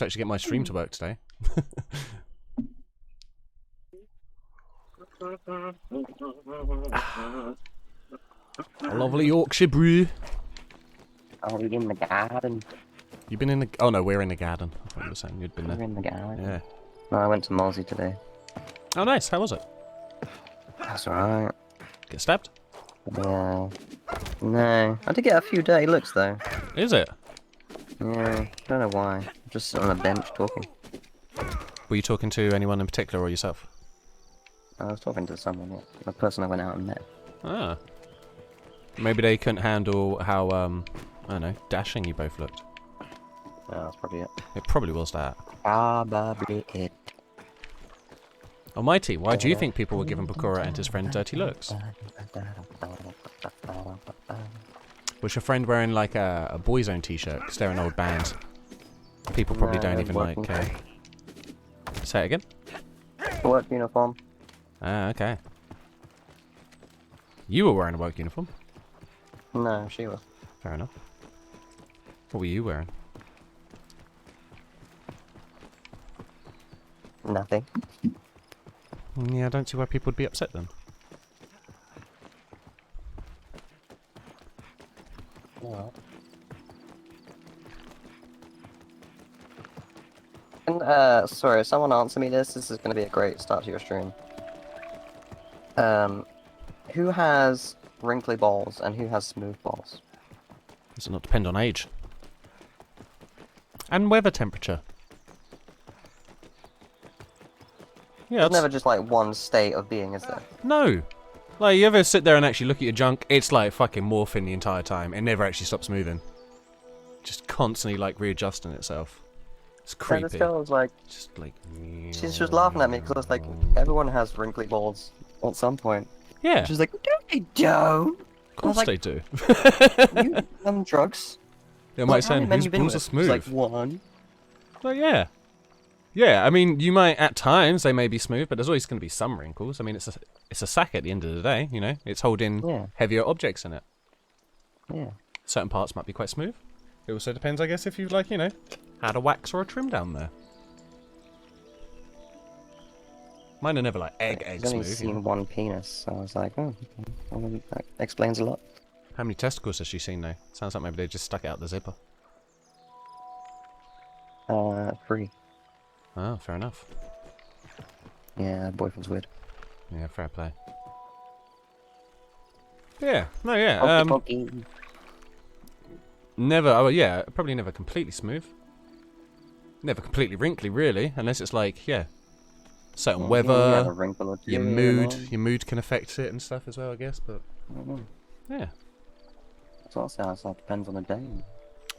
to actually get my stream to work today. A lovely Yorkshire brew. Are we in the garden? You've been in the... Oh no, we're in the garden. I thought you were saying you'd been there. We're in the garden. Yeah. No, I went to Mosey today. Oh nice, how was it? That's alright. Get stabbed? Yeah. No. I did get a few dirty looks though. Is it? Yeah. Don't know why. Just on a bench talking. Were you talking to anyone in particular or yourself? I was talking to someone, yeah. A person I went out and met. Ah. Maybe they couldn't handle how, I don't know, dashing you both looked. Yeah, that's probably it. It probably was that. Probably it. Almighty, why do you think people were giving Bakura and his friend dirty looks? Was your friend wearing like a Boyzone t-shirt? Because they're an old band. People probably don't even like... Say it again? Work uniform. Ah, okay. You were wearing a work uniform? No, she was. Fair enough. What were you wearing? Nothing. Yeah, I don't see why people would be upset then. Well. And, sorry, someone answer me this. This is going to be a great start to your stream. Who has wrinkly balls and who has smooth balls? Does it not depend on age? And weather temperature. Yeah, There's never just like one state of being, is there? No. Like, you ever sit there and actually look at your junk? It's like fucking morphing the entire time. It never actually stops moving. Just constantly like readjusting itself. It's creepy. Yeah, this girl was like, just like... she's just laughing at me because I was like, everyone has wrinkly balls at some point. Yeah. She's like, no, they don't. Of course like, they do. You on drugs? They might How say, many men whose you been balls are with? smooth? It's like one. Like, yeah. Yeah, I mean, you might, at times, they may be smooth, but there's always going to be some wrinkles. I mean, it's a sack at the end of the day, you know? It's holding heavier objects in it. Yeah. Certain parts might be quite smooth. It also depends, I guess, if you've, like, you know, had a wax or a trim down there. Mine are never, like, egg I've smooth. only seen one penis, so I was like, oh, well, that explains a lot. How many testicles has she seen, though? Sounds like maybe they just stuck it out the zipper. 3. Oh, fair enough. Yeah, boyfriend's weird. Yeah, fair play. Yeah, no, yeah. Never, oh yeah, probably never completely smooth. Never completely wrinkly, really, unless it's like, yeah, certain weather, your mood can affect it and stuff as well, I guess. But yeah, that's what I say. It's like depends on the day.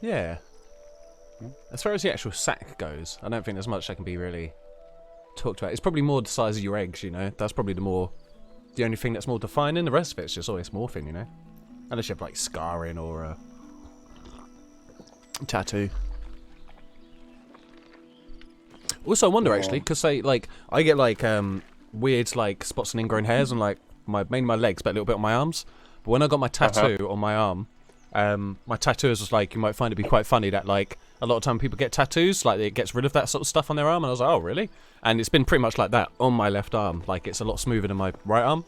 Yeah. As far as the actual sack goes, I don't think there's much that can be really talked about. It's probably more the size of your eggs, you know. That's probably the only thing that's more defining. The rest of it's just always morphing, you know. Unless you have like scarring or a tattoo. Also, I wonder actually, because I get like weird like spots and ingrown hairs on like mainly my legs, but a little bit on my arms. But when I got my tattoo on my arm, my tattooers was like, you might find it be quite funny that like a lot of time people get tattoos, like it gets rid of that sort of stuff on their arm, and I was like, oh really? And it's been pretty much like that on my left arm. Like it's a lot smoother than my right arm.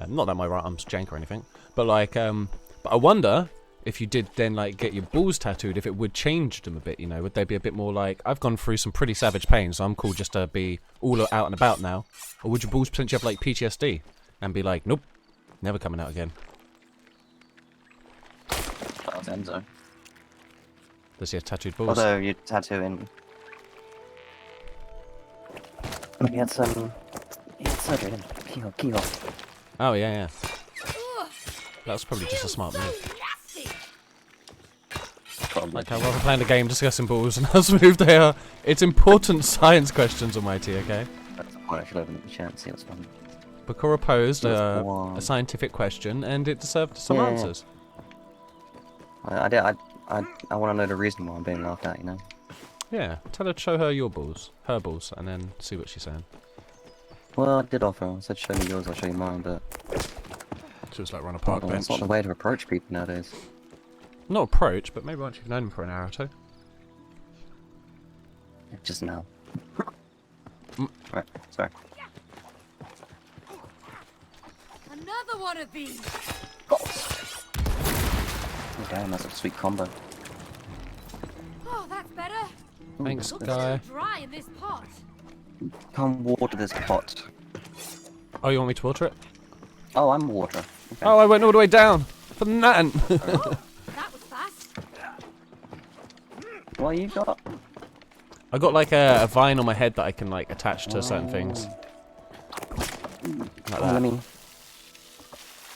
Not that my right arm's jank or anything, but like but I wonder if you did then like get your balls tattooed, if it would change them a bit, you know? Would they be a bit more like, I've gone through some pretty savage pain, so I'm cool just to be all out and about now? Or would your balls potentially have like PTSD and be like, nope, never coming out again? Enzo. Does he have tattooed balls? Although you're tattooing. He had surgery, keyhole. Oh yeah, yeah. That was probably just a smart move. Like how rather playing a game discussing balls and how smooth they are. It's important science questions, Almighty, okay? That's the point. I should open up the chat and see what's fun. Bakura posed a scientific question and it deserved some answers. I want to know the reason why I'm being laughed at, you know? Yeah, tell her to show her your balls, her balls, and then see what she's saying. Well, I did offer. I said show me yours, I'll show you mine, but... She was like, run a park bench. That's not the way to approach people nowadays. Not approach, but maybe once you've known them for an hour or two. just now. Right, sorry. Another one of these. Oh, damn, that's a sweet combo. Oh, that's better. Thanks, Looks guy. so dry in this pot. Come water this pot. Oh, you want me to water it? Oh, I'm water. Okay. Oh, I went all the way down for nothing. Oh, that was fast. What you got? I got like a vine on my head that I can like attach to certain things. Like Let that. me.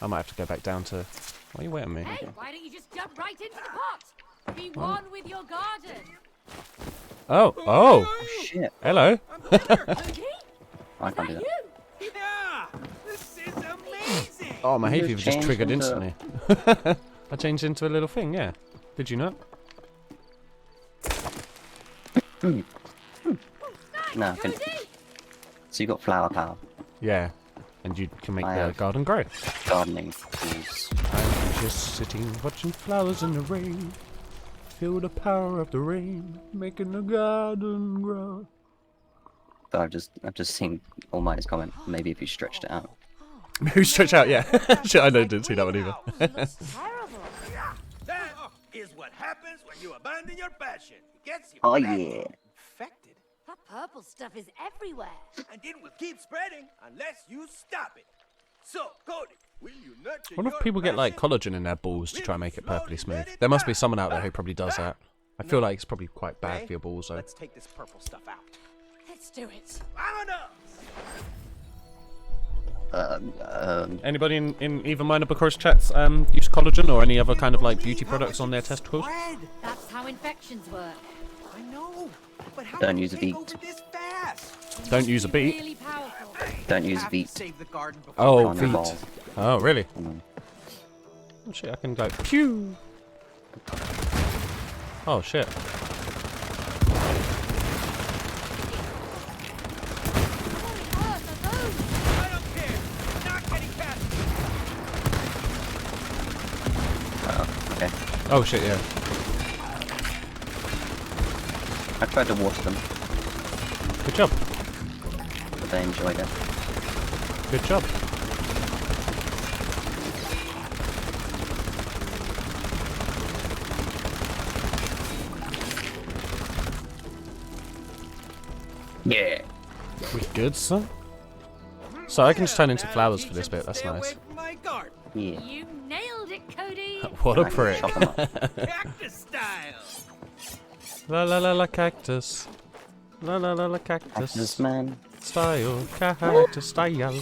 I might have to go back down to. Why are you waiting on me? Hey, why don't you just jump right into the pot? Be one with your garden. Oh, oh, Shit. hello. Cody? I can't do that. You? Yeah, this is amazing. Oh, my hay You fever just changed triggered into- instantly. I changed into a little thing, yeah. Did you not? No, I couldn't. Cody? So you got flower power. Yeah. And you can make I the have- garden grow. Gardening tools. I'm just sitting watching flowers in the rain. Feel the power of the rain, making the garden grow. But I've just seen Almighty's comment. Maybe if you stretched it out. Maybe stretch out, yeah. Shit, I didn't see that one either. Looks terrible. That is what happens when you abandon your passion. It gets you Oh infected. yeah. Infected, That purple stuff is everywhere. and it will keep spreading unless you stop it. So, Cody, will you nurture I wonder if your people get like passion? collagen in their balls to try and make it perfectly smooth. There must be someone out there who probably does that. I feel like it's probably quite bad for your balls though. Let's take this purple stuff out. Let's do it. Vámonos! Anybody in either mine or Bakor's chats use collagen or any other kind of like beauty products on their testicles? Spread. That's how infections work. I know, but how Don't can use you a take beat. over this fast? Don't use a beat. Really powerful. Don't You use have beat. to save the garden before Oh, Can't feet. evolve. Oh, really? Mm. Oh shit, I can go pew. Oh shit. I don't care. Not getting past. Okay. Oh shit, yeah. I tried to water them, Good job. but they enjoyed it. Good job. Yeah. We good, son? So I can just turn into flowers for this bit, that's Stay away nice. from my garden. Yeah. You nailed it, Cody. What a I can prick. chop 'em up. Cactus style. La la la la cactus. La la la la cactus. Cactus man. Style, cactus style.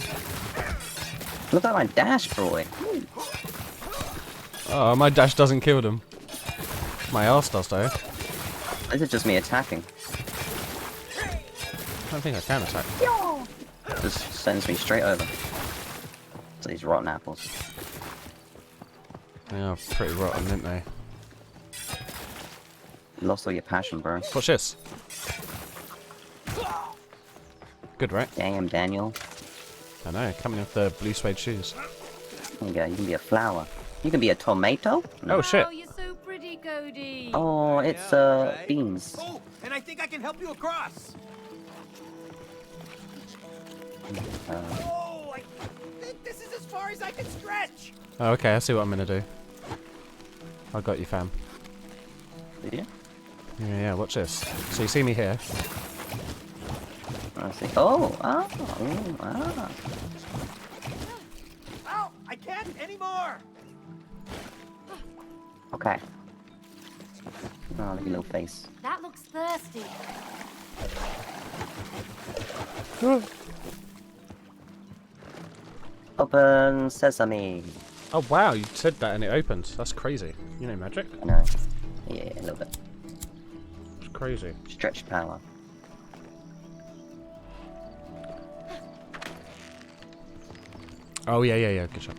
Look at my dash, boy. Oh, my dash doesn't kill them. My ass does though. This is just me attacking. I don't think I can attack. Just sends me straight over. So these rotten apples. They are pretty rotten, aren't they? You lost all your passion, bro. Watch this. Good, right? Damn, Daniel. I know, coming with the blue suede shoes. There you go. You can be a flower. You can be a tomato. Oh shit. Oh, you're so pretty, Cody. Oh, it's Yeah, right. beans. Oh, and I think I can help you across. Oh, I think this is as far as I can stretch. Oh, okay, I see what I'm gonna do. I got you, fam. Did you? Yeah, yeah, watch this. So you see me here. I see. Oh, ooh, ah. Ow, I can't anymore. Okay. Oh, look at your little face. That looks thirsty. Open sesame. Oh wow, you said that and it opened. That's crazy. You know magic? I know. Yeah, a little bit. It's crazy. Stretched power. Oh yeah, yeah, yeah. Good shot.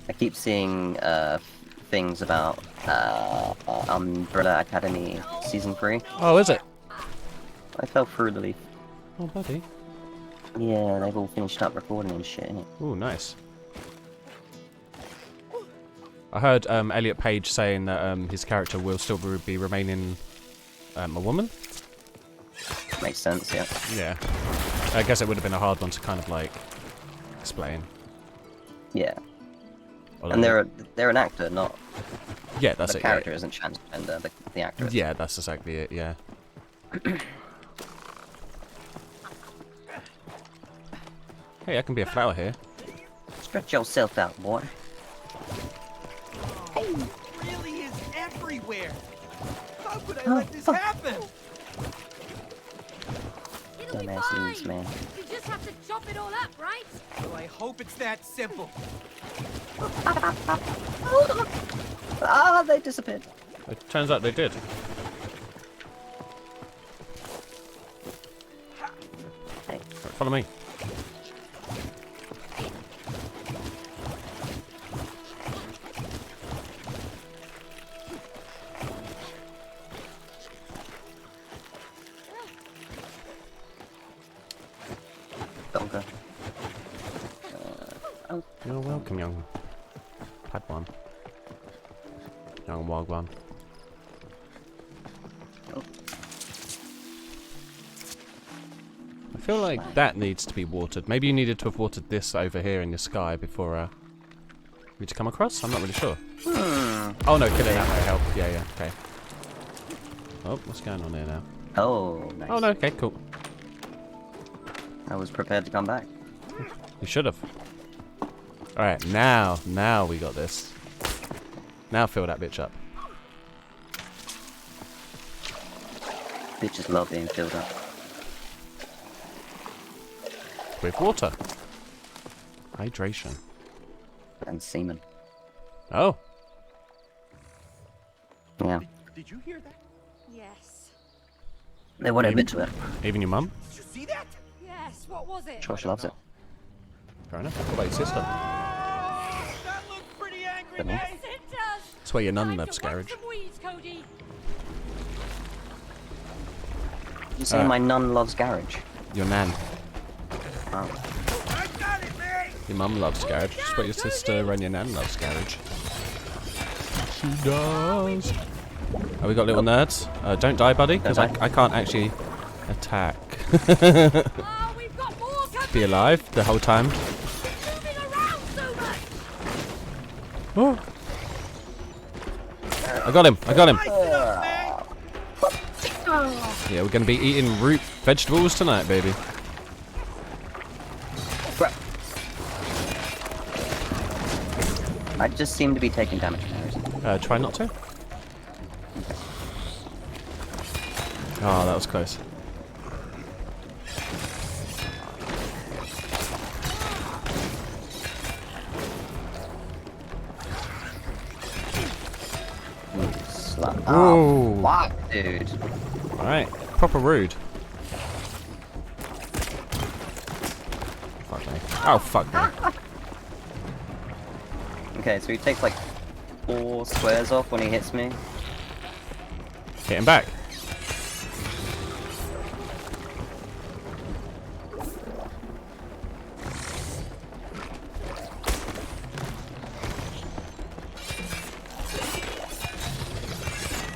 I keep seeing things about Umbrella Academy Season 3. Oh, is it? I fell through the leaf. Oh, buddy. Yeah, they've all finished up recording and shit, innit? Ooh, nice. I heard Elliot Page saying that his character will still be remaining a woman. Makes sense, yeah. Yeah. I guess it would have been a hard one to kind of like explain. Yeah. Although And they're an actor, not yeah, that's the it. character Yeah. isn't transgender, the actor is. Yeah, that's exactly it. Yeah. Hey, I can be a flower here. Stretch yourself out, boy. It really is everywhere. How could I let this happen? It'll be Dumbasses, fine. man. You just have to chop it all up, right? Well, I hope it's that simple. Ah, they disappeared. It turns out they did. Hey. Right, follow me. Donka. You're welcome, young Padawan. Young Wagwan. I feel like that needs to be watered. Maybe you needed to have watered this over here in the sky before we to come across? I'm not really sure. Oh no, killing that might help. Yeah, yeah, okay. Oh, what's going on here now? Oh, nice. Oh no, okay, cool. I was prepared to come back. You should have. Alright, now we got this. Now fill that bitch up. Bitches love being filled up. With water. Hydration. And semen. Oh. Yeah. Did you hear that? Yes. They would admit to it. Even your mum? Did you see that? Yes, what was it? Sure, she loves it. Fair enough. What about your sister? That looked pretty angry, Didn't man. Yes, it does. That's where your nun Time loves to whack garage. some weeds, Cody. You saying my nun loves garage? Your nan. Oh. I got it, man. Your mum loves garage. Just what your sister and your nan loves garage. She does. Oh, we got little nerds. Don't die, buddy, because Don't die. I can't actually attack. Oh, we've got more coming. Be alive the whole time. It's moving around so much. Oh. I got him. I got him. Nice enough, man. Yeah, we're gonna be eating root vegetables tonight, baby. Crap. I just seem to be taking damage for no reason. Try not to. Oh, that was close. Slap. Ooh. Oh, fuck, dude. Alright, proper rude. Fuck me. Oh, fuck me. Okay, so he takes like 4 squares off when he hits me. Hit him back.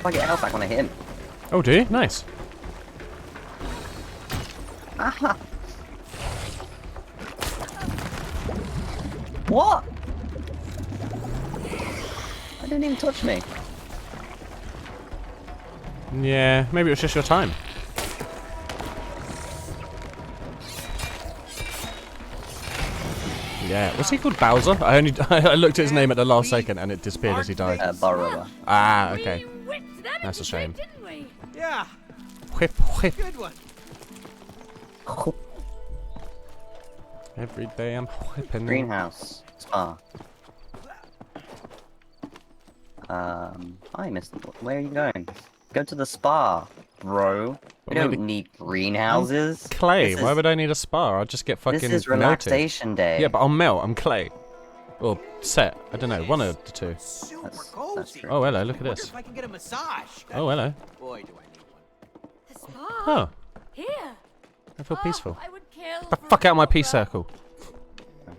I get health back when I hit him. Oh, do you? Nice. Aha! What? I didn't even touch me. Yeah, maybe it was just your time. Yeah, was he called Bowser? I looked at his name at the last second and it disappeared as he died. Burrower. Ah, okay. We whipped them That's a into shame. shape, didn't we? Yeah, Whip, whip. good one. Every day I'm whipping. Greenhouse. Spa. I missed them. Where are you going? Go to the spa, bro. We Well, don't maybe- need greenhouses. Clay, This why is- would I need a spa? I'll just get fucking This is melted. relaxation day. Yeah, but I'll melt. I'm clay. Or set. I don't know. One of the two. Super That's cozy. true. Oh, hello. Look at Wonder this. if I can get a massage. Oh, hello. Boy, do I need one. The spa. Oh, Here. I feel Oh, peaceful. I would kill The for fuck a out of my peace copper. circle. Right,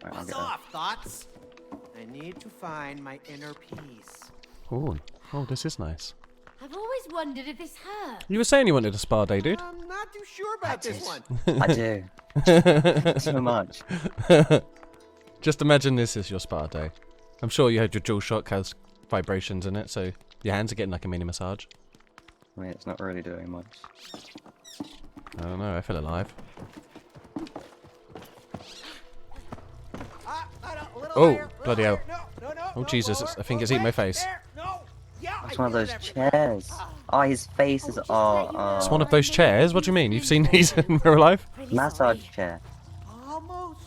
I'll Buzz get that. off, thoughts. I need to find my inner peace. Oh, this is nice. I've always wondered if this hurt. You were saying you wanted a spa day, dude. I'm not too sure about this one. I do. So much. Just imagine this is your spa day. I'm sure you had your DualShock has vibrations in it, so your hands are getting like a mini massage. I mean, it's not really doing much. I don't know, I feel alive. Oh, bloody hell. Oh, Jesus, I think it's eating my face. It's one of those chairs. Oh, his face is... Oh, It's one of those chairs? What do you mean? You've seen these in real life? Really massage sorry. chair. Almost.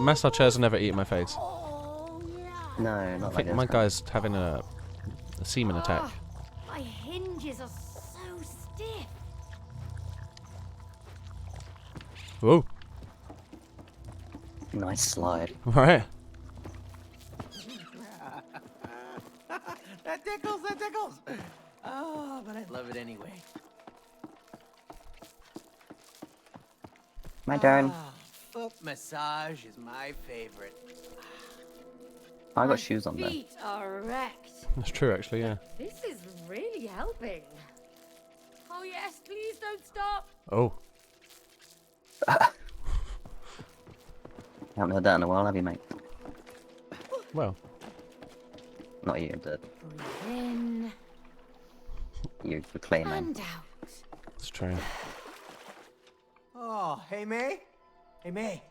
Massage chairs never eat my face. Oh, yeah. No, not I like think this. my guy's having a semen attack. My hinges are so stiff. Oh, Nice slide. alright. That tickles, that tickles. Oh, but I love it anyway. My turn. Foot massage is my favorite. I got My shoes on there. feet are wrecked. That's true, actually, yeah. This is really helping. Oh yes, please don't stop. Oh, Haven't heard that in a while, have you, mate? well. Not you, but Breathe in you, the clay man. and out. It's true. Oh, hey May. Hey May.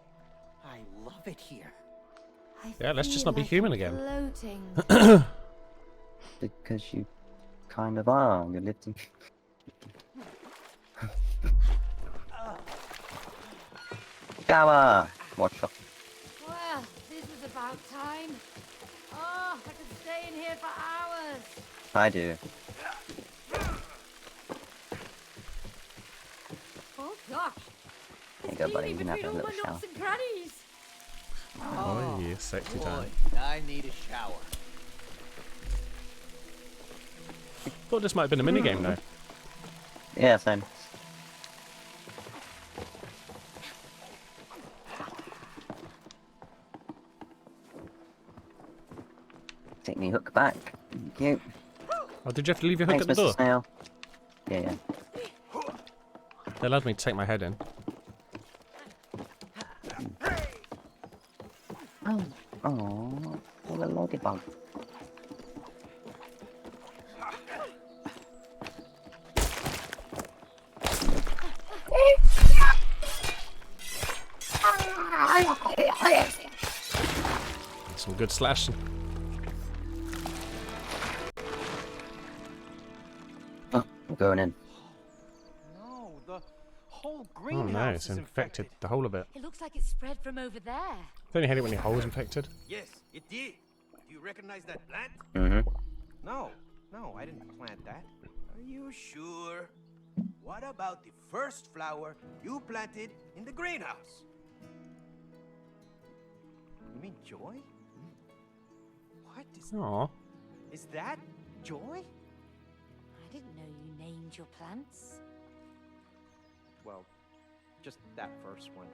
I love it here. I Yeah, let's just feel not be like human I'm again. Floating. Because you kind of are. You're lifting. Shower! Watch out. Well, this is about time. Oh, I could stay in here for hours. I do. Oh gosh. There you go, buddy. You can have Between a all my little shower. nooks and crannies. Oh, yeah, sexy time. Boy, I need a shower. Thought this might have been a minigame, though. Yeah, same. Take me hook back. Thank you. Oh, did you have to leave your hook Thanks, at the Mr. door? Snail. Yeah. They allowed me to take my head in. Oh, what a ladybug. Some good slashing. Oh, I'm going in. No, the whole Oh greenhouse no, it's is infected. The whole of it. It looks like it's spread from over there. Don't you hate it when your hole's infected? Yes, it did. Do you recognize that plant? Mm-hmm. No, I didn't plant that. Are you sure? What about the first flower you planted in the greenhouse? You mean Joy? What Aw. is that? Joy? I didn't know you named your plants. Well, just that first one.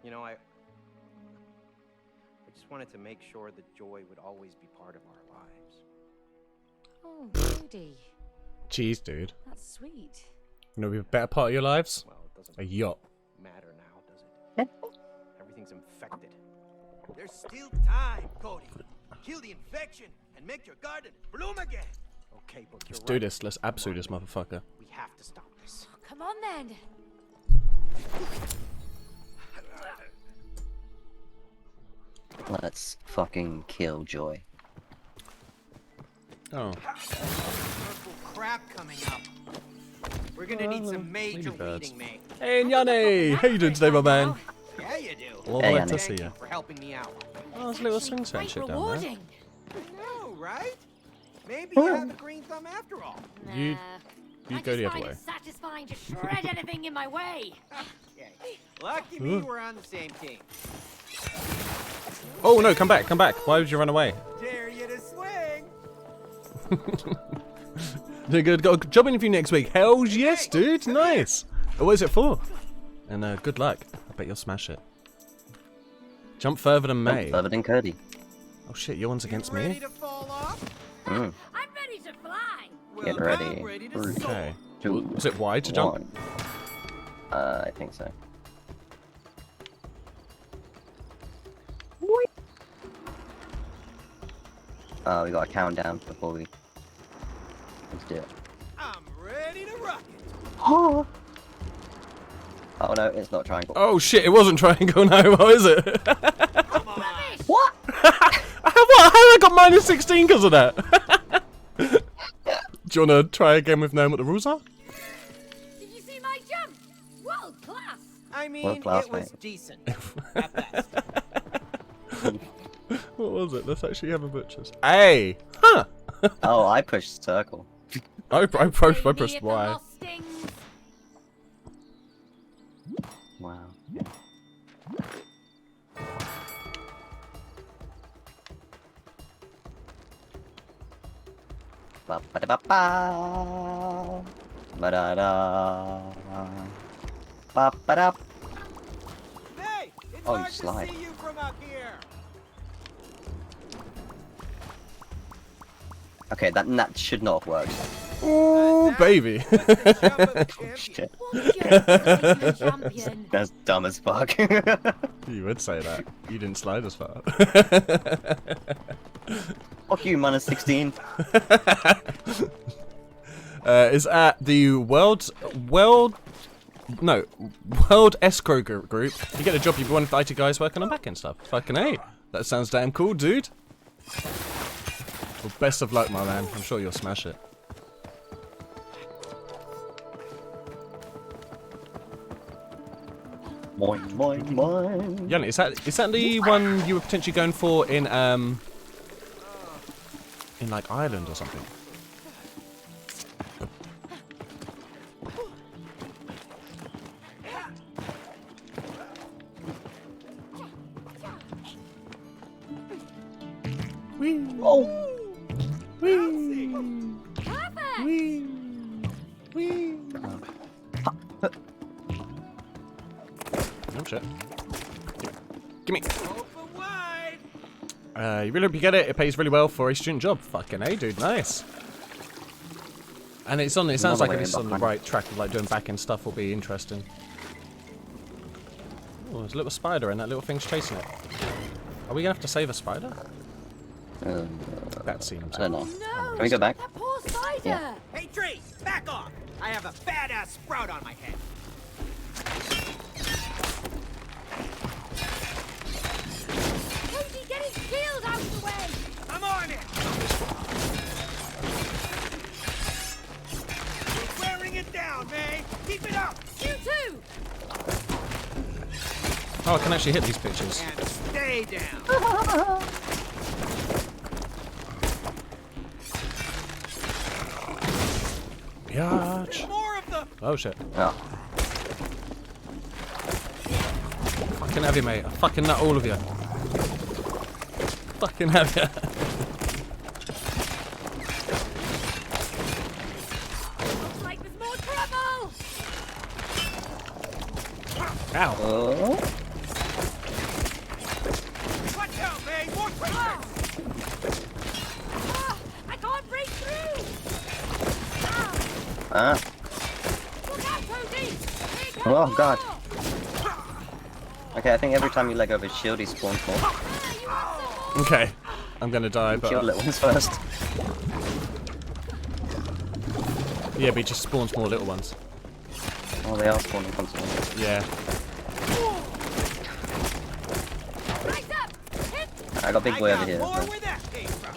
You know, I just wanted to make sure that joy would always be part of our lives. Oh, Rudy. Jeez, dude. That's sweet. You know, be a better part of your lives? Well, it doesn't A yacht. matter now, does it? Everything's infected. There's still time, Cody. Kill the infection and make your garden bloom again. Okay, but you're Let's right. do this. Let's absue this motherfucker. We have to stop this. Come on then. Let's fucking kill Joy. Oh. Purple crap coming up. We're gonna need some major ladybirds. weeding, mate. Hey, Yanni! How you doing today, my man? Yeah, you do. Well, Hey, glad to Yanni. see Thank you. you for helping me out. Oh, there's a little swing set Quite shit down there. rewarding. No, right? Maybe you have a green thumb after all. You- Nah. You I go just the other find way. it satisfying to shred anything in my way. Okay. Lucky me, we're on the same team. Oh no, come back, come back. Why would you run away? Dare you to swing. They're good. Got a job interview next week. Hells yes, dude. Nice. Oh, what is it for? And good luck. I bet you'll smash it. Jump further than May. Further than Cody. Oh shit, your one's against Ready me? to fall off? Mm. I'm ready to fly. Get Well, ready. I'm ready to Three, soar. Okay. two, Is it wide to jump? one. I think so. We got a countdown before we... Let's do it. I'm ready to rock it. Oh no, it's not triangle. Oh shit, it wasn't triangle, no, what is it? Come on. What? What? How I got minus 16 because of that? Do you want to try again with knowing what the rules are? Did you see my jump? World class. I mean, World class, it was mate. decent. At best. What was it? Let's actually have a butcher's. Hey! Huh! Oh, I pushed circle. I pressed Bring me if the Y. loss stings. Wow. Ba ba da ba ba. Ba da da. Ba ba da. Hey, it's Oh, you hard slide. to see you from up here. Okay, that should not have worked. Ooh, baby. What's the jump of the champion? Shit. One jump, the champion. That's dumb as fuck. You would say that. You didn't slide as far. Fuck you, minus 16. Is at the World Escrow Group. You get a job, you'd be one of the IT guys working on back-end stuff. Fucking A. That sounds damn cool, dude. Well, best of luck, my man. I'm sure you'll smash it. Moin, moin, moin. Yanni, is that the one you were potentially going for in like Ireland or something? Whee! Oh! Whee! Perfect. Whee! Whee! Oh shit. Gimme. Open wide. You really hope you get it. It pays really well for a student job. Fucking A, dude. Nice. And it's on. It sounds Another like way it's on the behind. right track of like doing back-end stuff will be interesting. Oh, there's a little spider and that little thing's chasing it. Are we gonna have to save a spider? That seems. I don't know. No. Can we go back? That poor spider. Yeah. Hey, tree, back off. I have a badass sprout on my head. Cody, get his shield out of the way. I'm on it. Keep wearing it down, May. Keep it up. You too. Oh, I can actually hit these bitches. And stay down. Yatch. More of the... Oh shit. Oh. Fucking have you, mate. I fucking nut all of you. Fucking have you. Looks like there's more trouble. Ow. Oh. Watch out, May. More pressure. Ah, I can't break through. Ah, Ah. look out, Cody. Here comes Oh, God. more. Okay, I think every time you let go of his shield, he spawns more. Ah, you want some more? Okay. I'm gonna die, Kill but little ones first. yeah, but he just spawns more little ones. Oh, they are spawning constantly. Yeah. Rise up. Hit. I got big boy I over got here. more so- where that came from.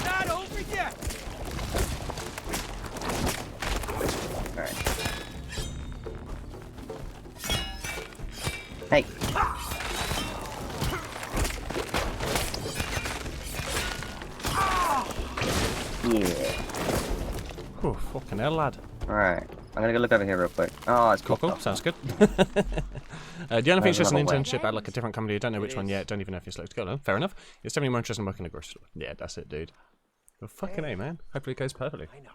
Not over yet. Alright. Hey. Yeah. Whew, fucking hell, lad. Alright. I'm gonna go look over here real quick. Oh, it's Cool, cool. cool. Sounds good. The only thing is just an another way. internship at like a different company. I don't know which one yet. Don't even know if you're selected to go. No, fair enough. It's definitely more interesting working in a grocery store. Yeah, that's it, dude. Well, fucking A, man. Hopefully it goes perfectly. I know.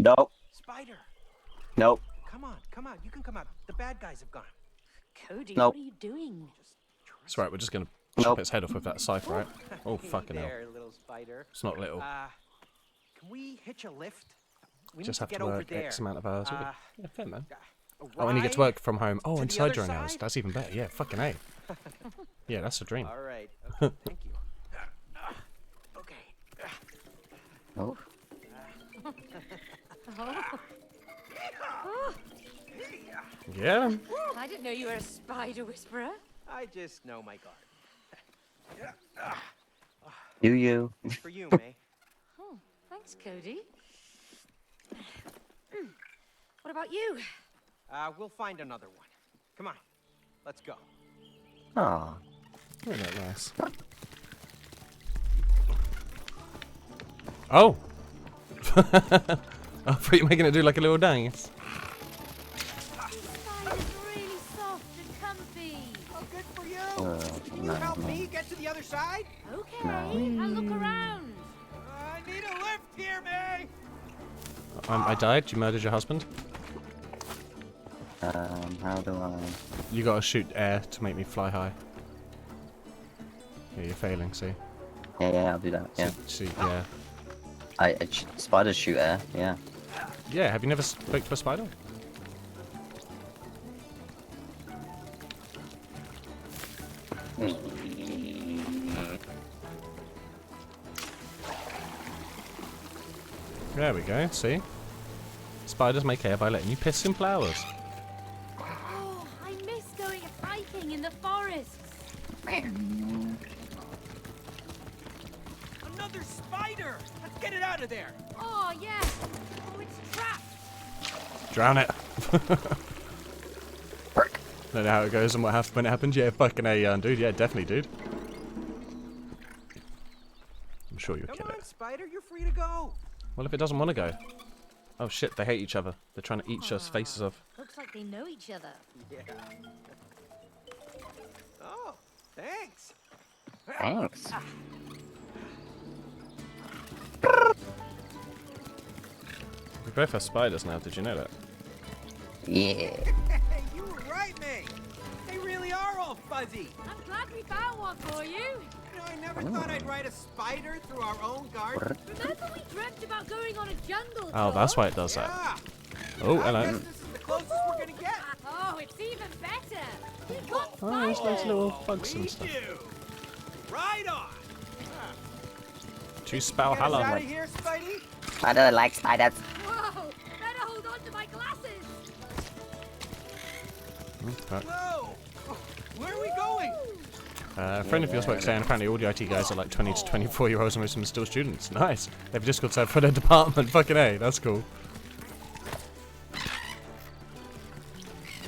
Nope. Spider. Nope. Come on, come on. You can come out. The bad guys have gone. Cody, Nope. what are you doing? That's right. We're just gonna chop Nope. its head off with that scythe, right? Oh fucking hell! There, little spider. It's not little. Can we hitch a lift? We Just need have to get to over work there. X amount of hours. Uh, Yeah, fair man. a Oh, and you get to ride work from home. Oh, to the inside other your own house. side? That's even better. Yeah, fucking A. Yeah, that's a dream. All right. Okay, thank you. Okay. Oh. Yeah. I didn't know you were a spider whisperer. I just know my guard. Do you? For you, May. Oh, thanks, Cody. What about you? We'll find another one. Come on, let's go. Aw. Isn't that nice? Oh! I thought you were making it do like a little dance. Spider's really soft and comfy. Oh, good for you. Can you help me get to the other side? Okay, I'll look around. I need a lift here, May. I died. You murdered your husband. How do I? You gotta shoot air to make me fly high. Yeah, you're failing, see? Yeah, I'll do that. Yeah. See, yeah. Spiders shoot air. Yeah. Yeah, have you never spoke to a spider? There we go, see? Spiders make air by letting you piss in flowers. Oh, I miss going hiking in the forests. Another spider. Let's get it out of there. Oh, yes. Oh, it's trapped. Drown it. Don't know how it goes and what happens when it happens. Yeah, fucking A, dude. Yeah, definitely, dude. I'm sure you'll Come kill on, it. spider. You're free to go. Well, if it doesn't want to go. Oh shit, they hate each other. They're trying to eat us faces off. Looks like they know each other. Yeah. Oh, thanks. Thanks. We both have spiders now, did you know that? Yeah. Hey, you were right, May. They really are all fuzzy. I'm glad we found one for you. You know, I never thought I'd ride a spider through our own garden. Remember we dreamt about going on a jungle Oh, tour? that's why it does that. Yeah. Oh, I hello. guess this is the closest we're gonna get. Oh, it's even better. We've got Oh, there's spiders. those little bugs We and stuff. do. Right on. Two spell Get us out halal. of here, Spidey. I don't like spiders. Whoa, better hold on to my glasses. Whoa. Where are we going? A friend of yours works saying apparently all the IT guys are like 20 to 24-year-olds and most of them are still students. Nice. They have a Discord server for their department. Fucking A. That's cool.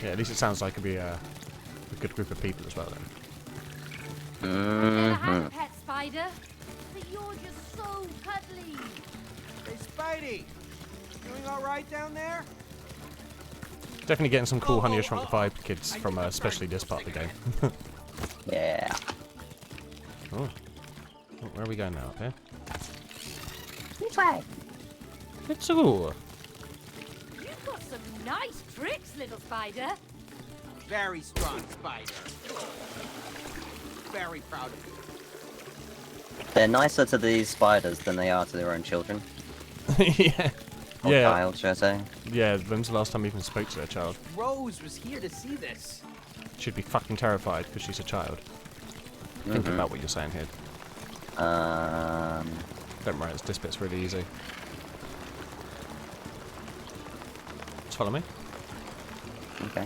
Yeah, at least it sounds like it'd be a good group of people as well then. Never had a pet spider, but you're just so cuddly. Hey, Spidey. Doing all right down there? Definitely getting some cool Honey I Shrunk the vibe kids from especially this part of the game. Yeah. Oh. Oh, where are we going now? Up here? This way. It's all. You've got some nice tricks, little spider. Very strong spider. Very proud of you. They're nicer to these spiders than they are to their own children. Yeah. Or Yeah. child, should I say? Yeah, when's the last time you even spoke to their child? Rose was here to see this. She'd be fucking terrified because she's a child. Think about what you're saying here. Don't worry, this bit's really easy. Just follow me. Okay.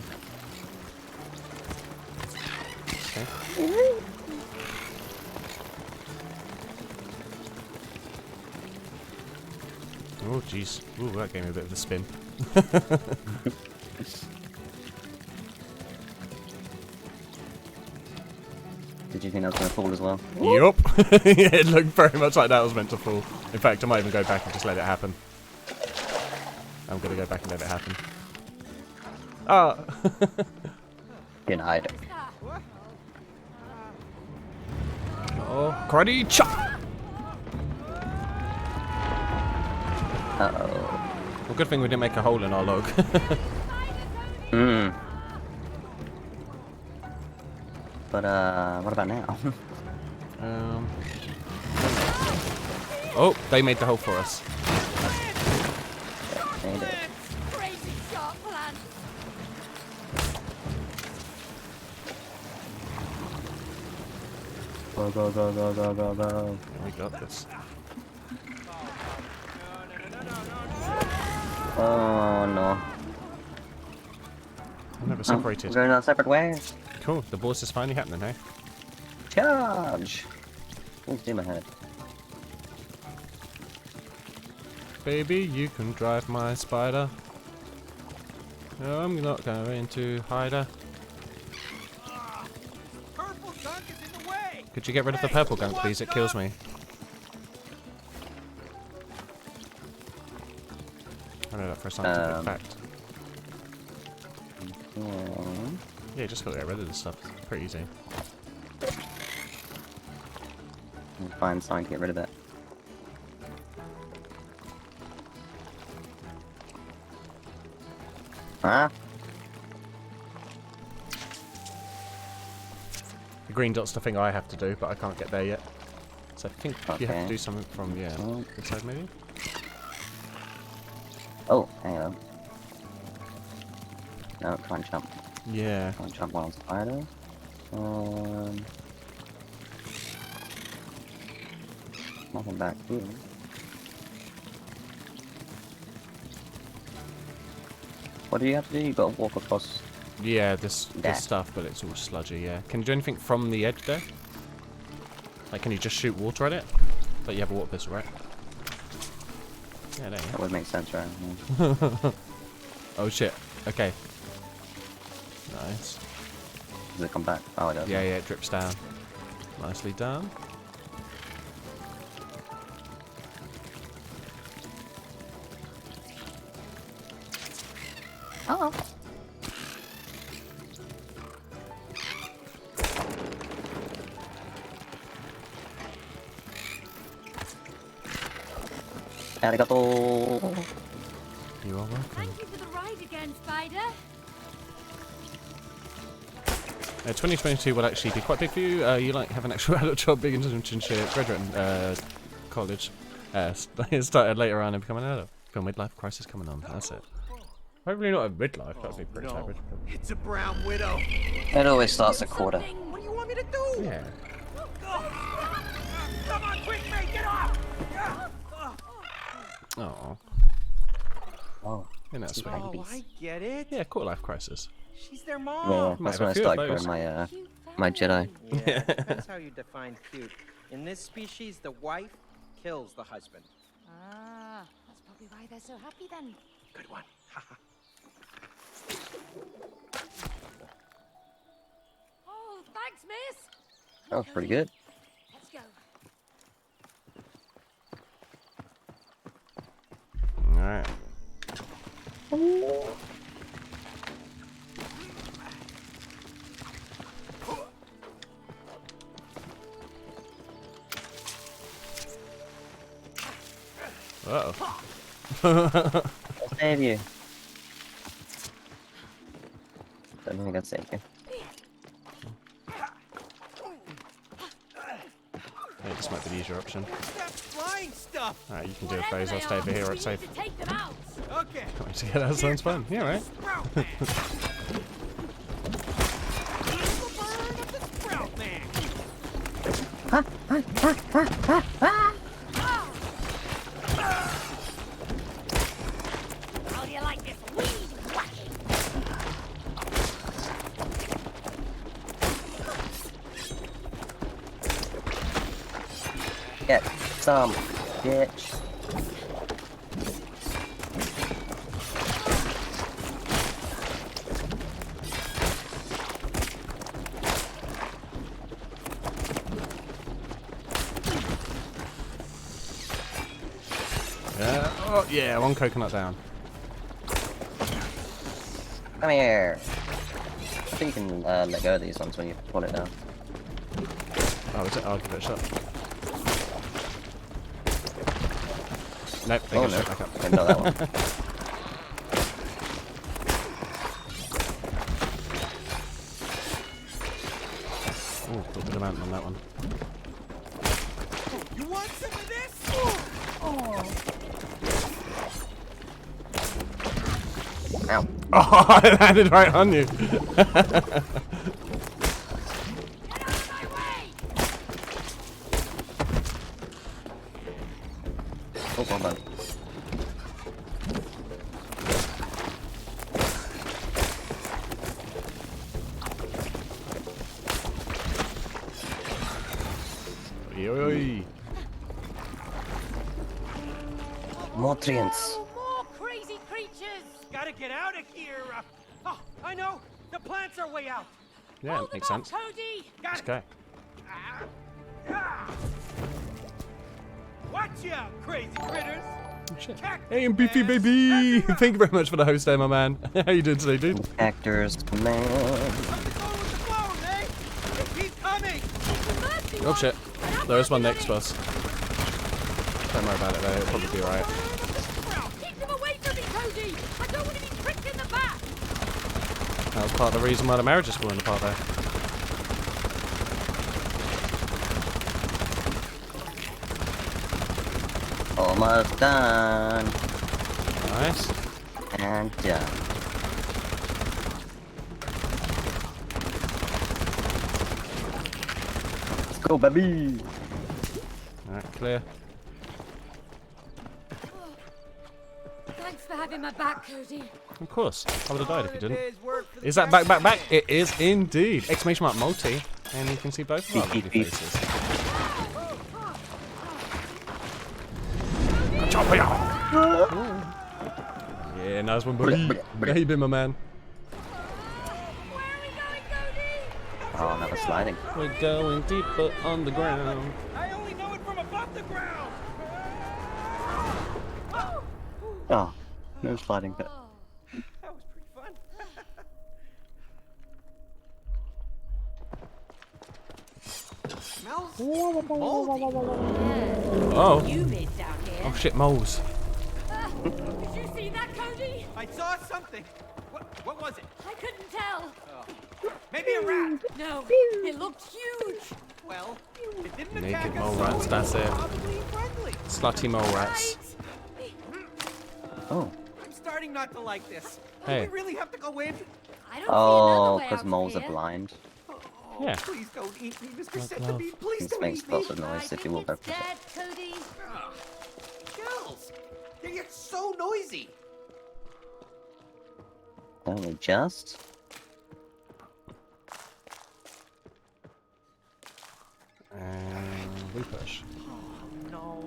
Okay. Oh jeez. Ooh, that gave me a bit of a spin. Did you think that was going to fall as well? Yup. Yeah, it looked very much like that was meant to fall. In fact, I might even go back and just let it happen. I'm gonna go back and let it happen. Ah. Denied. What? Oh, karate chop. Uh-oh. Well, good thing we didn't make a hole in our log. Hmm. But what about now? Oh, they made the hole for us. They did. Crazy shark plan. Go go go go go go go. We got this. Oh no. We're never We're separated. going our separate ways. Cool. The boss is finally happening, hey? Charge! Let's do my head. Baby, you can drive my spider. No, I'm not going to hide her. Purple gunk is in the way. Could you get rid of the purple gunk, please? It kills me. I know that for a scientific fact. Yeah, just gotta get rid of this stuff. It's pretty easy. Find something to get rid of it. Huh? The green dot's the thing I have to do, but I can't get there yet. So I think you have to Okay. do something from, yeah, this side maybe? Oh, hang on. No, can't jump. Yeah. Can't jump while on spider. Nothing back here. What do you have to do? You gotta walk across. Yeah, this There. stuff, but it's all sludgy, yeah. Can you do anything from the edge there? Like, can you just shoot water at it? But you have a water pistol, right? Yeah, there you That would make sense, right? go. Oh shit. Okay. Nice. Does it come back? Oh, it does. Yeah, yeah, it drips down. Nicely done. Oh. Arigato. You are welcome. Thank you for the ride again, Spider. 2022 will actually be quite big for you. You like have an actual adult job, big internship, graduate college. Started later on and become an adult. Feel midlife crisis coming on. That's it. Hopefully not a midlife. That'd be pretty savage. It's a brown widow. It always starts at quarter. What do you want me to do? Yeah. Come on, quick, mate, get off! Oh. Oh. Isn't that sweet? Oh, I get it. Yeah, quarter life crisis. She's their Yeah, mom. Might that's have when a I few started of growing those. my Jedi. Yeah, depends how you define cute. In this species, the wife kills the husband. Ah, that's probably why they're so happy then. Good one. Oh, thanks, miss. That was pretty good. Let's go. Alright. Uh-oh. I'll save you. Don't think I'd save you. Yeah, this might be the easier option. That flying stuff. Alright, you can do a Whatever phase. I'll they stay are, over here. we It's safe. need to take them out. Okay. Yeah, that sounds fun. Yeah, right. Sprout man. The burn of the sprout man. How do you like this weed whacking? Get some, bitch. Yeah. Oh, yeah. One coconut down. Come here. I think you can let go of these ones when you pull it down. Oh, is it? I'll give it a shot. Nope. They Oh go no, straight back up. I didn't know that one. mountain on that one. You want some of this? Ow. Oh, it landed right on you. Get out of my way! Oh, well done. Oi, oi. More treants. Oh, more crazy creatures! Gotta get out of here. Oh, I know. The plants are way out. Yeah, Hold makes them off, sense. Cody! Got Let's it. go. Ah. Watch out, crazy critters. Oh, shit. Cactus Hey, and Beefy man. baby! Everywhere. Thank you very much for the host there, my man. How you doing today, dude? Actors, man. Something's going with the flow, eh? He's coming. Mercy Oh one. shit. And I'm There is one working next on to us. Don't worry about it though, it'll probably be alright. it. Keep them away from me, Cody! I don't want to be pricked in the back! That was part of the reason why the marriage is falling apart there. Almost done. Nice. And done. Let's go, baby. Alright, clear. Thanks for having my back, Cody. Of course. I would have died if you didn't. Day's work for the Is that back, back, back? It is indeed. Exclamation mark multi. And you can see both of our Beep, lovely beep, beep. faces. Chop it out. Yeah, nice one, buddy. How you been, my man? Where are we going, Cody? Oh, another sliding. We're going deeper on the ground. I only know it from above the ground. Oh, no sliding bit. That was pretty fun. Smells moldy. Oh. Humid down here. Oh shit, moles. Did you see that, Cody? I saw something. What was it? I couldn't tell. Maybe a rat. No, it looked huge. Well, it didn't Naked attack mole us, rats, so that's it. probably friendly. Slutty mole rats. Right. Oh. I'm starting not to like this. Hey. Do we really have to go in? I don't Oh, see another way out because of moles are here. blind. Oh, Yeah. Please don't eat me, Mr. Like Centipede. love. Please This don't makes eat me. lots of noise if you walk over it's it. dead, Cody. Ah, Girls, they're so noisy. Only just. And we push. No,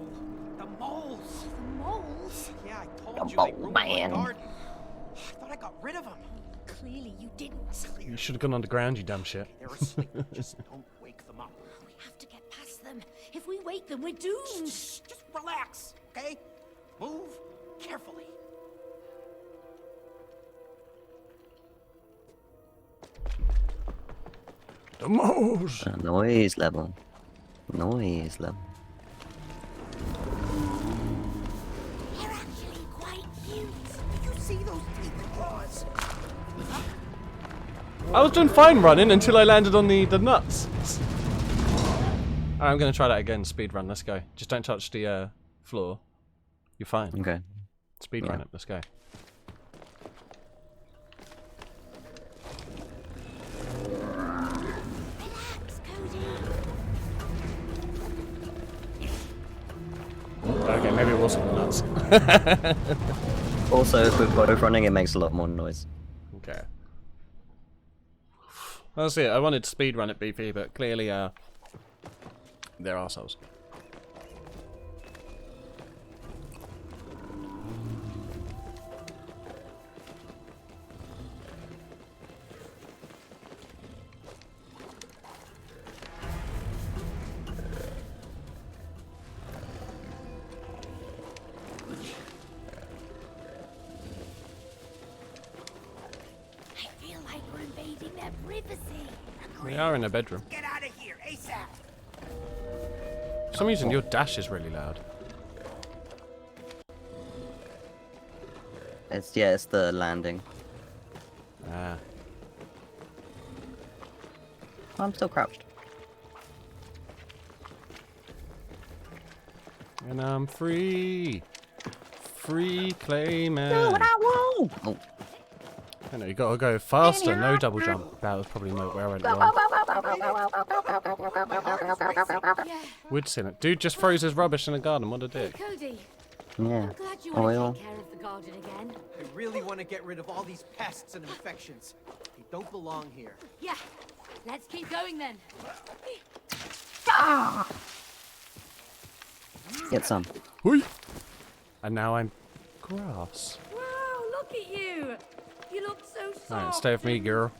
the moles. The moles? Yeah, I told The you they mole ruined my man. garden. I thought I got rid of them. Clearly you didn't. You should have gone underground, you dumb shit. They're asleep. Just don't wake them up. We have to get past them. If we wake them, we're doomed. Just relax, okay? Move carefully. The moles! Noise level. Noise level. They're actually quite cute. Did you see those teeth and claws? I was doing fine running until I landed on the nuts. Alright, I'm gonna try that again. Speed run, let's go. Just don't touch the floor. You're fine. Okay. Speed Yeah. run it, let's go. Relax, Cody. Okay, maybe it wasn't the nuts. Also, if we're both running, it makes a lot more noise. Okay. That's it. I wanted to speed run it, BP, but clearly, they're arseholes. I feel like we're invading their privacy. We are in a bedroom. Get out of here, ASAP. For some reason, your dash is really loud. It's the landing. Ah. I'm still crouched. And I'm free. Free Clayman. No, what I want. Oh. I know, you gotta go faster, no double jump. That was probably not where I went wrong. Wood ceiling. Dude just throws his rubbish in the garden, what a dick. Cody, Yeah. I'm glad you want Oil. to take care of the garden again. I really want to get rid of all these pests and infections. They don't belong here. Yeah, let's keep going then. Get some. Hui. And now I'm grass. Wow, look at you. You look so soft. Alright, stay with me, girl.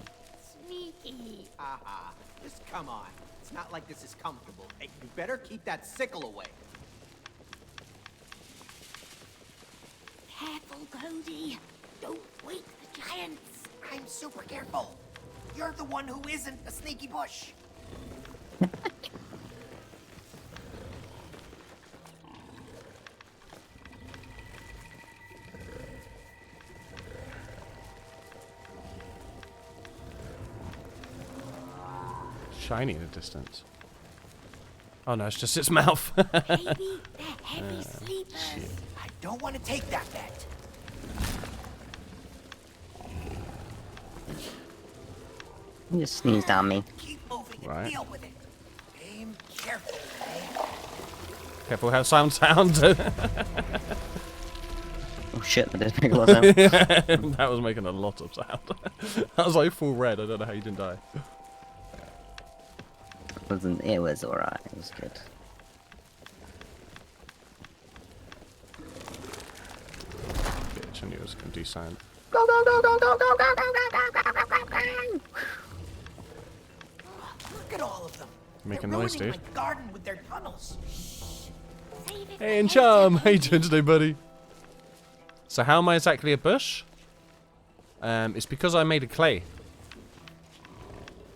Sneaky. Haha. Just come on. It's not like this is comfortable. Hey, you better keep that sickle away. Careful, Cody. Don't wake the giants. I'm super careful. You're the one who isn't a sneaky bush. Shiny in the distance. Oh no, it's just its mouth. Maybe they're heavy sleepers. Shit. I don't want to take that bet. You just sneezed on me. Keep moving Right. and deal with it. Aim carefully. Careful how sound sounds. Oh shit, that did make a lot of sound. That was making a lot of sound. That was like full red, I don't know how you didn't die. It was alright, it was good. Bitch, I knew it was gonna do sound. Go, go, go, go, go, go, go, go, go, go, go, go, go. Look at all of them. Make a They're noise, ruining dude. my garden with their tunnels. Save it for Hey, and later, Charm, how you Cody. doing today, buddy? So how am I exactly a bush? It's because I made a clay.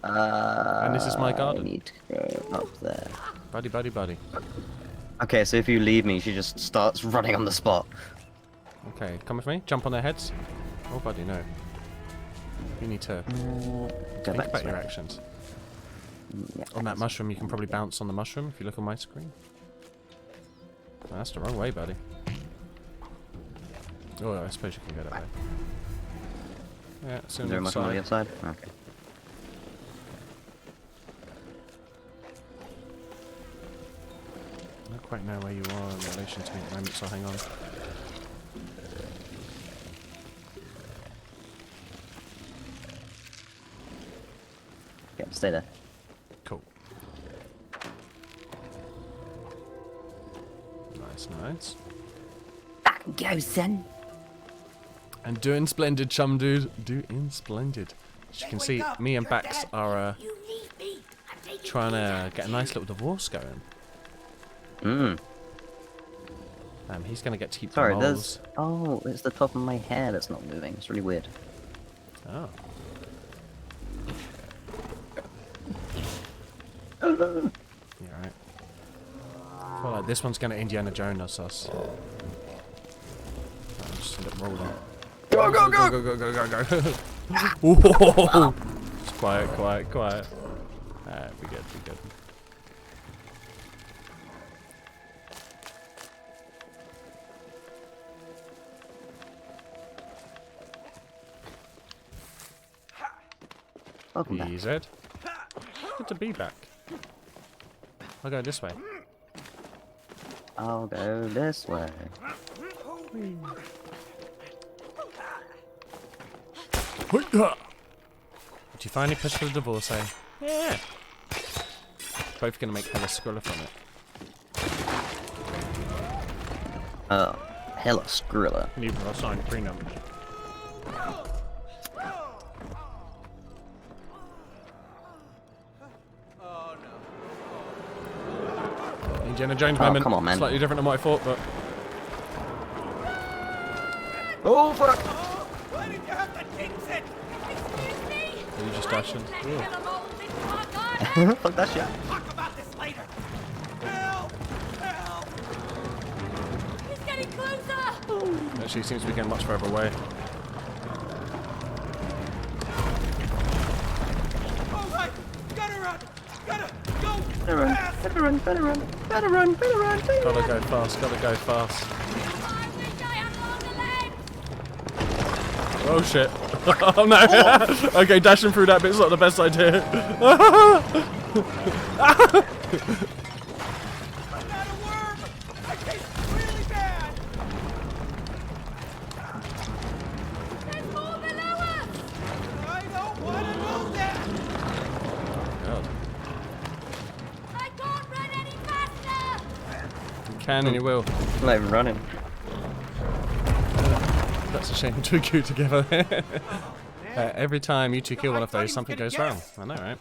And this is my I garden. need to go up there. Buddy, buddy, buddy. Okay, so if you leave me, she just starts running on the spot. Okay, come with me. Jump on their heads. Oh, buddy, no. You need to Go think back about this your way. actions. Yeah, On that mushroom, you can probably bounce on the mushroom if you look on my screen. Oh, that's the wrong way, buddy. Oh, I suppose you can go that way. Yeah, it's Is on there a the mushroom on the side. other side? Okay. I don't quite know where you are in relation to me at the moment, so hang on. Yeah, stay there. Cool. Nice, nice. Back go, son. And doing splendid, chum dude. Doing splendid. As you can Wake see, up, me and you're Bax dead. are You leave me. I'm taking trying these to get a nice little divorce going. Mmm. He's going to get to keep Sorry, the there's... moles. Oh, it's the top of my hair that's not moving. It's really weird. Oh. Yeah, right. I feel like this one's going to Indiana Jones us. Right, just let it roll on. Go, go, go! Go, go, go, go, go, go. Whoa! Just quiet, quiet, quiet. Be good, be good. Welcome back. Easy. Good to be back. I'll go this way. I'll go this way. Did you finally push for the divorce, eh? Yeah. Both gonna make hella Skrilla from it. Oh, hella Skrilla. Neither I'll sign 3 numbers. Oh no. Indiana Jones Oh, moment. come on, man. Slightly different than what I thought, but Oh, fuck! Why did you have to jinx it? Excuse me. you just dashed in. Let's kill 'em all. This is my garden. Fuck that shit. Talk about this later. Help! Help! He's getting closer. Actually, he seems to be getting much further away. Oh my! Gotta run! Better run, better run, better run, better run, better run, better run. Gotta go fast, gotta go fast. I wish I had longer legs. Oh shit. Oh no. Okay, dashing through that bit's not the best idea. I got a worm! I taste really bad! There's more below us. I don't want to know that! God. I can't run any faster. You can and you will. I'm not even running. That's a shame. Too cute together. Every time you two kill one of those, something goes wrong. I know, right?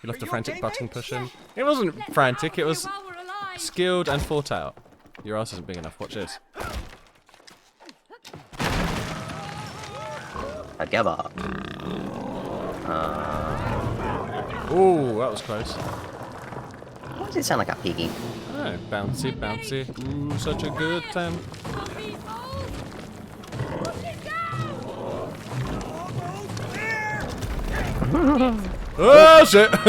You left a frantic button pushing. It wasn't frantic, it was While we're alive. skilled and thought out. Your ass isn't big enough. Watch this. Together. Ooh, that was close. Why does it sound like a piggy? Oh, bouncy, bouncy. Ooh, such a good time. Puppy holes. Look it go. Oh shit! Come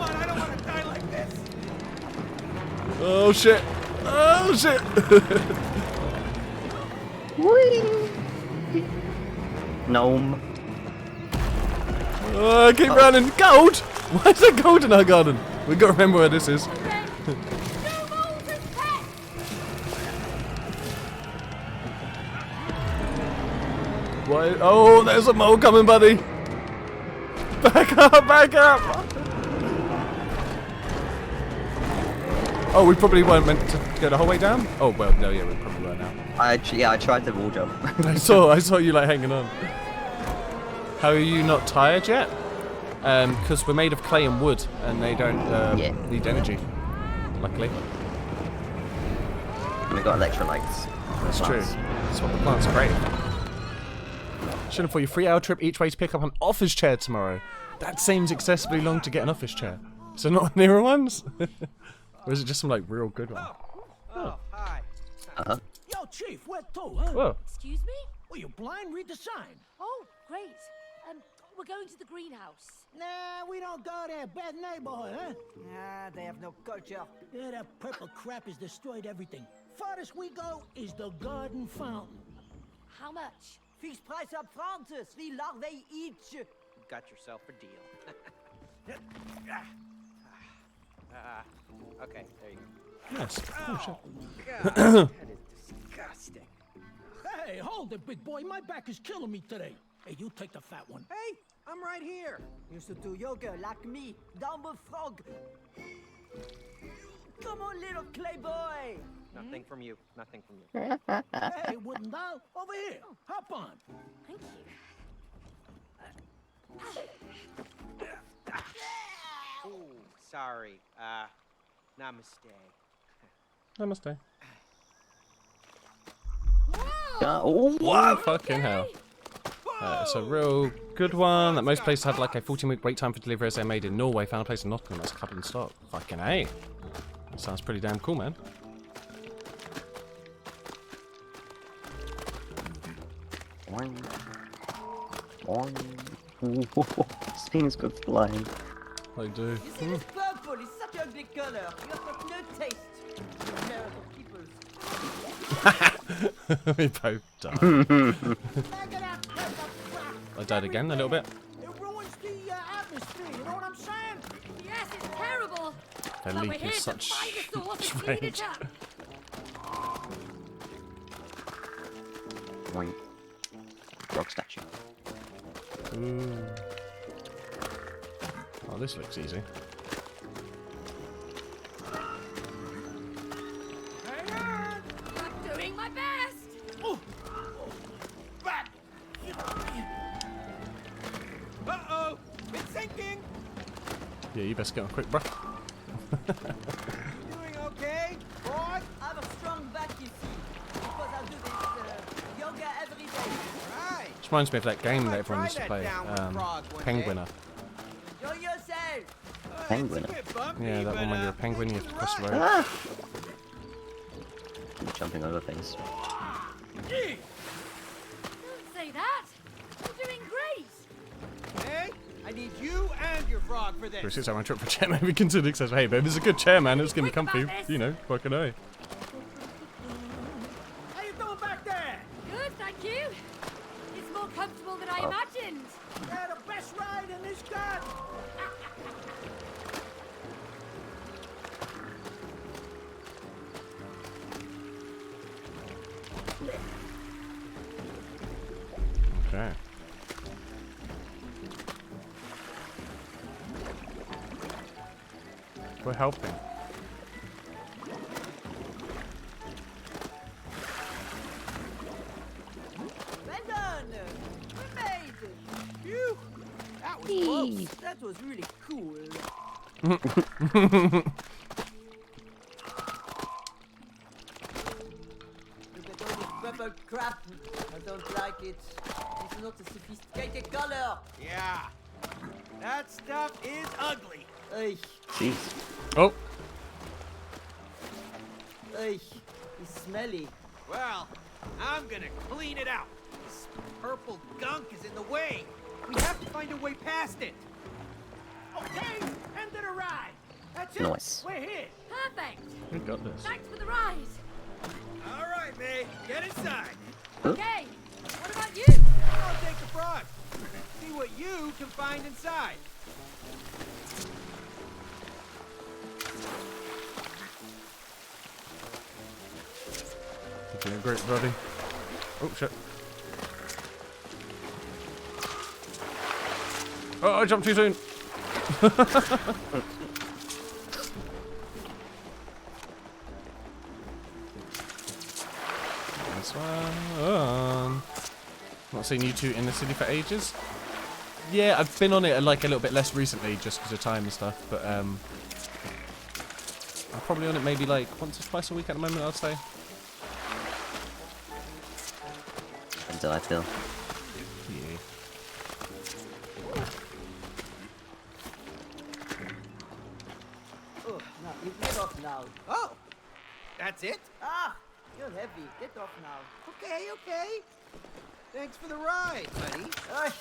on, I don't want to die like this! Oh shit! Oh shit! Gnome. Oh, keep running! Gold! Why is there gold in our garden? We gotta remember where this is. No moles as pets. Why? Oh, there's a mole coming, buddy! Back up! Back up! Oh, we probably weren't meant to go the whole way down? Oh, well, no, yeah, we probably were now. I tried the wall jump. I saw you like hanging on. How are you not tired yet? Because we're made of clay and wood, and they don't Yeah. need energy. Luckily, We got electrolytes. that's true. That's what the plants are great. Should have for your 3-hour trip each way to pick up an office chair tomorrow. That seems excessively long to get an office chair. So not nearer ones, or is it just some like real good one? Oh, hi. Uh-huh. Yo, Chief, where to, huh? Whoa. Excuse me? Were you blind? Read the sign. Oh, great. We're going to the greenhouse. Nah, we don't go there. Bad neighborhood, huh? Ah, they have no culture. Yeah, that purple crap has destroyed everything. Farthest we go is the garden fountain. How much? Fixed price up front, 3 larvae each. You got yourself a deal. Okay, there you go. Yes. Oh, shit. God, that is disgusting. Hey, hold it, big boy. My back is killing me today. Hey, you take the fat one. Hey, I'm right here. Used to do yoga like me. Dumb frog. Come on, little clay boy. Nothing from you. Nothing from you. Hey, Wooden doll, over here. Hop on. Thank you. Ooh, sorry. Namaste. Namaste. Oh, Oh, what? fucking hell. It's a real good one. That most places had like a 14-week wait time for delivery as they're made in Norway. Found a place in Nottingham that's a couple in stock. Fucking A. That sounds pretty damn cool, man. Boing. Boing. This thing's good flying. I do. You see this purple is such an ugly color. You have got no taste. Terrible peoples. We both died. Look at that purple crap. I died again a little bit. It ruins the atmosphere, you know what I'm saying? Yes, it's terrible. The But we're leak here is to such find the source and clean strange. it up. Boing. Rock statue. Ooh. Oh, this looks easy. Hang on. I'm doing my best. Back. Uh-oh. It's sinking. Yeah, you best get on quick, bruh. Doing okay, boy? I have a strong back, you see. Because I do this yoga every day. Right. Which reminds me of that game that everyone used to Try play, that downward frog one Penguiner. Enjoy yourself. Penguin. It's a bit bumpy, Yeah, that but, one when you're a penguin, you have to cross the road. Ah! jumping over things. Don't say that. You're doing great. Hey, I need you and your frog for this. Bruce is having a trip for chair. Maybe consider says, "Hey, babe, it's a good chair, man. It's gonna be comfy. You know, fucking hey." How you doing back there? Good, thank you. It's more comfortable than I imagined. Yeah, the best ride in this garden. Okay. We're helping. Well done! We made it! Phew, that was close. That was really cool. Look at all this purple crap. I don't like it. It's not a sophisticated color. Yeah, that stuff is ugly. Ay, Jeez. Oh, ay, it's smelly. Well, I'm gonna clean it out. This purple gunk is in the way. We have to find a way past it. Okay, end of the ride. That's it. Nice. We're here. Perfect. we got this. Thanks for the ride. All right, May. Get inside. Okay. What about you? I'll take the frog. See what you can find inside. You're doing great, buddy. Oh shit. Oh, I jumped too soon. This one. Not seen you two in the city for ages. Yeah, I've been on it like a little bit less recently, just because of time and stuff. But I'm probably on it maybe like once or twice a week at the moment, I'd say. Until I feel. Yeah. Oh, now, you get off now. Oh, that's it? Ah, you're heavy. Get off now. Okay, okay. Thanks for the ride, buddy. Ay,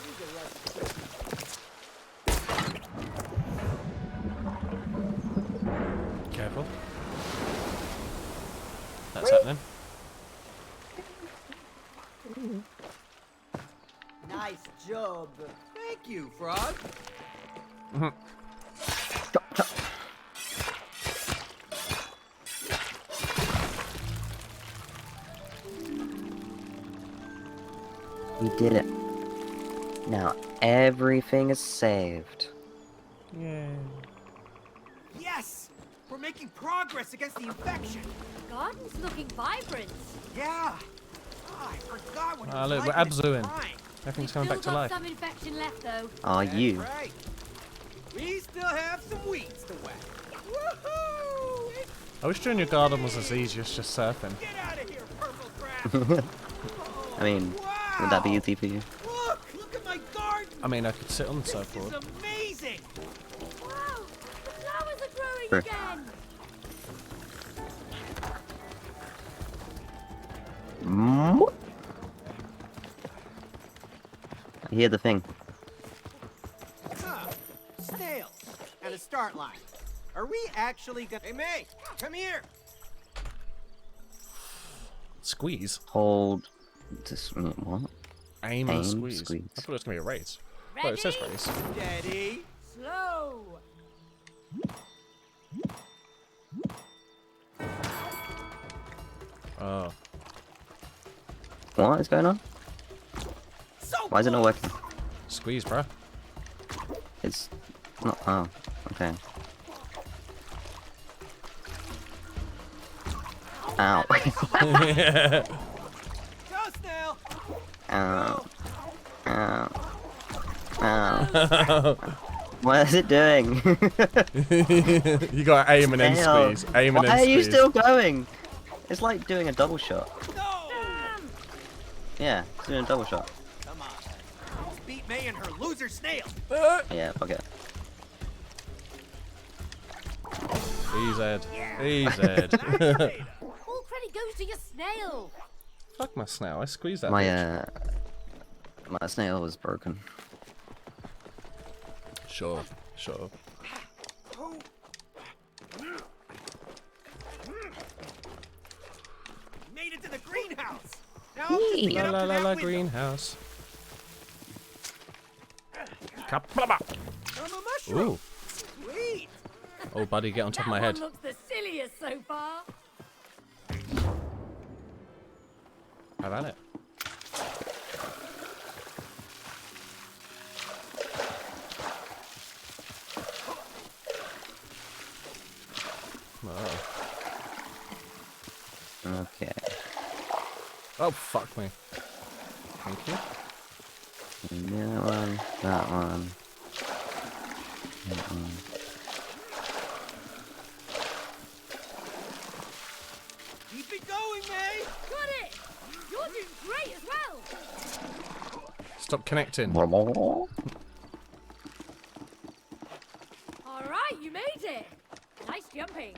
you get right. Careful. That's happening. Nice job. Thank you, frog. We did it. Now everything is saved. Yay. Yes! We're making progress against the infection. The garden's looking vibrant. Yeah. Oh, I forgot what it Ah, was look, like we're in its absoing. prime. Everything's We've coming back still to got life. some infection left, though. Are That's you? right. We still have some weeds to whack. Woohoo! I wish doing your garden was as easy as just surfing. Get out of here, purple crap! I mean, would that be easy for you? Look at my garden! I mean, I could sit on the This is surfboard. amazing! Wow, the flowers are growing Sure. again. I hear the thing. Huh. Snails. And a start line. Are we actually gonna... Hey, May! Come here! Squeeze? Hold. What? Aim and Aim, squeeze. squeeze. I thought it was going to be a race. Ready? Well, it says race. Steady. Slow. Oh. What is going on? So Why is it not working? Squeeze, bruh. It's not. Oh, okay. Ow. Go, Snail! Ow. Ow. Ow. What is it doing? You got to aim and then Hell. squeeze. Aim and Why then are you squeeze. still going? It's like doing a double shot. No! Yeah, it's doing a double shot. Come on. Let's beat May and her loser snail. Yeah, fuck it. Easy. Yeah. Easy. All credit goes snail. Fuck my snail. I squeezed that. My bitch. my snail was broken. Sure. Made it to the greenhouse. Now I'll just get La up la to la that window. greenhouse. Kaplaba. I'm a mushroom. Ooh. Sweet. Oh, buddy, get on top That of my one head. looks the silliest so far. Have at it. Okay. Oh, fuck me. Thank you. That one. That one. That one. Keep it going, May. Got it. You're doing great as well. Stop connecting. All right, you made it. Nice jumping.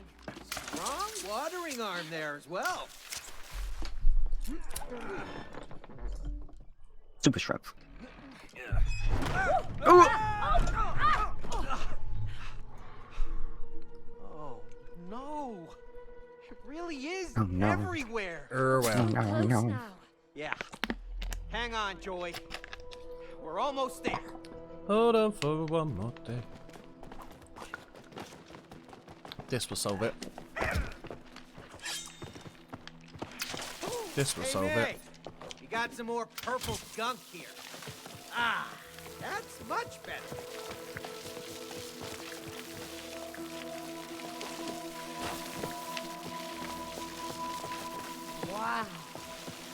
Strong watering arm there as well. Super strength. Oh no! It really is Oh, no. everywhere. Well. Close now. Yeah. Hang on, Joy. We're almost there. Hold on for one more day. This will solve it. This will Hey, solve May, it. you got some more purple gunk here. Ah, that's much better. Wow.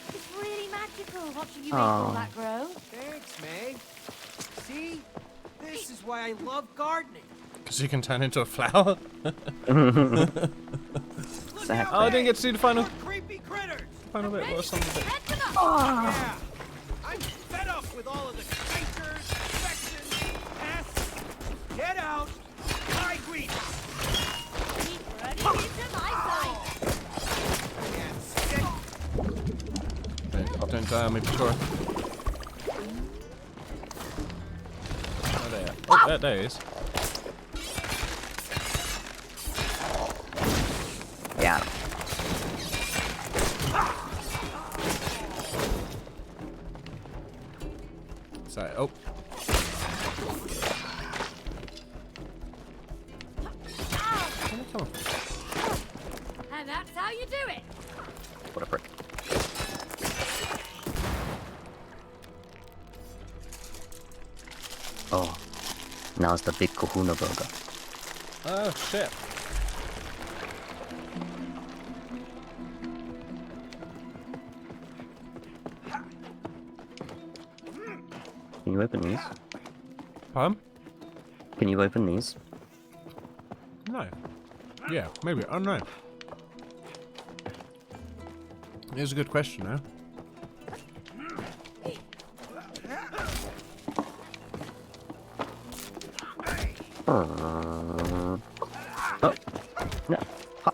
It's really magical watching you make all Aw. that grow. Thanks, May. See? This is why I love gardening. Because you can turn into a flower. Look Sad. out, Oh, I didn't May. get to do the final More creepy critters. bit. What was some of it? Head them up. Yeah. I'm fed up with all of the creatures, infections, pests. Get out. My green. Keep running into my side. And stick. Don't die on me, Victoria. Oh, there. Oh, there he is. Yeah. Sorry. Oh. Come on. And that's how you do it. What a prick. Oh. Now it's the big kahuna burger. Oh, shit. Can you open these? Pardon? Can you open these? No. Yeah, maybe. I don't know. Here's a good question, though. Oh. No. Ha.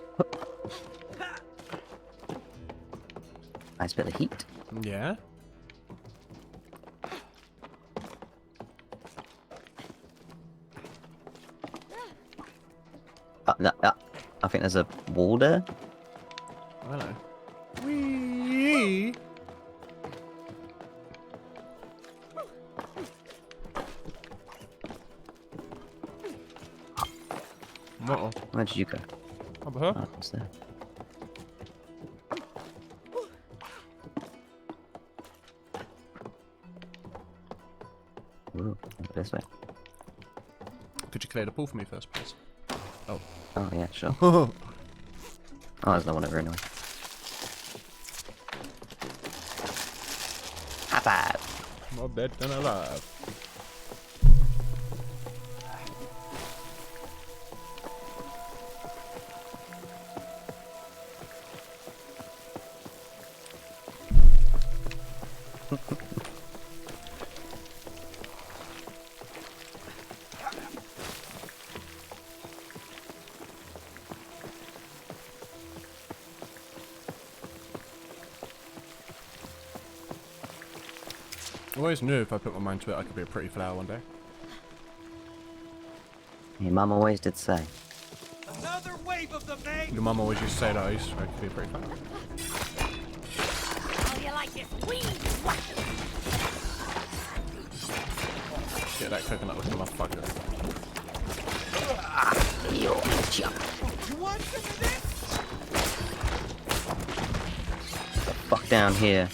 Nice bit of heat. Yeah? I think there's a wall there. I don't know. Wee. Uh-oh. Where did you go? Over here? Oh, it's there. Ooh, this way. Could you clear the pool for me first, please? Oh. Oh yeah, sure. Oh, there's no one over anyway. High five. More dead than alive. I always knew if I put my mind to it, I could be a pretty flower one day. Your mum always did say. Another wave of them, mate. Your mum always used to say that I could be a pretty flower. How do you like this weed? Get that coconut looking motherfucker. You want some of this? Fuck down here.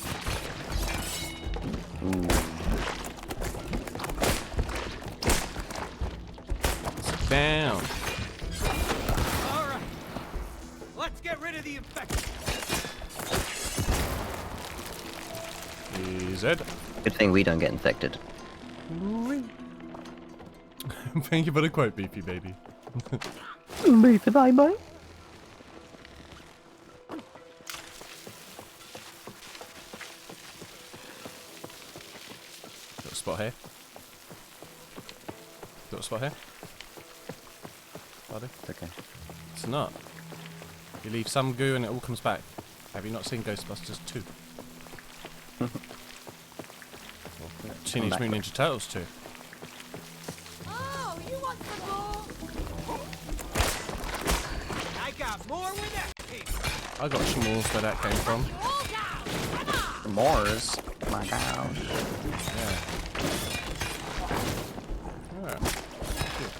Ooh. Sit down. All right. Let's get rid of the infection. Easy. Good thing we don't get infected. Thank you for the quote, Beefy baby. Beefy bye-bye. Little spot here. Little spot here. Buddy. It's okay. It's not. You leave some goo and it all comes back. Have you not seen Ghostbusters 2? Teenage Mutant Ninja Turtles 2. Oh, you want some more? I got more where that came from. I got schmalls where that came from. You all down. Come on. Mars. My God. Yeah. Alright. Good.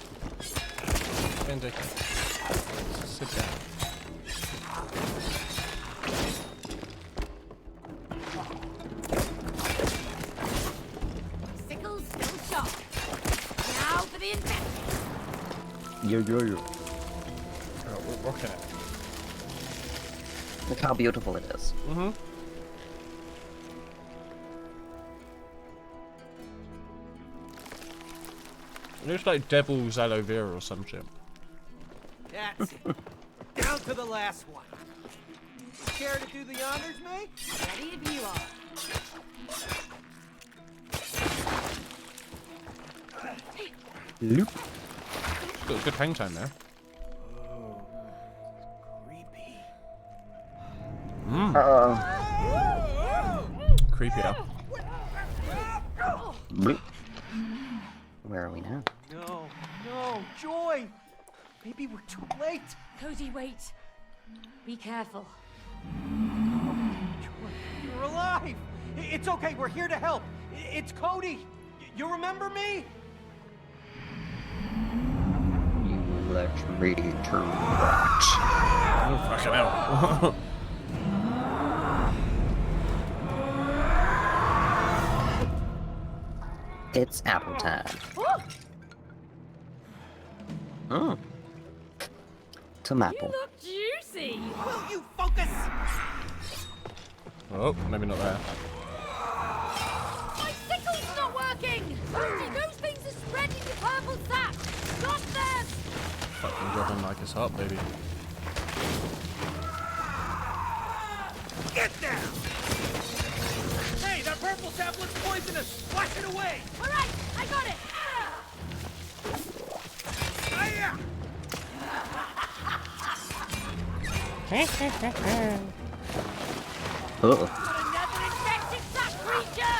Benji. Sit down. Sickle's still sharp. Now for the infection. Yo. Oh, we're rocking it. Look how beautiful it is. Mm-hmm. It looks like devil's aloe vera or some shit. That's it. Down to the last one. Care to do the honors, mate? Ready if you are. Loop. Got a good hang time there. Creepy. Uh-oh. Creepier. Bloop. Where are we now? No, Joy. Maybe we're too late. Cody, wait. Be careful. Joy, you're alive. It's okay. We're here to help. It's Cody. You remember me? You let me to rot. Oh, fucking hell. It's apple time. Oh, you Tomato. look juicy. Will you focus? Oh, maybe not there. My sickle's not working. Cody, those things are spreading the purple sap. Stop them. Fucking dropping like it's hot, baby. Get down! Hey, that purple sap looks poisonous! Wash it away! All right, I got it. Hiya! Uh-oh. Got another infected sap creature.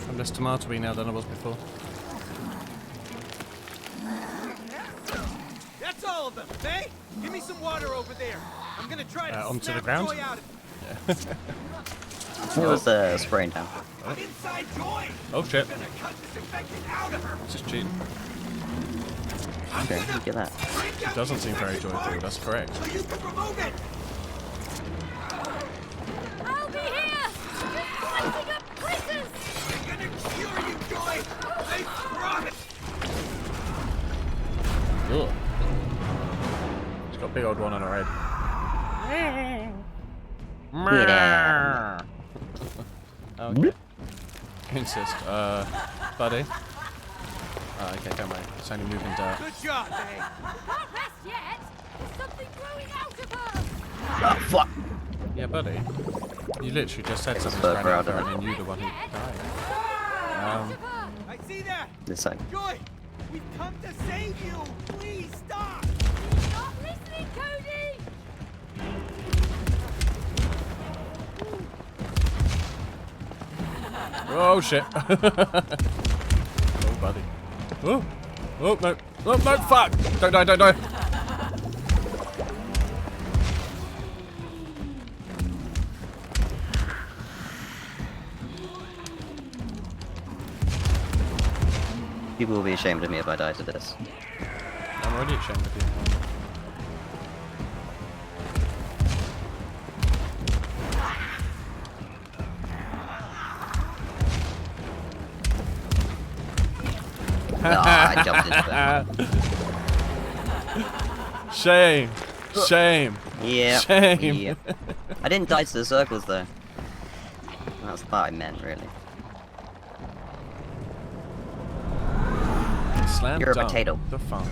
I'm less tomatoey now than I was before. That's all of them, hey? Give me some water over there. I'm gonna try to Onto the snap ground? Joy out of It was spraying down. I'm inside Joy! Oh shit. I'm gonna cut this infection out of her! It's just cheating. Okay, look at that. It doesn't seem very joyful, that's correct. So you can remove it! I'll be here. Just slicing up critters. I'm gonna cure you, Joy! I promise! Ugh. It's got a big old one on her head. Get out. Okay. Insist. Buddy. Oh, okay, don't worry. It's only moving dirt. Good job, eh? Can't rest yet. There's something growing out of her. Oh, fuck. Yeah, buddy. You literally just said something so ran proud out there of and then you the one who died. I see that! This side. Joy! We've come to save you! Please stop! Not Cody! Oh shit. Oh buddy. Oh. Oh no. Oh no, fuck! Don't die, don't die. People will be ashamed of me if I die to this. I'm already ashamed of you. I jumped into it. Shame. Shame. Yeah. Shame. Yeah. I didn't die to the circles though. That's what I meant, really. Slam You're a dunk. potato. The fuck?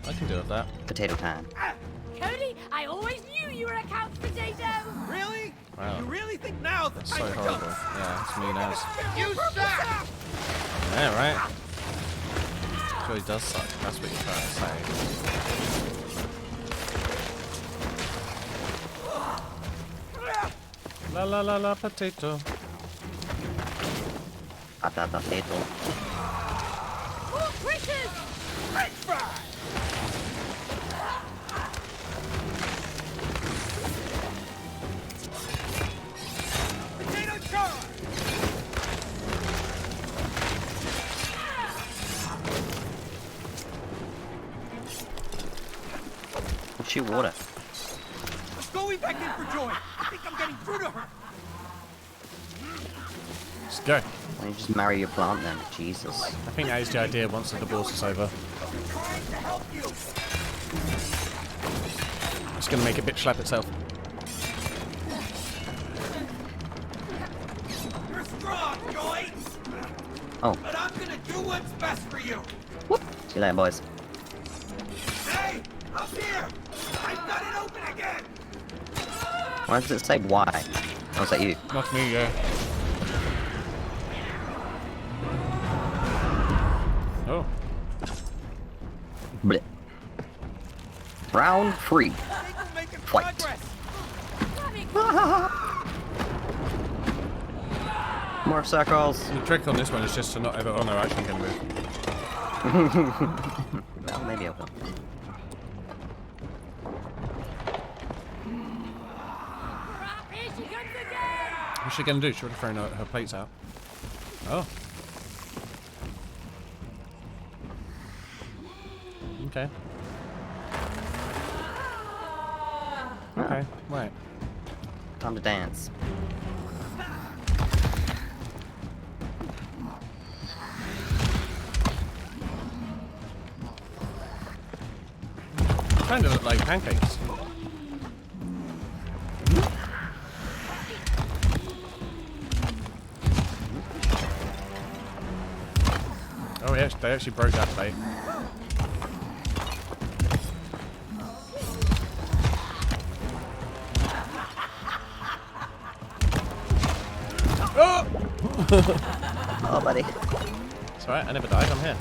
I can deal with that. Potato time. Cody, I always knew you were a couch potato! Really? Wow. You really think now's the That's time so for horrible. dunks? Yeah, it's mean as. You suck! Yeah, right? It really does suck. That's what you're trying to say. La la la la potato. Potato. More critters! French fry! Potato charge! Shoot water. Going back in for Joy. I think I'm getting through to her. Let's go. Why don't you just marry your plant then? Jesus. I think that is the idea once the divorce is over. Trying to help you. It's gonna make a bitch slap itself. You're strong, Joy. Oh. But I'm gonna do what's best for you. Whoop. See you later, boys. Hey, up here. I've got it open again. Why does it say why? Oh, is that you? Not me, yeah. Oh. Blech. Round 3. Think we're making Fight. progress. More circles. The trick on this one is just to not ever. Oh no, actually, I'm gonna move. Well, maybe I will. Crap, here she comes again! What's she gonna do? She would have thrown her plates out. Oh. Okay. Okay, right. Time to dance. Kind of look like pancakes. Oh yes, they actually broke that plate. Oh! Oh, buddy. It's alright, I never died, I'm here.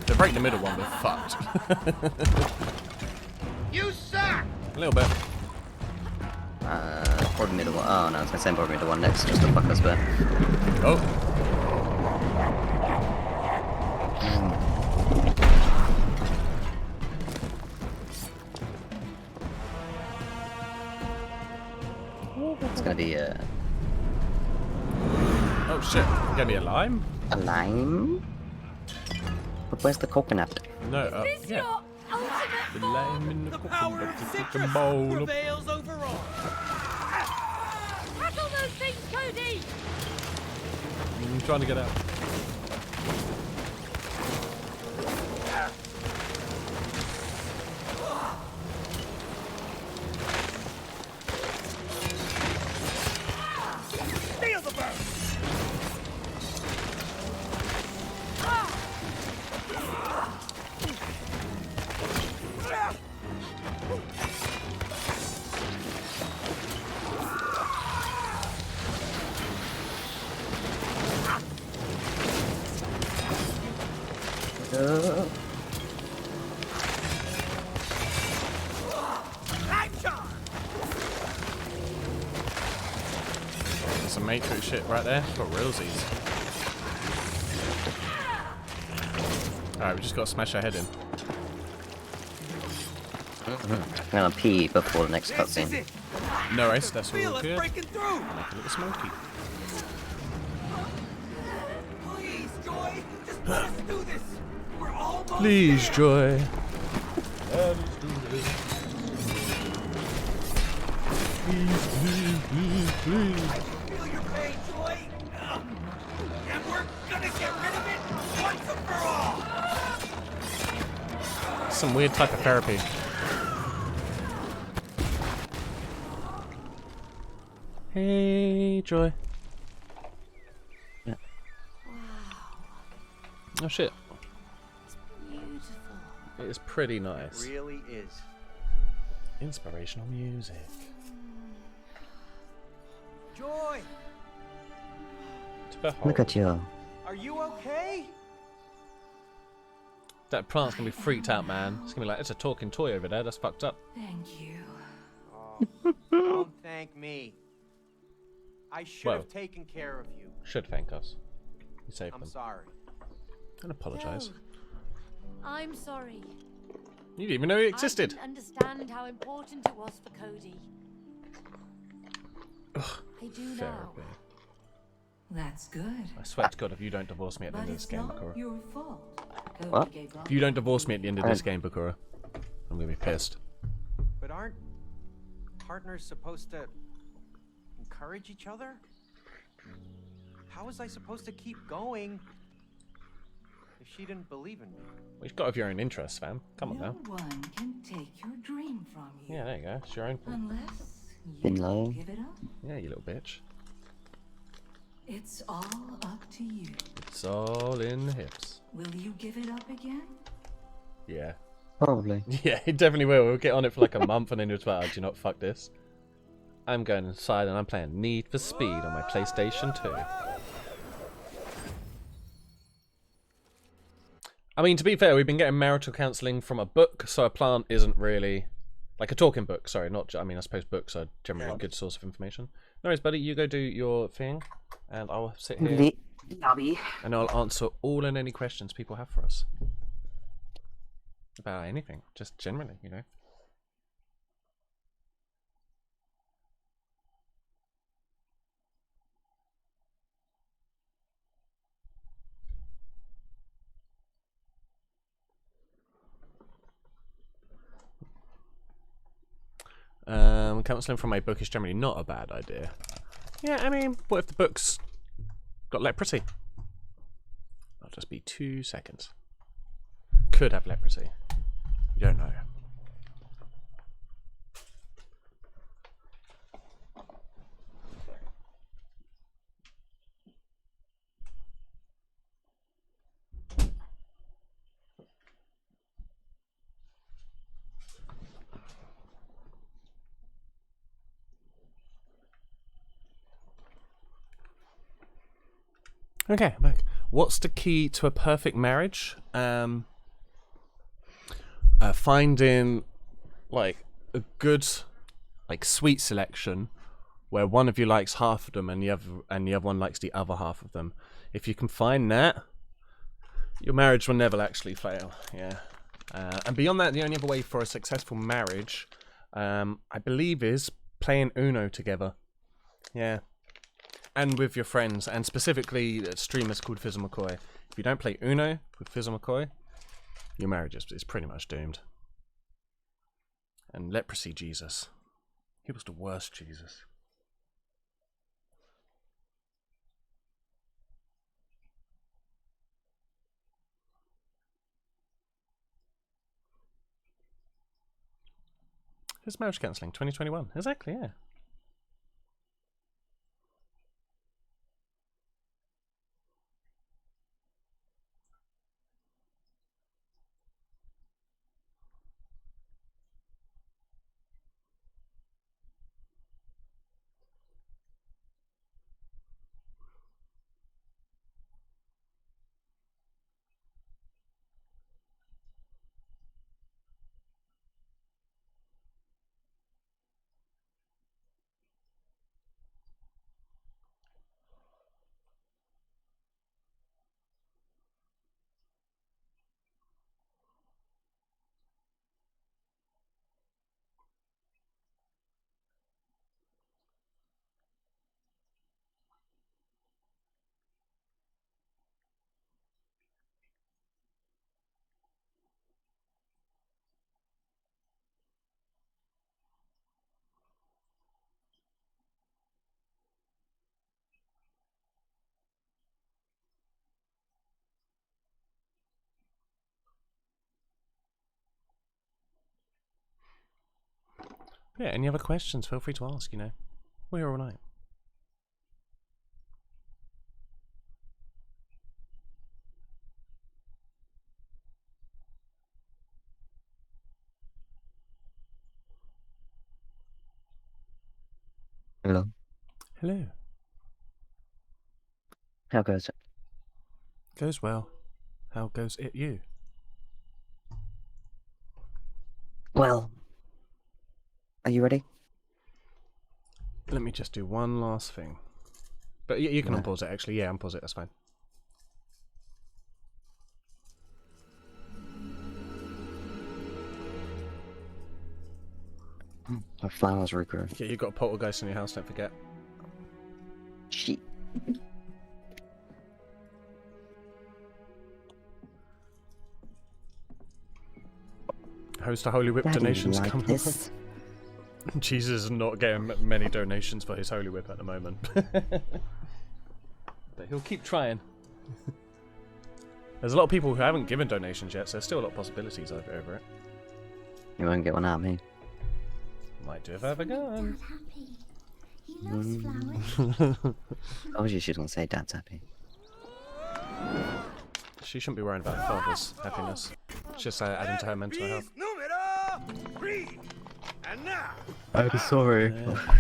If they break the middle one, we're fucked. You suck. A little bit. Probably middle one. Oh no, I was gonna say probably middle one next, just to fuck us back. Oh. It's gonna be Oh shit. Gonna be a lime? a lime. But where's the coconut? No, Is this yeah. your ultimate The form? lime in The the power of citrus bowl. prevails over all. Tackle those things, Cody! I'm trying to get out. Feel the burn. Some Matrix shit right there for realsies. Alright, we just gotta smash our head in. I'm gonna pee before the next This is cutscene. it. No race, that's Feel all us good. breaking through. Make a little smoky. Please, Joy, just let us do this. We're almost Please, there. Joy. Let us do this. Please. Feel your pain, Joy. And we're gonna get rid of it once and for all. Some weird type of therapy. Hey, Joy. Yeah. Oh shit. Beautiful. It is pretty nice. It really is. Inspirational music. Joy, To behold. Look at you. are you okay? That plant's gonna be freaked out, man. It's gonna be like, it's a talking toy over there. That's fucked up. Thank you. Oh, don't thank me. I should Well. have taken care of you. Should thank us. You saved I'm them. sorry. And apologise. Joe, I'm sorry. You didn't even know it existed. I didn't understand how important it was for Cody. I do now. Therapy. That's good. I swear to God, if you don't divorce me at the But end of this it's game, not Bakura. your fault. Cody What? gave up. If you don't divorce me at the end of this game, Bakura, I'm gonna be pissed. But aren't partners supposed to encourage each other? How was I supposed to keep going if she didn't believe in me? Well, you've got to have your own interests, fam. Come on No now. one can take your dream from you. Yeah, there you go. It's your own fault. Unless Been you low. give it up. Yeah, you little bitch. It's all up to you. It's all in the hips. Will you give it up again? Yeah. Probably. Yeah, it definitely will. We'll get on it for like a month and then you'll like, do you not fuck this? I'm going inside and I'm playing Need for Speed on my PlayStation 2. I mean, to be fair, we've been getting marital counselling from a book, so a plant isn't really... Like a talking book, sorry, not... I mean, I suppose books are generally a good source of information. No worries, buddy, you go do your thing, and I'll sit here and I'll answer all and any questions people have for us. About anything, just generally, you know. Counselling from a book is generally not a bad idea. Yeah, I mean, what if the book's got leprosy? I'll just be 2 seconds. Could have leprosy. You don't know. Okay, back. What's the key to a perfect marriage? Finding like a good, like sweet selection, where one of you likes half of them and the other one likes the other half of them. If you can find that, your marriage will never actually fail. Yeah. And beyond that, the only other way for a successful marriage, I believe, is playing Uno together. Yeah. And with your friends, and specifically streamers called Fizzle McCoy. If you don't play Uno with Fizzle McCoy, your marriage is pretty much doomed. And leprosy Jesus. He was the worst Jesus. Who's marriage counselling? 2021. Exactly, yeah. Yeah, any other questions, feel free to ask, you know. We're here all night. Hello. Hello. How goes it? Goes well. How goes it you? Well, are you ready? Let me just do one last thing. But you can Yeah. unpause it, actually. Yeah, unpause it, that's fine. My flowers regrew. Yeah, you've got a poltergeist in your house, don't forget. Shit. Host a Holy Whip Daddy, donations like coming this? up. Jesus is not getting many donations for his Holy Whip at the moment. But he'll keep trying. There's a lot of people who haven't given donations yet, so there's still a lot of possibilities over it. You won't get one out of me. Might do if I have a gun. Happy. He loves flowers. I told you she was gonna say Dad's happy. She shouldn't be worrying about her father's happiness. It's just adding to her mental health. Numero 3. And now, I'm sorry.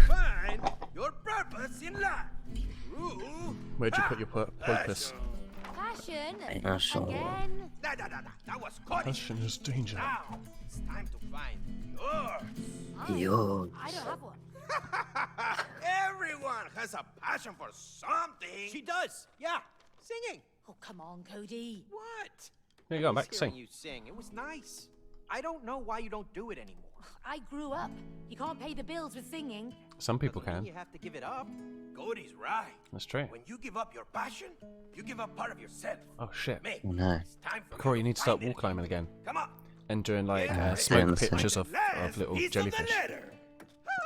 find your purpose in life. Through Where'd you put your purpose? Passion. I'm sure. Again. That was caught. Passion is danger. Now, it's time to find yours. Yours. I don't have one. Everyone has a passion for something. She does. Yeah. Singing. Oh, come on, Cody. What? There you go, back Just to hearing sing. you sing. It was nice. I don't know why you don't do it anymore. I grew up. You can't pay the bills with singing. Some people Doesn't mean can. You have to give it up. Cody's right. That's true. When you give up your passion, you give up part of yourself. Oh shit. Mate, Oh no. it's time for Corey, you to need to start find wall climbing again. Come on. And doing like Yeah, smoke understand. pictures of Last little piece of the jellyfish. letter.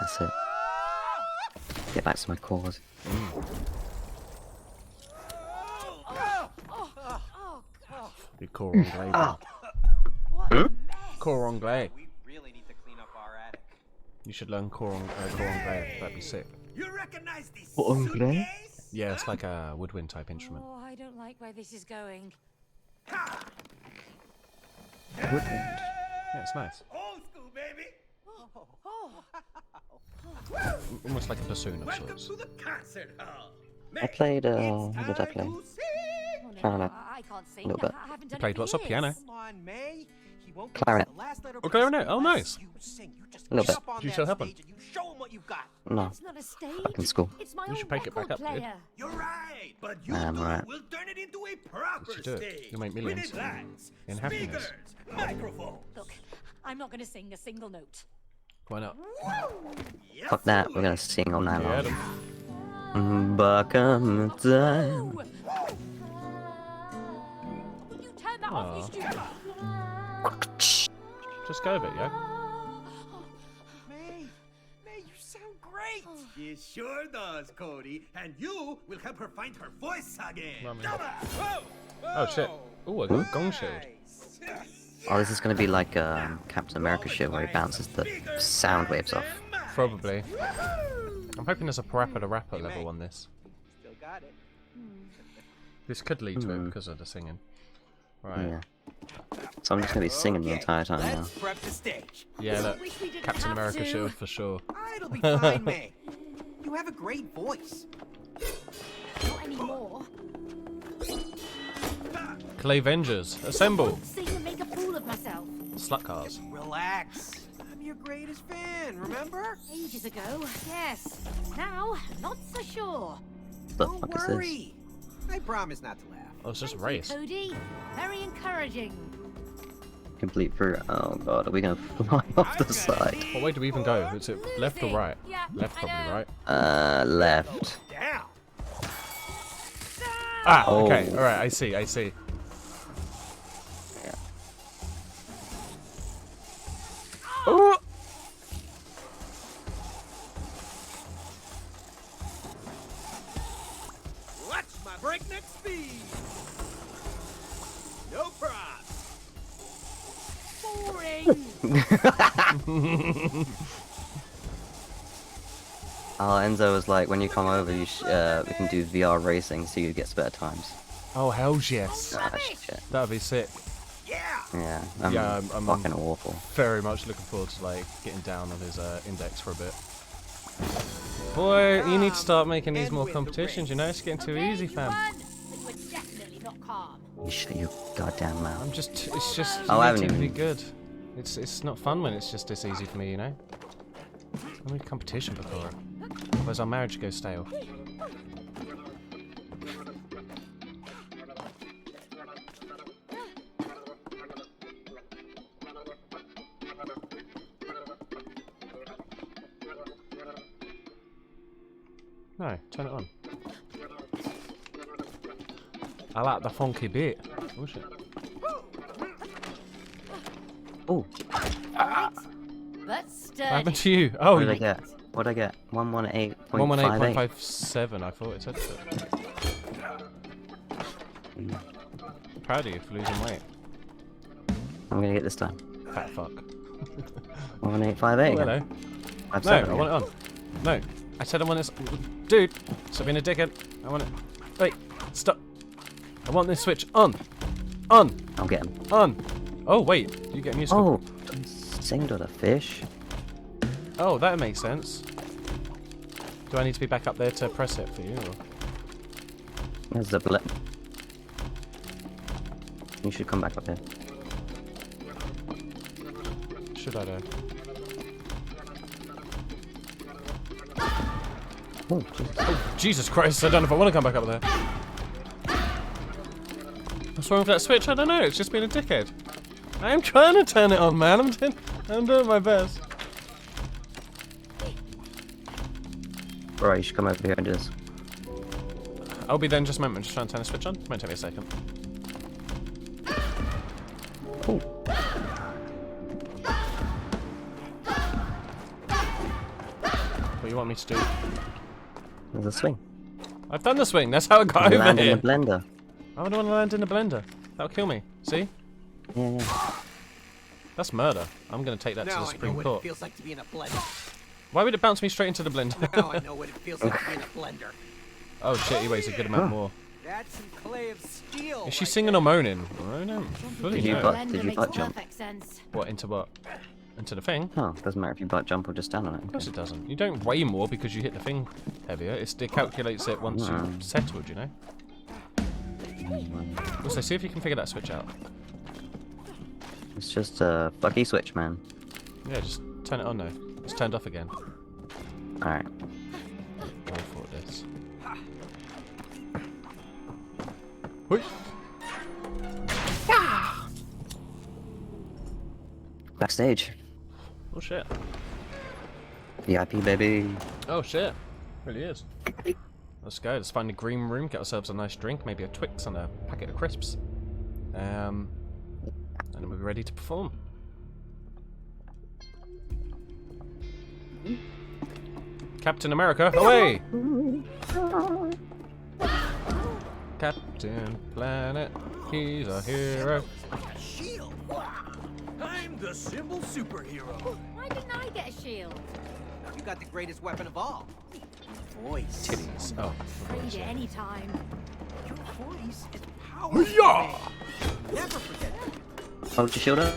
That's it. Get back to my cause. You core anglais. Ah. What a mess. Core anglais. We really need to clean up our attic. You should learn core anglais. That'd be sick. You recognize this What, anglais? suitcase? Yeah, it's like a woodwind type instrument. Oh, I don't like where this is going. Woodwind. Yeah, it's nice. Old school, baby. Oh, Almost like a bassoon of Welcome sorts. to the concert hall. I played, It's what did I time play? to sing. oh no, Clarinet. I can't sing. Little bit. I haven't done Played it for lots of years. piano. Come on, May. He won't Clarinet. give us the last letter Oh, piece clarinet. Oh, unless nice. You sing. You just Little get bit. up on Do you that still have one? stage and you show 'em what you've got. No. It's not a stage. Back in school. It's my You old should pick it back record up, dude. player. You're right, but you I'm two right. will turn it into a proper You should do it. stage. You'll make We millions. need lights, In happiness. speakers, microphones. Look, I'm not going to sing a single note. Why not? Yes, Fuck that. sir. We're gonna sing all night Yeah, long. Back on the time. Will you turn that off, you stupid? just go with it, yeah? May, you sound great. She sure does, Cody. And you will help her find her voice again. Mummy. Come on. Whoa, Oh shit. Oh, I got a gong shield. Nice. Oh, this is gonna be like Captain America shit where he bounces the sound waves off. Probably. I'm hoping there's a parappa the rapper Hey, level May. on this. Still got it. This could lead to it Hmm. because of the singing. Right. Yeah. So I'm just gonna be singing the Okay, entire time now. Let's prep the stage. Yeah, look. Wish we didn't Captain have America to. shield for sure. It'll be fine, May. You have a great voice. Not anymore. Clay Vengers, assemble! Sing and make a fool of myself. Slut cars. Relax. I'm your greatest fan, remember? Ages ago, yes. Now, not so sure. The Don't fuck is this? worry. I promise not to laugh. Oh, it's just a Thank you, race. Cody. Very encouraging. Complete through. Oh god, are we gonna fly off the side? What way do we even go? Is it left or Losing. right? Yeah, Left, I probably, know. right? Left. Down. Ah, okay. Oh. Alright, I see, I see. Yeah. Oh! Watch my breakneck speed. No props. Boring. Enzo was like, when you come over, we can do VR racing, so you get better times. Oh hell's yes. Ah, shit. That'd be sick. Yeah, I'm fucking awful. Very much looking forward to like getting down on his index for a bit. Boy, you need to start making these more competitions. You know, it's getting too easy, fam. But you were definitely not calm. You shut your goddamn mouth. It's just. Oh, I you haven't need to be even- good. It's not fun when it's just this easy for me, you know. I need competition before. Otherwise, our marriage goes stale. No, turn it on. I like the funky bit. Oh shit. Oh, But What happened sturdy. to you? Oh, what did I you get? What did I get? 118.58. 118.57, I thought it said. Proud of you for losing weight. I'm gonna get this time. Fat fuck. 118.58. Oh, hello. I've No, said I want it on. No, I said I want this. Dude, stop being a dickhead. I want it. Wait, stop. I want this switch on. On. I'll get him. On. Oh, wait. You getting used to Oh, sing to the fish. Oh, that makes sense. Do I need to be back up there to press it for you? Or? There's the blip. You should come back up here. Should I do? Oh, Jesus. Jesus Christ, I don't know if I want to come back up there. What's wrong with that switch? I don't know, it's just being a dickhead. I am trying to turn it on, man. I'm doing my best. Right, you should come over here and do this. I'll be then just a moment, just trying to turn the switch on. Might take me a second. Oh, What do you want me to do? there's a swing. I've done the swing, that's how I got You over land here. in the blender. I would want to land in the blender. That'll kill me. See? Yeah. That's murder. I'm going to take that to Now the I know Supreme what Court. it feels like to be in a blender. Why would it bounce me straight into the blender? Now I know what it feels like to be in a blender. Oh shit, he weighs a good amount more. That's some clay of steel. Is she right singing there. or moaning? I don't fully Did you know. butt- Blender did you makes butt jump? perfect sense. What, into what? Into the thing? Oh, doesn't matter if you butt jump or just stand on it. Of course it doesn't. You don't weigh more because you hit the thing heavier. It calculates it once you've settled, you know? Also, see if you can figure that switch out. It's just a fucky switch, man. Yeah, just turn it on now. It's turned off again. Alright. Go for this. Whoosh. Backstage. Oh shit. VIP, baby. Oh shit. Really is. Let's go. Let's find a green room, get ourselves a nice drink, maybe a Twix and a packet of crisps. And then we'll be ready to perform. Captain America, away! Captain Planet, he's a hero. Shield. I'm the symbol superhero. Why didn't I get a shield? You got the greatest weapon of all. Voice. Titties. Oh, the Read voice, it yeah. any time. Your voice is powerful. Yeah! Never forget that. Hold your shield up.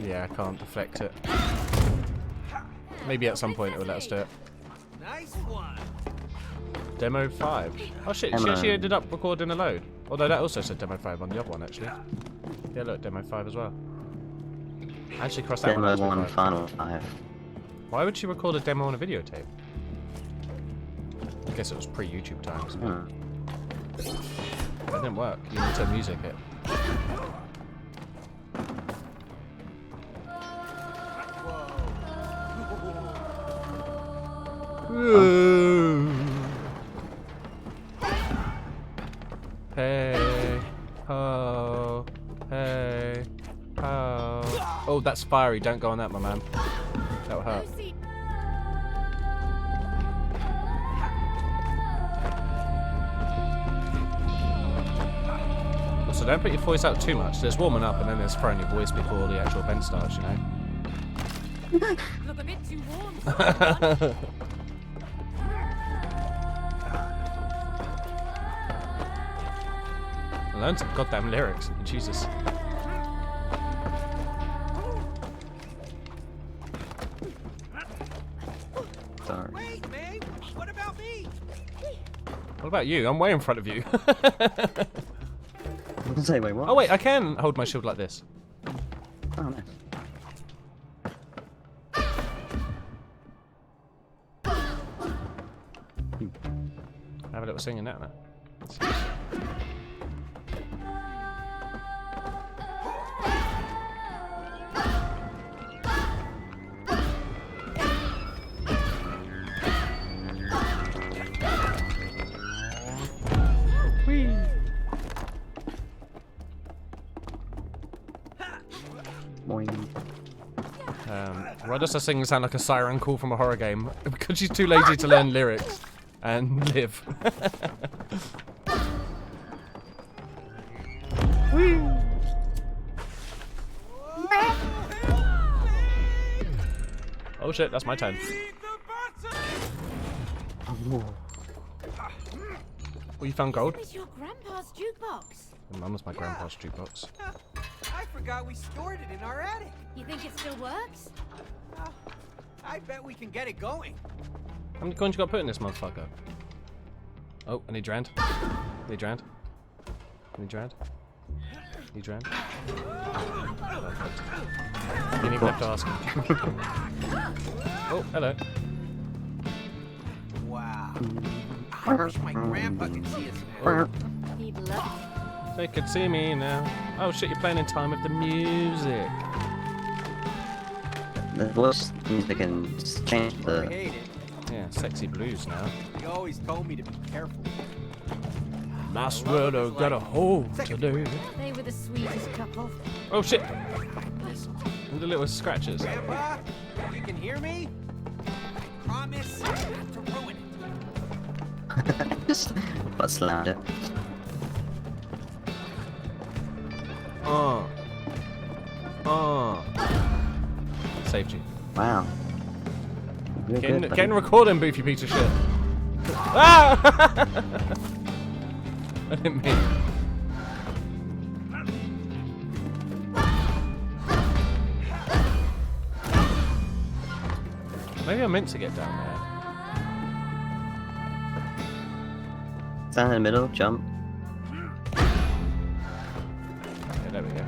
Yeah, I can't deflect it. Maybe at some point it will let us do it. Nice one. Demo 5. Oh shit, she Demo. actually ended up recording a load. Although that also said Demo 5 on the other one, actually. Yeah, look, Demo 5 as well. I actually crossed that Demo one out. 1, as final 5. Why would she record a demo on a videotape? I guess it was pre-YouTube times. That didn't work. You need to music it. Hey, ho, hey, ho. Oh, that's fiery. Don't go on that, my man. That'll hurt. Lucy, So don't put your voice out too much. There's warming up and then there's throwing your voice before the actual event starts, you know? Look a bit too warm. Someone. Learn some goddamn lyrics. Jesus. Sorry. Wait, May. What about me? What about you? I'm way in front of you. Say, wait, what? Oh wait, I can hold my shield like this. Oh, nice. Have a little singing that now. Boing. Why does her singing sound like a siren call from a horror game? Because she's too lazy to learn lyrics and live. Oh shit, that's my turn. Oh, you found gold? It's your grandpa's jukebox. Mum's my grandpa's jukebox. I forgot we stored it in our attic. You think it still works? I bet we can get it going. How many coins you got put in this motherfucker? Oh, I need drowned. Need drowned. Need drowned. Need drowned. Perfect. Didn't even have to ask him. Oh, hello. Wow. I wish my grandpa could see us now. He'd love They could see me now. Oh shit, you're playing in time with the music. The voice music and just change I the. hate it. Yeah, sexy blues now. He always told me to be careful. That's what I got a hold today. it. They were the sweetest couple. Oh shit! The little scratches. Grandpa, you can hear me? I promise not to ruin it. Just butt slammed it. Saved you. Wow. You're Get in, good, get in buddy. recording booth, you piece of shit. Ah! I didn't mean. Maybe I meant to get down there. Stand in the middle, jump. Yeah, there we go.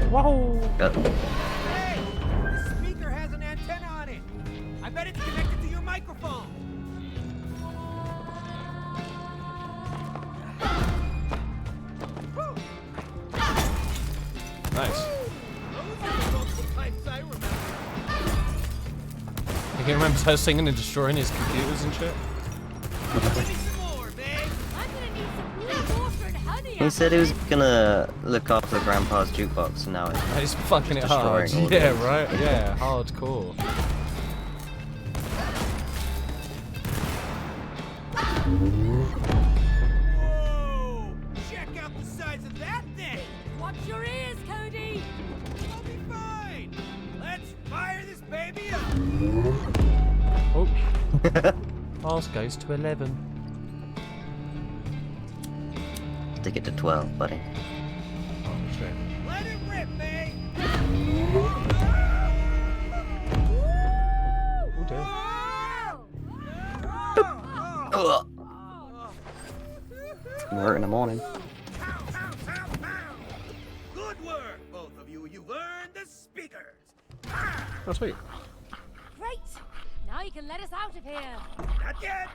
Whoa! Go. Hey! The speaker has an antenna on it. I bet it's connected to your microphone. Nice. Those are the multiple types I remember. You can remember her singing and destroying his computers and shit? Give me some more, May. I'm gonna need some blue water and honey. He said he was gonna look after Grandpa's jukebox, and now it's He's fucking it hard. Destroying all Yeah, those. right? Yeah, hardcore. Whoa! Check out the size of that thing. Watch your ears, Cody. I'll be fine. Let's fire this baby up. Oh. Ours goes to 11. stick it to 12, buddy. Oh, shit. Let it rip, May. Oh, dear. Ugh. We're in the morning. Pow, pow, pow, pow. Good work, both of you. You've earned the speakers. Oh, sweet. Great. Now you can let us out of here. Not yet.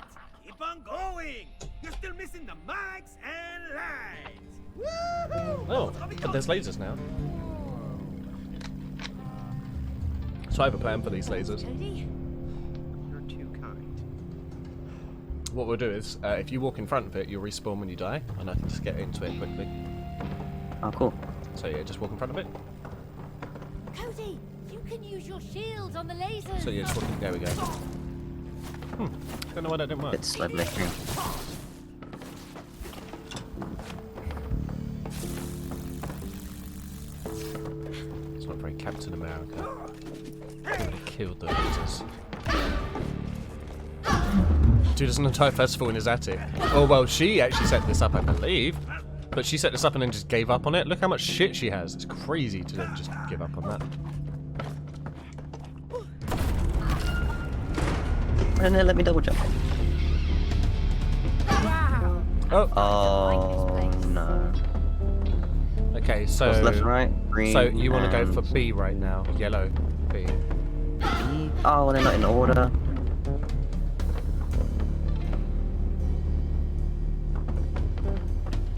Keep on going. You're still missing the mics and lights. Woohoo! Oh, but there's lasers now. So I have a plan for these lasers. Cody, You're too kind. What we'll do is, if you walk in front of it, you'll respawn when you die, and I can just get into it quickly. Oh, cool. So yeah, just walk in front of it. Cody, you can use your shield on the lasers. So yeah, just walk in. There we go. Don't know why that didn't work. It's like lecturing. Captain America. He would have killed the losers. Dude does an entire festival in his attic. Oh, well, she actually set this up, I believe. But she set this up and then just gave up on it. Look how much shit she has. It's crazy to then just give up on that. And then let me double jump. Wow. Oh. Oh no. Okay, so... What's left and right? Green. So you want to go for and B right now. Yellow. B. B. Oh, they're not in order.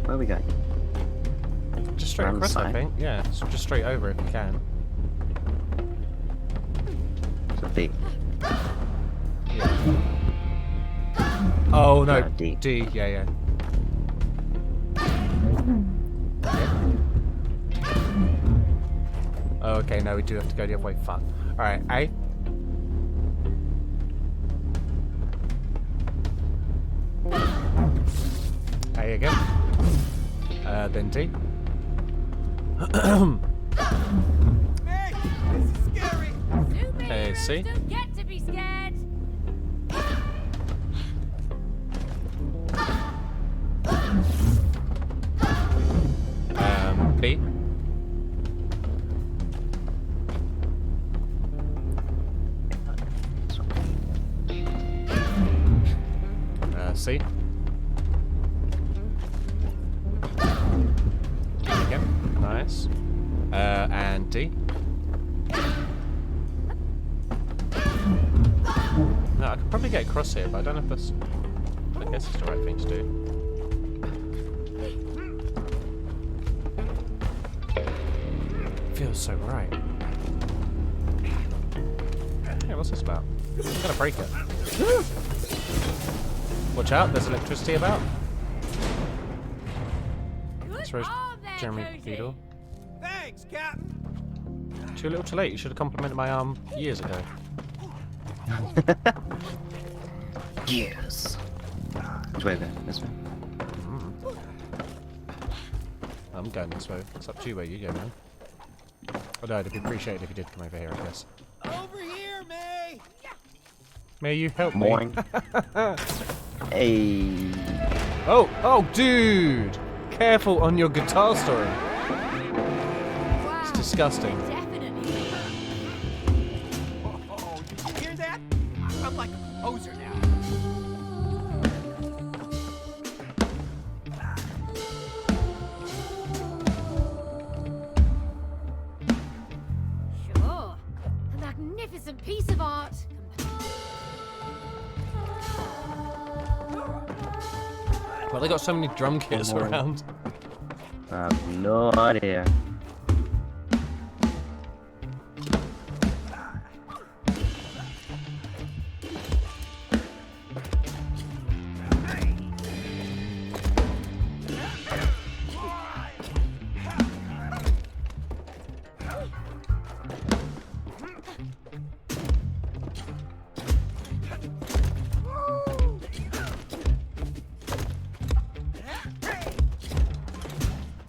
Where are we going? Just straight Around the across, I side? think. Yeah, so just straight over if you can. So B. Yeah. Oh no, D. D. Yeah, yeah. Oh, okay, no, we do have to go the other way. Fuck. Alright, A. A again. Then D. Hey, this is scary. Superheroes see? don't get to be scared. B. C. D again. Nice. And D. No, I could probably get across here, but I don't know if that's... I guess it's the right thing to do. Feels so right. Yeah, what's this about? I'm gonna break it. Watch out, there's electricity about. Good Sorry, arm there, Jeremy Cozy. Beadle. Thanks, Captain. Too little too late, you should have complimented my arm years ago. Yes. Which way then? This way. I'm going this way. It's up to you where you go, man. Although it'd be appreciated if you did come over here, I guess. Over here, May. May you help me? Boing. Hey. Oh, dude! Careful on your guitar story. Wow. It's disgusting. Definitely. Oh, did you hear that? I'm like a poser now. Sure. A magnificent piece of art. Well, they got so many drum kits around. I have no idea.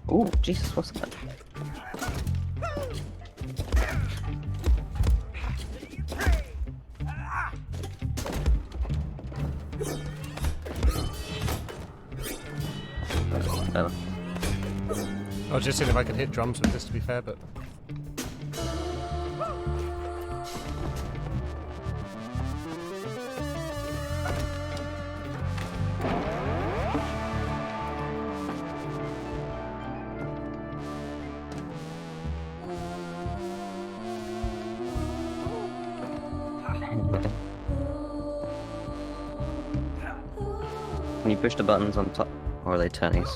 Oh, Jesus, what's that? No. I was just seeing if I could hit drums with this, to be fair, but... Can you push the buttons on top, or are they turnies?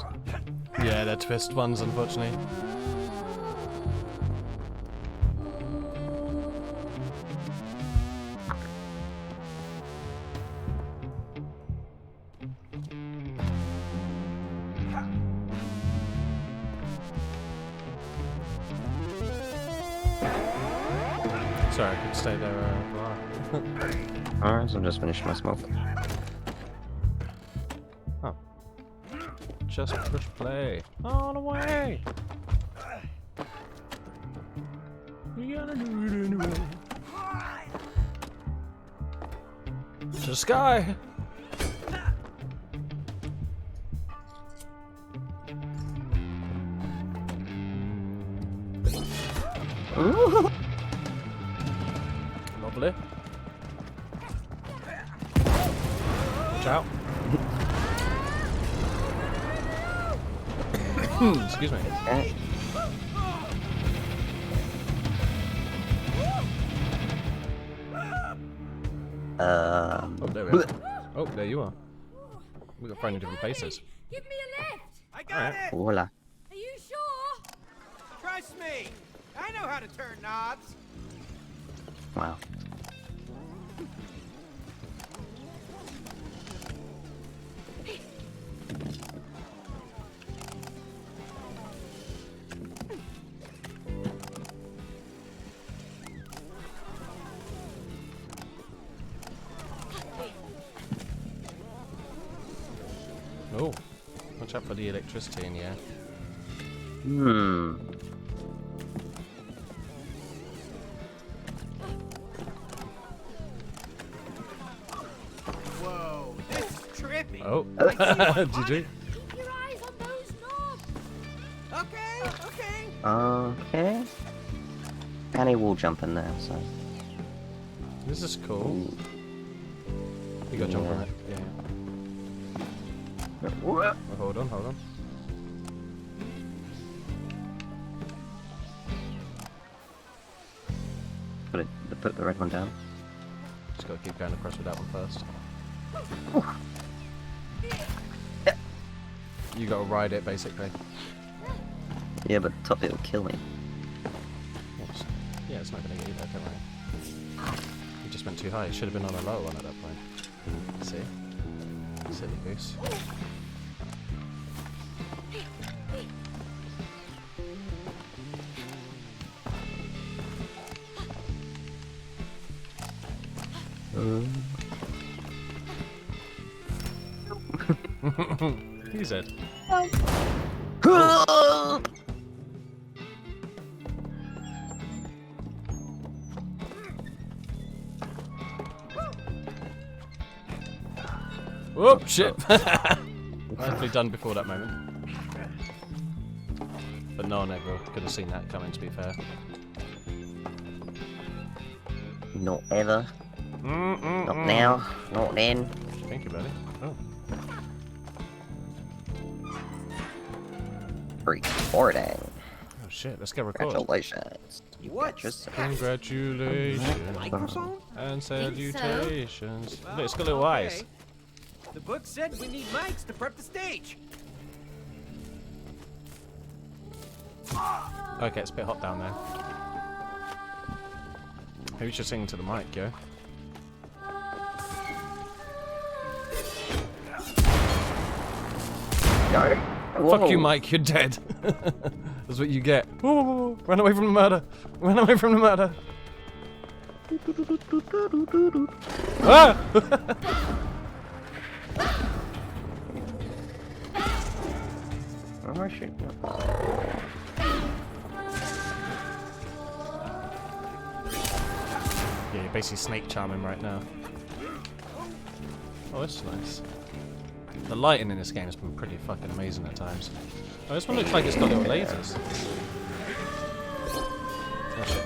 Yeah, they're twist ones, unfortunately. Sorry, I could stay there a while. Alright, so I'm just finishing my smoke. Oh. Just push play. On the way! We gotta do it anyway. To the sky. Lovely. Watch out. Excuse me. Okay. Oh, there we are. Oh, there you are. We got thrown in different places. Give me a lift! I got it! Voila. Are you sure? Trust me! I know how to turn knobs! Wow. Oh, watch out for the electricity in here. Hmm. Whoa, this is trippy! Oh, did you? Keep your eyes on those knobs! Okay, okay! Okay. And he will jump in there, so. This is cool. You got to jump on it. Yeah. Oh, hold on, hold on. Put the red one down. Just got to keep going across with that one first. You got to ride it, basically. Yeah, but top it will kill me. Oops. Yeah, it's not going to get you there, don't worry. You just went too high. You should have been on a low one at that point. See? Silly goose. He said. Whoop, shit. Nicely done before that moment. But no one ever could have seen that coming, to be fair. Not ever. Not now. Not then. Thank you, buddy. Oh. Recording. Oh shit, let's get recording. Congratulations. What? Congratulations Microphone? and salutations. Look, it's got little eyes. The book said we need mics to prep the stage. Okay, it's a bit hot down there. Maybe we should sing to the mic, yo. Fuck you, Mike, you're dead. That's what you get. Whoa, whoa, whoa. Run away from the murder. Run away from the murder. Ah! Oh, shit. Yeah, you're basically snake charming right now. Oh, that's nice. The lighting in this game has been pretty fucking amazing at times. Oh, this one looks like it's got little lasers. Oh, shit.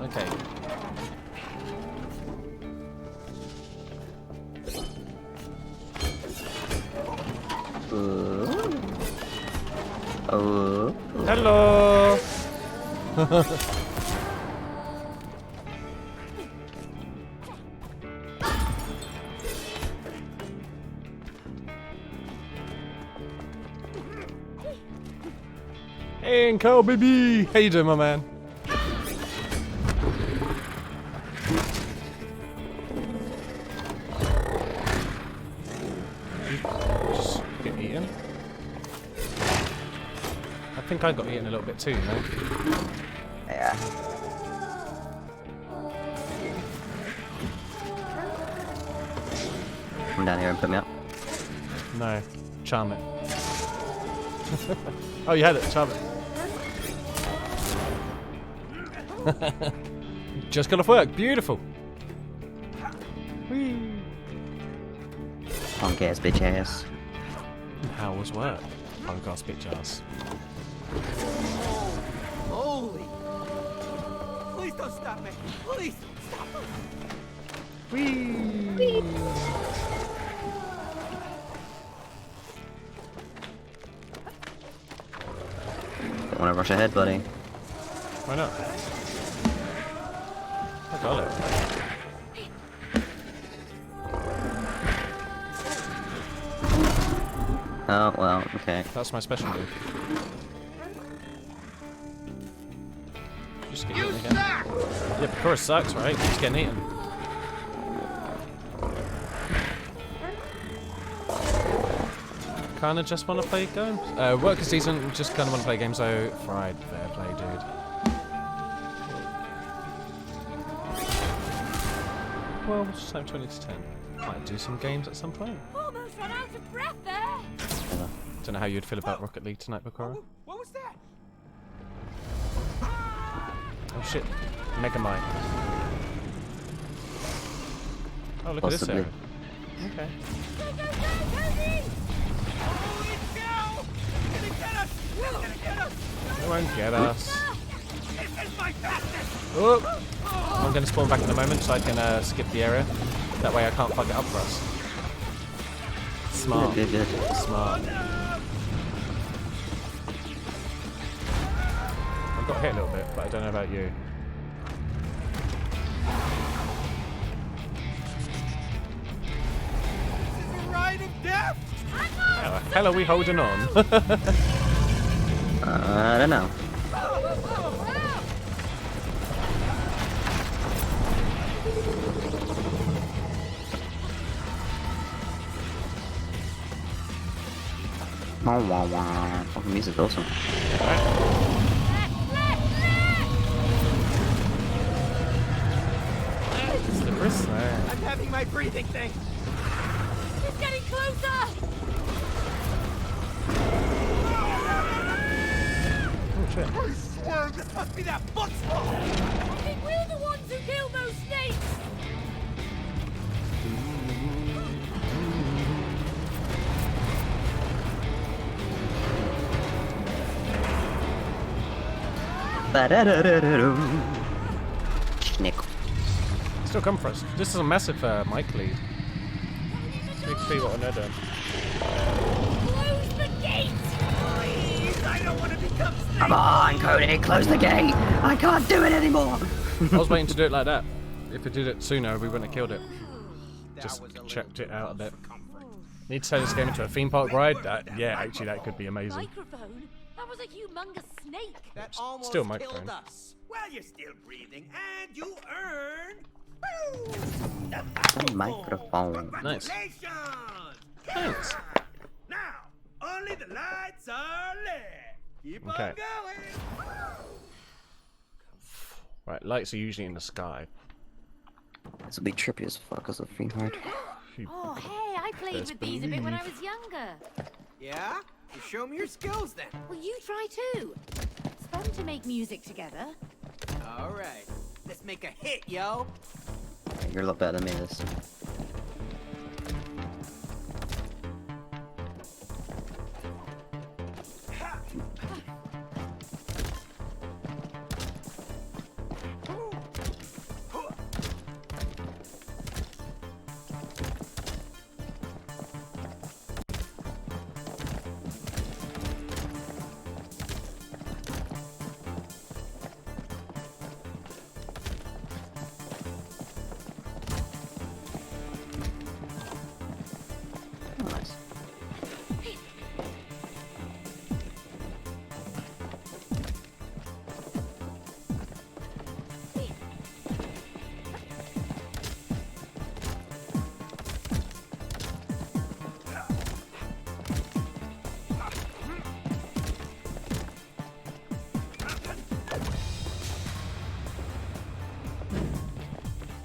Okay. Hello. Hey, Carl, baby. How you doing, my man? Just get eaten. I think I got eaten a little bit too, you know? Yeah. come down here and put me up? No. Charm it. Oh, you had it. Charm it. Just got off work. Beautiful. Whee. Punk ass bitch ass. How was work? Punk ass bitch ass. Holy! Please don't stop me! Please stop me! Don't want to rush ahead, buddy. Why not? I got it. Oh, well, okay. That's my special move. Just get eaten again. Yeah, of course sucks, right? Just getting eaten. Kinda just want to play games. Work is decent, just kinda want to play games though. Fried, fair play, dude. Well, we'll just have 20 to 10. Might do some games at some point. Almost ran out of breath there. Don't know how you'd feel about Rocket League tonight, Bakura. What was that? Oh shit, Mega Mine. Oh, look at this Possibly. area. Okay. Go, go, go, Cody! Holy cow! He's gonna get us! He's gonna get us! They won't get us. This is my fastest! Oh. I'm going to spawn back in a moment so I can skip the area. That way I can't fuck it up for us. Smart. Good, good. Smart. I got hit a little bit, but I don't know about you. This is a ride of death! How the hell are we holding on? I don't know. Wah, wah, wah. Fucking music's awesome. Slippery snake. I'm having my breathing thing. It's getting closer! Oh shit. I swear this must be that book's fault! I think we're the ones who killed those snakes! Ba-da-da-da-da-dum. Schnick. Still come for us. This is a massive mic lead. Big see what they're doing. Close the gate! Please, I don't want to become snake! Come on, Cody, close the gate. I can't do it anymore. I was waiting to do it like that. If we did it sooner, we wouldn't have killed it. Just was a little checked it out a bit. for comfort. Need to turn this game into a theme park ride? Yeah, actually, that could be amazing. Microphone? That was a humongous snake! That almost Still killed microphone. us. Well, you're still breathing, and you earn... A microphone. Nice. Congratulations! Thanks. Now, only the lights are lit. Keep Okay. on going. Right, lights are usually in the sky. This will be trippy as fuck as a free hard. Oh, hey, I played Best with these a bit when I was younger. Yeah? You show me your skills then. Well, you try too. It's fun to make music together. All right. Let's make a hit, yo. You're a lot better than me at this. Oh, nice.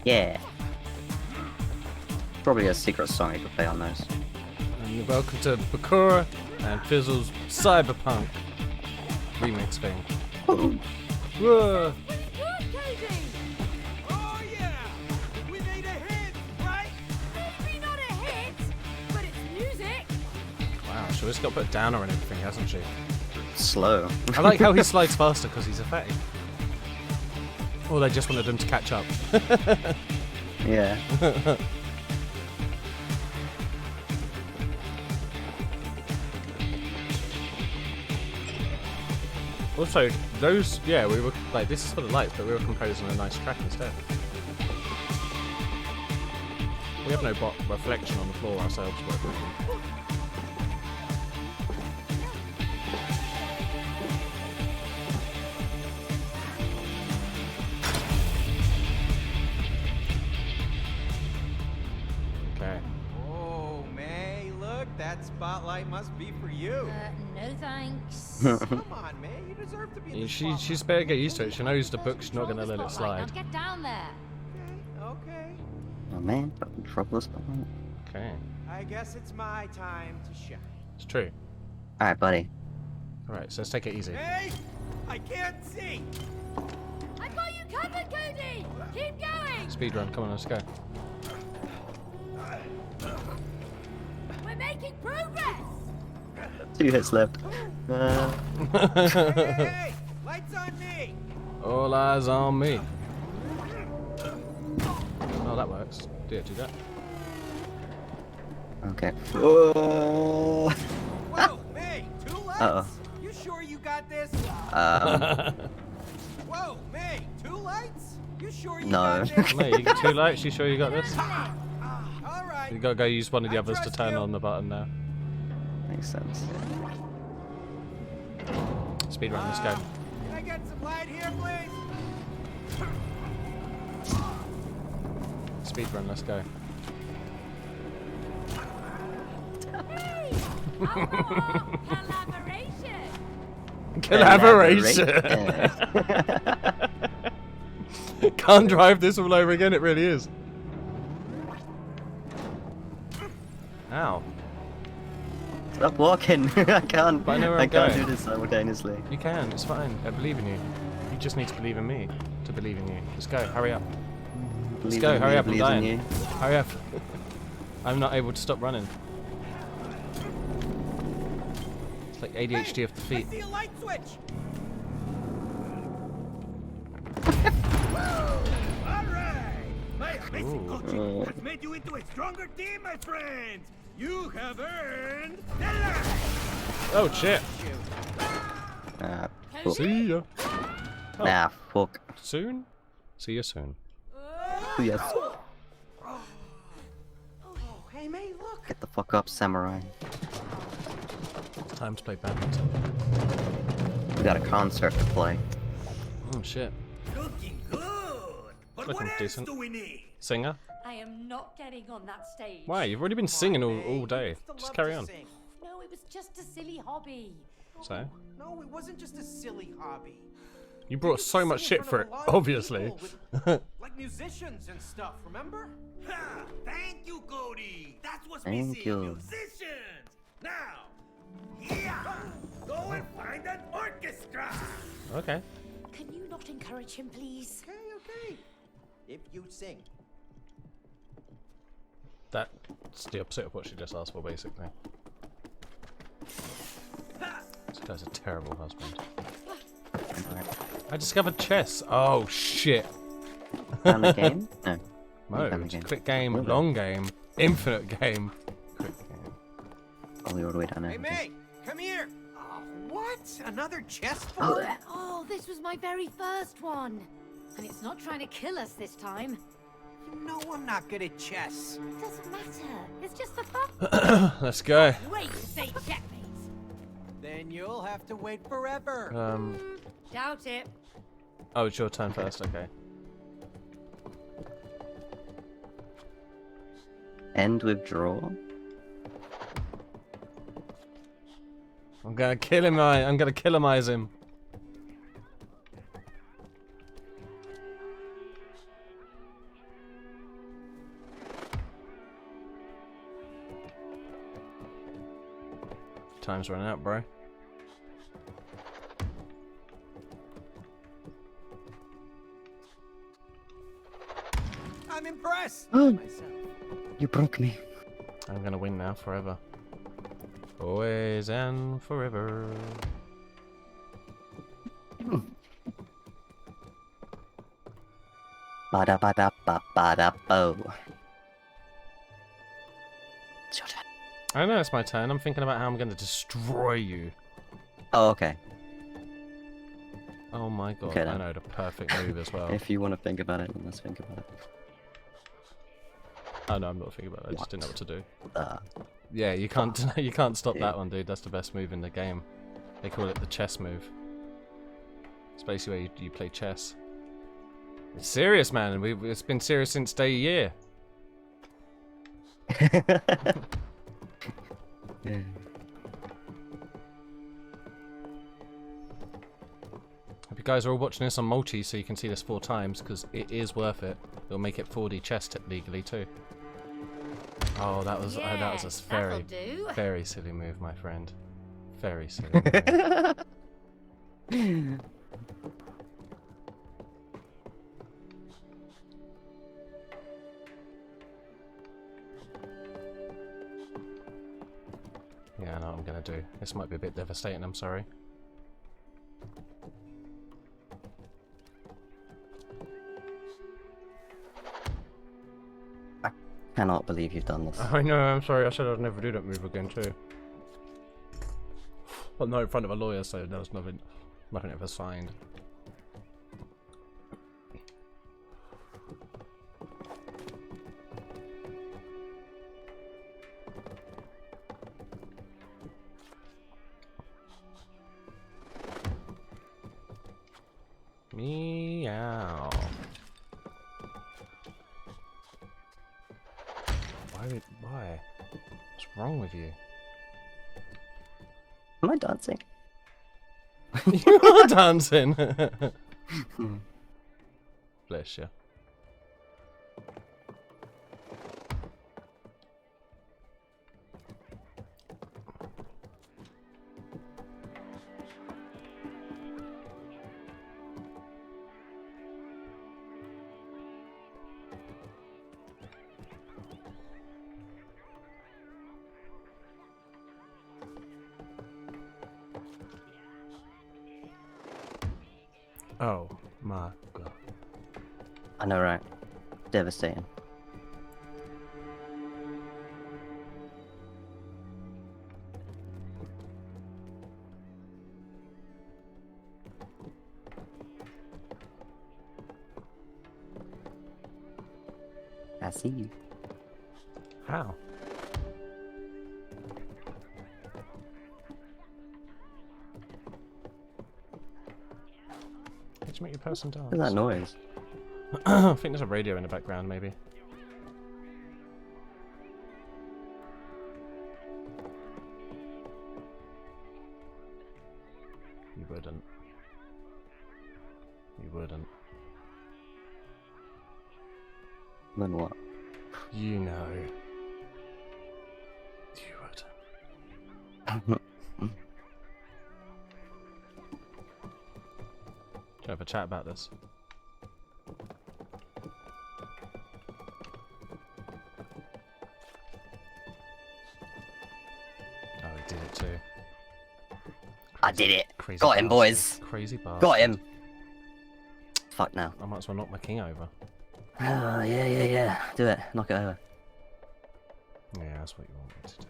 Yeah. probably a secret song you could play on those. And welcome to Bakura and Fizzle's Cyberpunk remix thing. Whoa. Pretty good, Cody. Oh yeah! We made a hit, right? Maybe not a hit, but it's music. Wow, Sharice got put down and everything, hasn't she? Slow. I like how he slides faster because he's a fatty. Or they just wanted him to catch up. Yeah. Also, those, yeah, we were, like, this is for the lights, but we were composing a nice track instead. We have no reflection on the floor ourselves, but okay. Oh, May, look, that spotlight must be for you. No thanks. Come on, May, you deserve to be in the She's better get used to it. She knows the book's not going to let it slide. Now get down there. spotlight. Okay, Oh man, fucking trouble spotlight. Okay, I guess it's my time to shine. it's true. Alright, buddy. Alright, so let's take it easy. Hey! I can't see! I got you covered, Cody. Keep going. Speedrun, come on, let's go. We're making progress. 2 hits left. Hey! Lights on me! All eyes on me. Oh, that works. Yeah, do that. Okay. Whoa. Whoa, May! 2 lights? Uh-oh. You sure you got this? Whoa, May! 2 lights? You sure you No. got this? Mate, you got 2 lights? You sure you got this? Alright. You gotta go use one of the I others to trust turn you. on the button now. Makes sense. Speedrun, let's go. Can I get some light here, please? Speedrun, let's go. Hey, collaboration. Collaboration! Can't drive this all over again, it really is. Ow. Stop walking. I can't. But I know where I'm can't going. do this simultaneously. You can, it's fine. I believe in you. You just need to believe in me to believe in you. Let's go, hurry up. Let's Believe go, in hurry me, up, I'm believe in dying. you. Hurry up. I'm not able to stop running. It's like ADHD of the feet. I see a light switch! Alright! My amazing Ooh. coaching has made you into a stronger team, my friends! You have earned the light! Oh shit. Fuck. See ya. Oh. Nah, fuck. Soon? See you soon. Yes. Oh, hey, May, look. Get the fuck up, samurai. It's time to play badminton. We got a concert to play. Oh shit. Looking good! But Looking what else decent. do we need? Singer? I am not getting on that stage. Why? You've already been singing all day. Just carry on. No, it was just a silly hobby. So? No, it wasn't just a silly hobby. You brought so much shit for it, obviously. Like musicians and stuff, remember? Ha! Thank you, Cody! That's what's Thank missing! you. Musicians! Now, yeah! Go and find an orchestra! Okay. Can you not encourage him, please? Okay, okay. If you sing. That's the opposite of what she just asked for, basically. This guy's a terrible husband. I discovered chess. Oh shit. Found the game? No. Found the Mode. game. Quick game, Move it. long game, infinite game. Quick game. Oh, we all the way down there. Hey, May, come here. Oh, what? Another chessboard? Oh, this was my very first one. And it's not trying to kill us this time. You know I'm not good at chess. Doesn't matter. It's just for fun. Let's go. Wait, say checkmate. Then you'll have to wait forever. Doubt it. Oh, it's your turn first. Okay. End with draw. I'm gonna kill him. I'm gonna killamize him. Time's running out, bro. I'm impressed. Oh. Myself. You broke me. I'm gonna win now, forever. Always and forever. Ba-da ba-da ba ba-da bo. It's your turn. I know it's my turn. I'm thinking about how I'm gonna destroy you. Oh, okay. Oh my god, Okay, I then. know the perfect move as well. If you want to think about it, then let's think about it. Oh no, I'm not thinking about it. I just didn't know what to do. Uh, Yeah, you can't you can't stop Yeah. that one, dude. That's the best move in the game. They call it the chess move. It's basically where you play chess. It's serious, man. It's been serious since day year. yeah. Hope you guys are all watching this on multi so you can see this 4 times, because it is worth it. It'll make it 4D chess legally too. Oh, that was a Yes, very, that'll do. very silly move, my friend. Very silly move. Yeah, I know what I'm gonna do. This might be a bit devastating, I'm sorry. Cannot believe you've done this. I know, I'm sorry, I said I'd never do that move again too. Well, no, in front of a lawyer, so there was nothing ever signed. Meow. Why? What's wrong with you? Am I dancing? You are dancing! Bless you. Oh my god. I know, right? Devastating. I see you. How? Did you make your person dance? What's that noise? I think there's a radio in the background, maybe. You wouldn't. You wouldn't. Then what? You know. You wouldn't. Should I have a chat about this? Oh, he did it too. I did it. Crazy Got him, bastard. boys. Crazy bastard. Got him. Fuck now. I might as well knock my king over. Oh, yeah. Do it. Knock it over. Yeah, that's what you want me to do.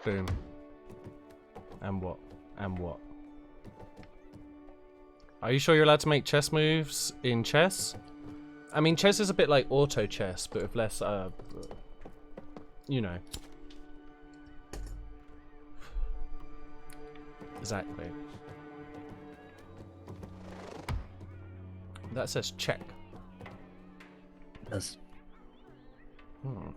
Boom. And what? And what? Are you sure you're allowed to make chess moves in chess? I mean, chess is a bit like auto chess, but with less, you know. Exactly. That says check. It does. Hmm.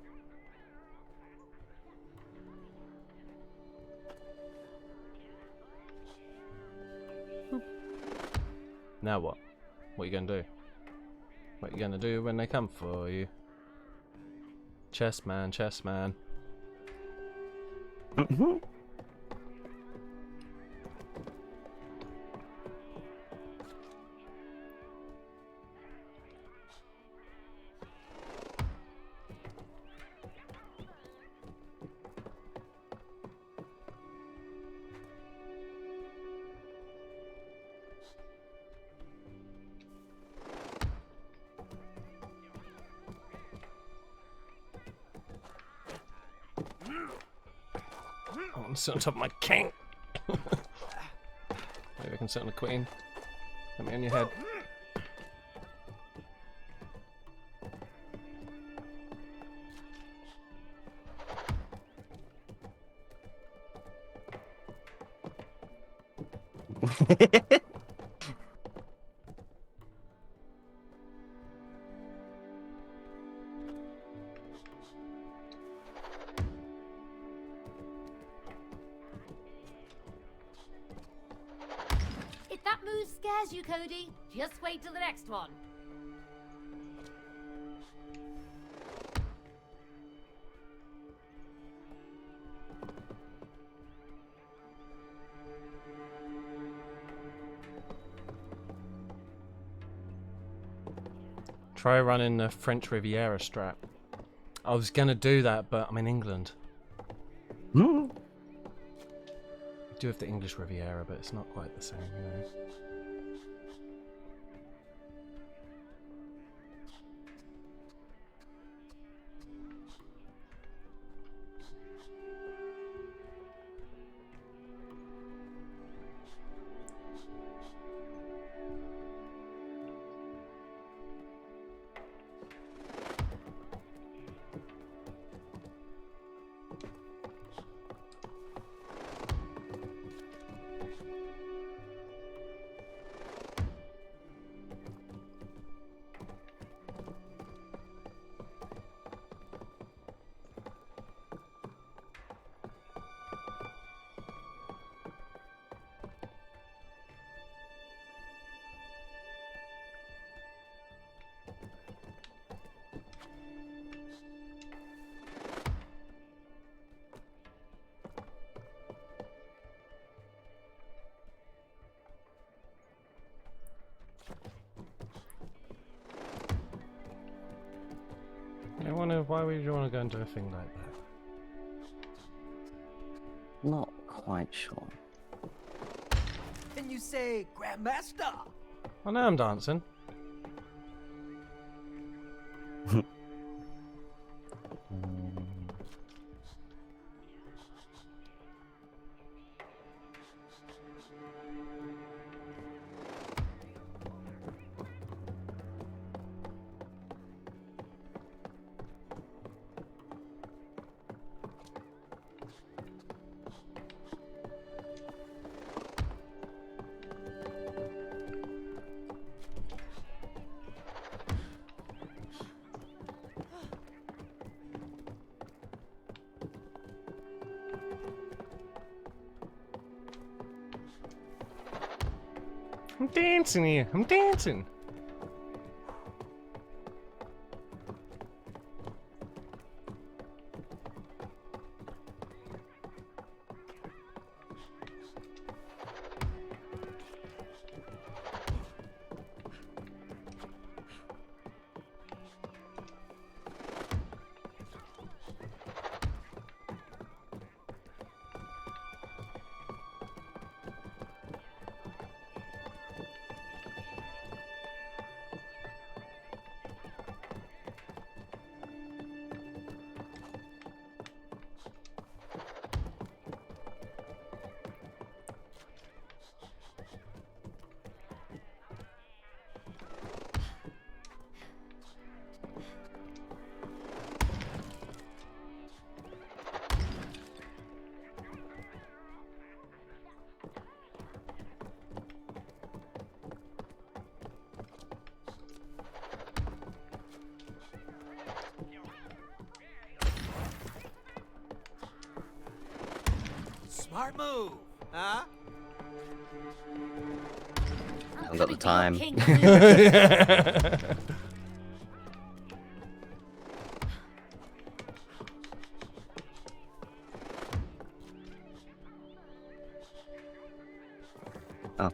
Now what? What are you gonna do? What are you gonna do when they come for you? Chess man, chess man. I want to sit on top of my king. Maybe I can sit on the queen. Let me on your head. If that move scares you, Cody, just wait till the next one. Try running the French Riviera strat. I was gonna do that, but I'm in England. I do have the English Riviera, but it's not quite the same, you know. Why would you want to go and do a thing like that? Not quite sure. Can you say Grandmaster? I know I'm dancing. I'm dancing here. I'm dancing. Smart move, huh? I've got the time. Oh.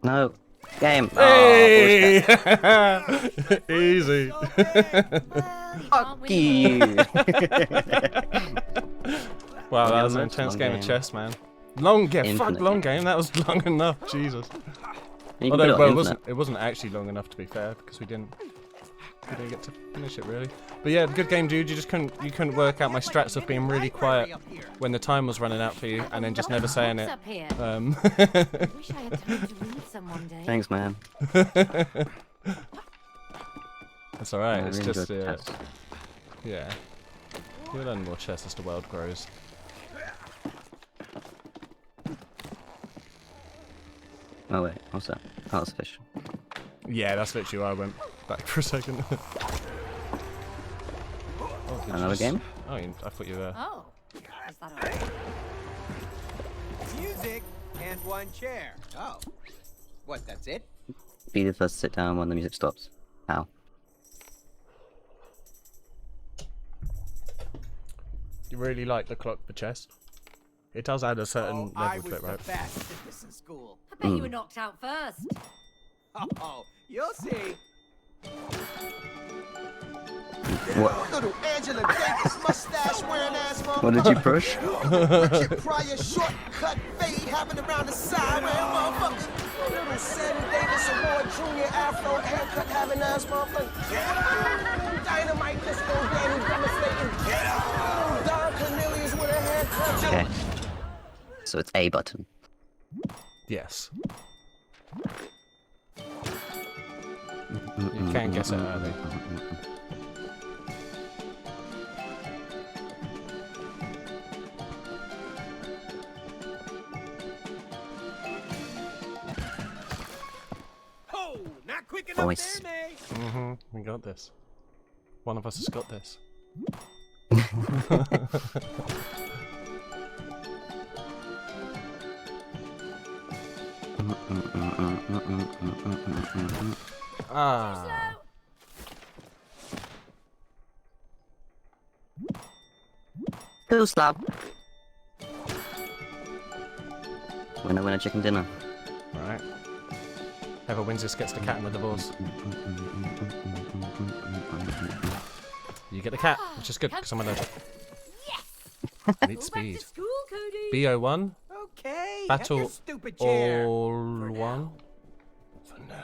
No. Game. Hey! Easy. Fuck you. Wow, that Yeah, was an man, intense long game of game. chess, man. Long game. Fuck, Infinite long game. game. That was long enough. Jesus. You can Although, put well, it on infinite. it wasn't actually long enough to be fair because we didn't get to finish it really. But yeah, good game, dude. You couldn't work out my strats of being really quiet when the time was running out for you, and then just never saying it. Up here. Wish I had time to read some one day. Thanks, man. That's alright. I It's really just enjoyed chess. yeah. You'll learn more chess as the world grows. Oh wait, what's that? Oh, that's fish. Yeah, that's literally why I went back for a second. Oh, did you Another just- game? Oh, I thought you were. Oh, is that all? Music and one chair. Oh. What, that's it? Be the first to sit down when the music stops. How? You really like the clock for chess? It does add a certain I level was to it, right? the best at this in school. I bet you were knocked out first. Oh, you'll see. What? Little Angela Davis mustache wearing ass motherfucker. What did you push? Richard Pryor shortcut fade having around the side wearing motherfucker. Little Sammy Davis Award Junior Afro haircut having ass motherfucker. Dynamite disco Danny demonstrating. Don Cornelius with a haircut. Okay. So it's A button. Yes. You can guess it early. Oh, not quick enough Voice. there, May. We got this. One of us has got this. Ah. Cool slap. Winner, winner, chicken dinner. Alright. Whoever wins this gets the cat and the divorce. You get the cat, which is good because I'm allergic. Yes. I Go need back speed. to school, Cody. BO1, Okay. have battle your stupid chair. all For now. one. For now.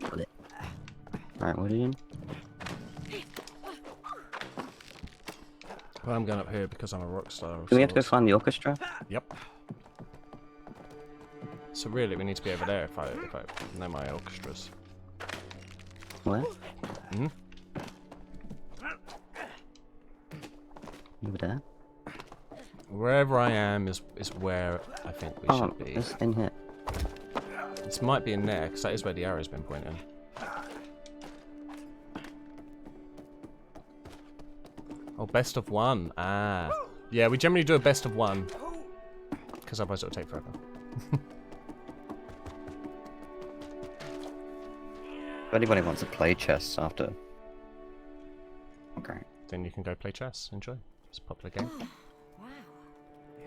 Got it. Right, what are you in? Well, I'm going up here because I'm a rock star. Do we have to go find the orchestra? Yep. So really, we need to be over there if I know my orchestras. Where? Hmm? Over there? Wherever I am is where I think we Oh, should be. it's in here. This might be in there because that is where the arrow's been pointing. Oh, best of one. Ah. Yeah, we generally do a best of one. Because otherwise it'll take forever. If anybody wants to play chess after. Okay. Then you can go play chess. Enjoy. It's a popular game. Wow. Yeah,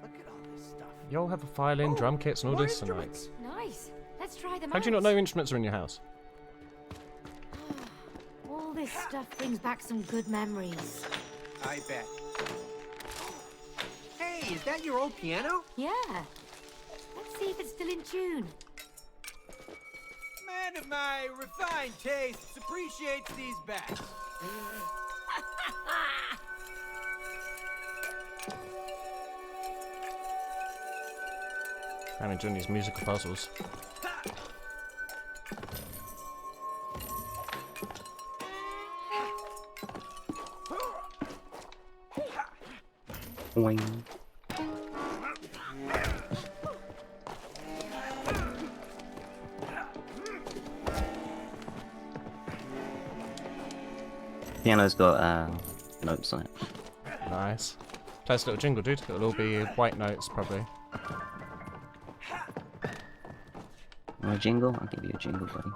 look at all this stuff. You all have a violin, drum kits, and all more this, and like. instruments. Nice. Let's try them How out. do you not know instruments are in your house? All this stuff brings back some good memories. I bet. Hey, is that your old piano? Yeah. Let's see if it's still in tune. Man of my refined tastes appreciates these bats. I'm enjoying these musical puzzles. Boing. Piano's got notes on it. Nice. Play this little jingle, dude. It'll all be white notes, probably. Want a jingle? I'll give you a jingle, buddy.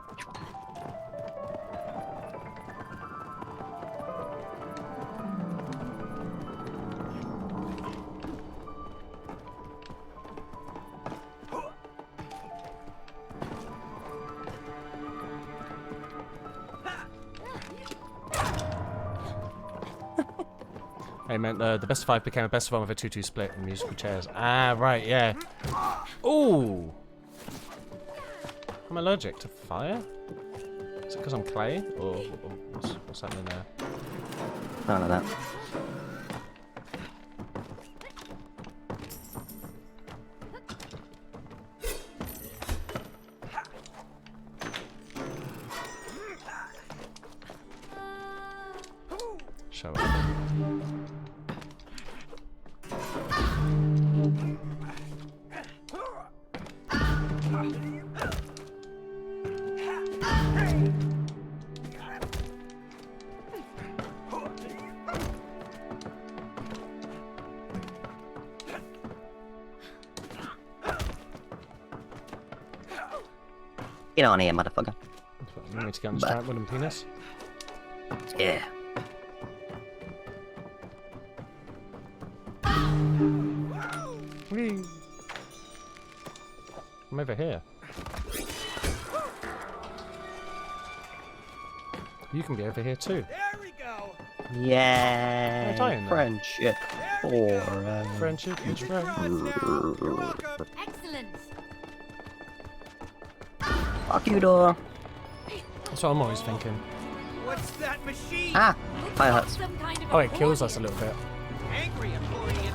Hey, man, the best of 5 became a best of 1 with a 2-2 split in musical chairs. Ah, right, yeah. Ooh! I'm allergic to fire? Is it because I'm clay? Or what's happening there? None of that. Show it. Get on here, motherfucker. You need to get on the giant wooden penis. Yeah. Whee! I'm over here. You can be over here too. There we go. Yeah. dying now. Friendship for Friendship is You're welcome. Excellent. Fuck you, door. That's what I'm always thinking. What's that machine? Ah, Looks fire like huts. some kind of Oh, it kills accordion. us a little bit. Angry accordion.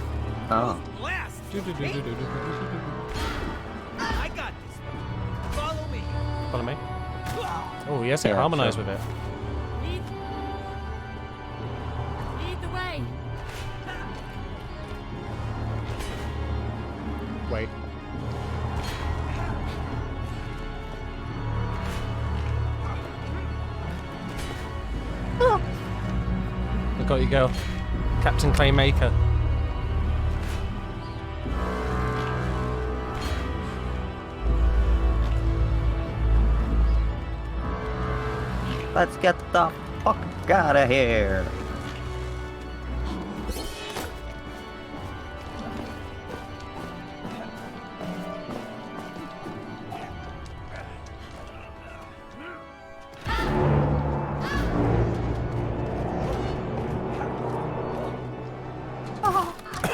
Oh. Blast. Do-do-do-do-do-do-do-do. I got this one. Follow me. Follow me. Oh, yes, it Yeah, harmonise sure. with it. Lead the way. Wait. Look at you go. Captain Claymaker. Let's get the fuck out of here.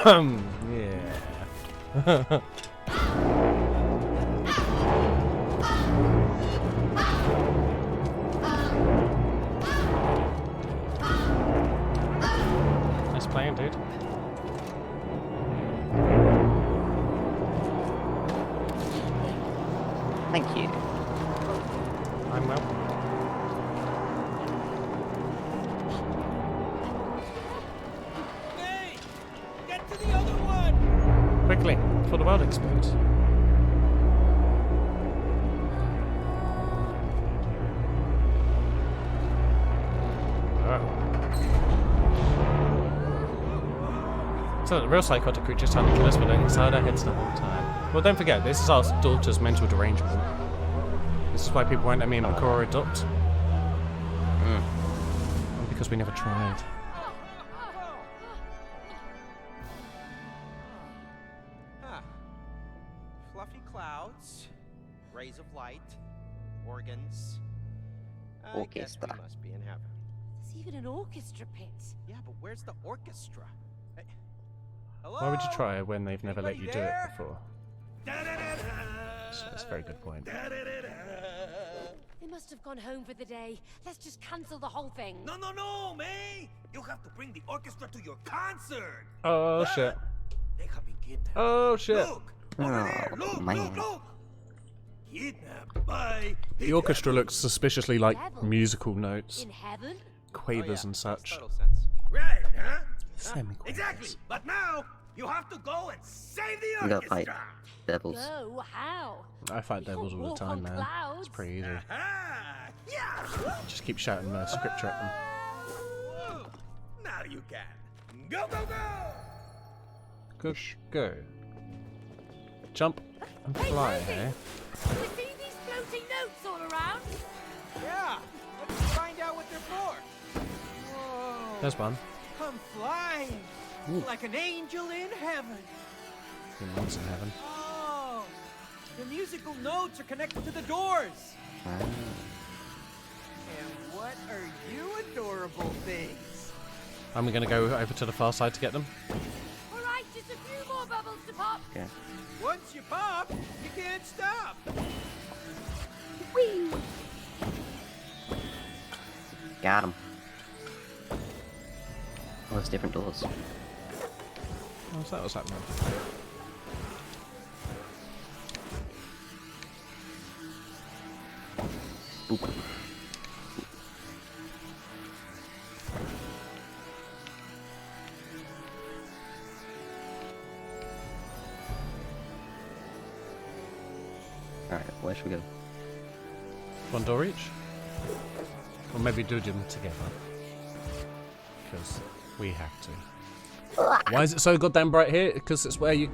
Yeah. Nice playing, dude. Thank you. I'm well. Hey, get to the other one. Quickly, before the world explodes. So the real psychotic creatures trying to kill us, but they're inside our heads the whole time. Well, don't forget, this is our daughter's mental derangement. This is why people won't let me and Makora adopt. And because we never tried. Huh. Fluffy clouds, rays of light, organs. I guess we Orchestra. must be in heaven. There's even an orchestra pit. Yeah, but where's the orchestra? Hey, hello? Why would you try when they've never let you do it Anybody before? That's a very good point. They must have gone home for the day. Let's just cancel the whole thing. No, no, no, May. You have to bring the orchestra to your concert. Oh shit. They have been kidnapped. Oh shit. Look, over there. Oh, Look, man. look, look. Kidnapped by The orchestra looks suspiciously like Devils. musical notes, In heaven? quavers Oh, yeah, and makes such. total sense. Right, huh? Semi-quavers. Exactly. But now you have to go and save the We gotta fight orchestra. devils. Go, how? I fight devils all the walk time, on man. clouds. It's pretty easy. Ah, yeah. Just keep shouting scripture at them. you can. Go, go, go! Go. Jump and Hey, fly, Rosie! eh? You see these floating notes all around? Yeah, let's find out what they're for. Whoa. There's one. I'm flying. Ooh. Like an angel in heaven. Your mom's in heaven. Oh, the musical notes are connected to the doors. And what are you adorable things? I'm gonna go over to the far side to get them. All right, just a few more bubbles to pop. Okay. Once you pop, you can't stop. Whee! Got him. Oh, there's different doors. What's that? What's happening? Oop. Alright, where should we go? One door each? Or maybe do them together. Because we have to. Why is it so goddamn bright here? Because it's where the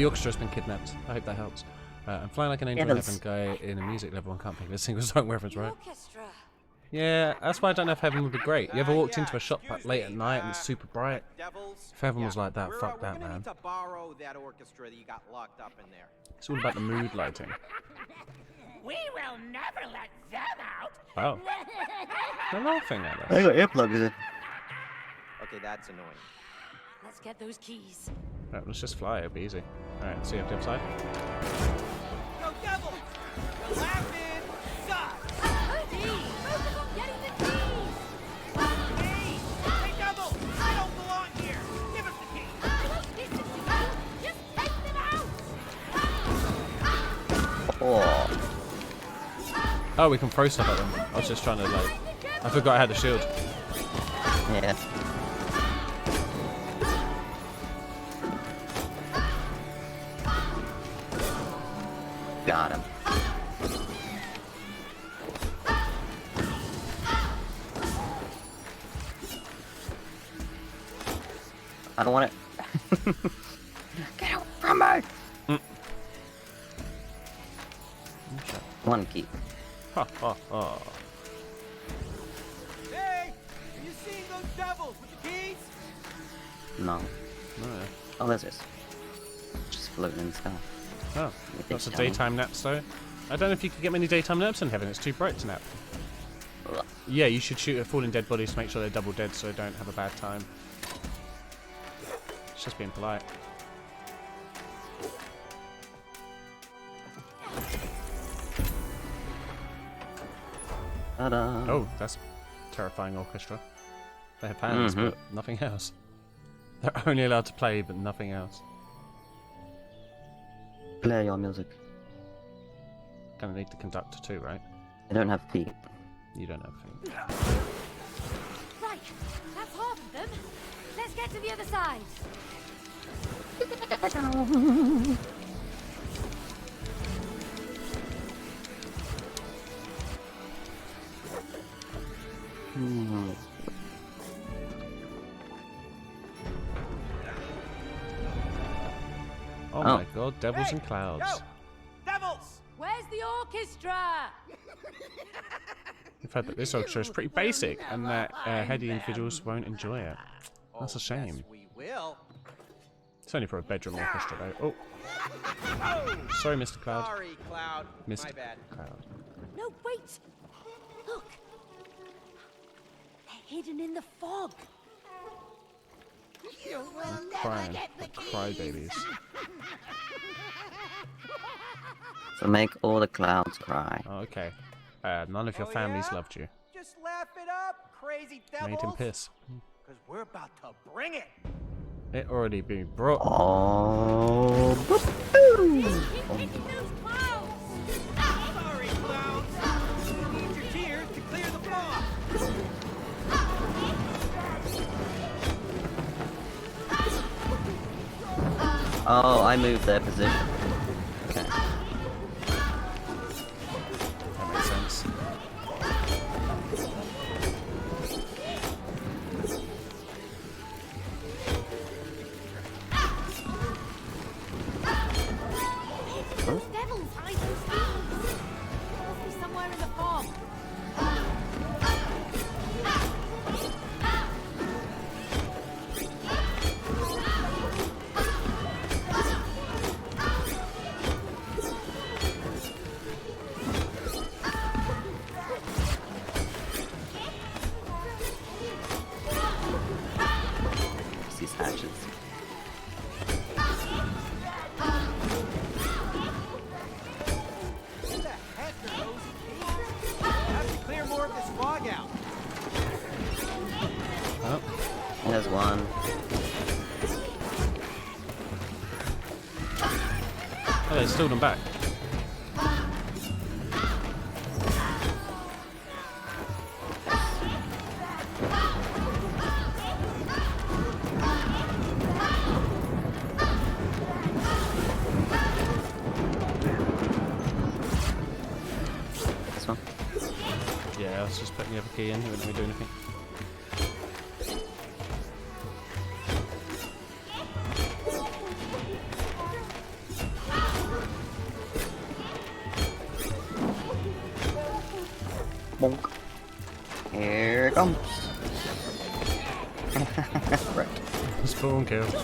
orchestra's been kidnapped. I hope that helps. I'm flying like an angel in heaven guy in a music level and can't think of a single song reference, right? Orchestra. Yeah, that's why I don't know if heaven would be great. You ever walked into a shop late at night and it's super bright? Devils. If heaven was like that, we're fuck that, gonna man. need to borrow that orchestra that you got locked up in there. It's all about the mood lighting. We will never let them out. Wow. They're laughing at us. I got earplugs in. Okay, that's annoying. Let's get those keys. Right, let's just fly, it'll be easy. Alright, see you up the other side. Go Devils! The laughing sucks! Cody, focus on getting the keys. Hey, Devil! I don't belong here. Give us the key. I won't listen to you. Just take them out. Oh. Oh, we can throw stuff at them. I was just trying to, like... I forgot I had a shield. Yeah. Got him. I don't want it. Get out from me! One key. Ha ha ha. Hey! Are you seeing those devils with the keys? No. Oh, yeah. Oh, there's this. Just floating in the sky. Oh, With that's a this channel. daytime nap though. I don't know if you could get many daytime naps in heaven, it's too bright to nap. Ugh. Yeah, you should shoot at fallen dead bodies to make sure they're double dead so they don't have a bad time. It's just being polite. Ta-da. Oh, that's terrifying orchestra. They have hands, but nothing else. They're only allowed to play, but nothing else. Play your music. Gonna need the conductor too, right? I don't have feet. You don't have feet. Right, that's half of them. Let's get to the other side. Oh my god, devils and clouds. Yo! Devils! Where's the orchestra? You've heard that this orchestra is pretty basic and that heady individuals won't enjoy it. That's a shame. Yes, we will. It's only for a bedroom orchestra though. Oh! Sorry, Mr. Cloud. Sorry, Cloud. Mr. My bad. Cloud. No, wait. Look. They're hidden in the fog. Crying. Crybabies. So make all the clouds cry. Oh, okay. None of your families loved you. Just laugh it up, crazy devils. Made him piss. Because we're about to bring it. It already been brought. Oh. Keep hitting those clouds. Sorry, clouds. Use your tears to clear the fog. Oh, I moved their position. Okay. That makes sense. There's one. Oh, they stole them back. This one. Yeah, I was just putting the other key in. It wouldn't let me do anything. Bonk. Here it comes. Right. Spawn kill. Hey,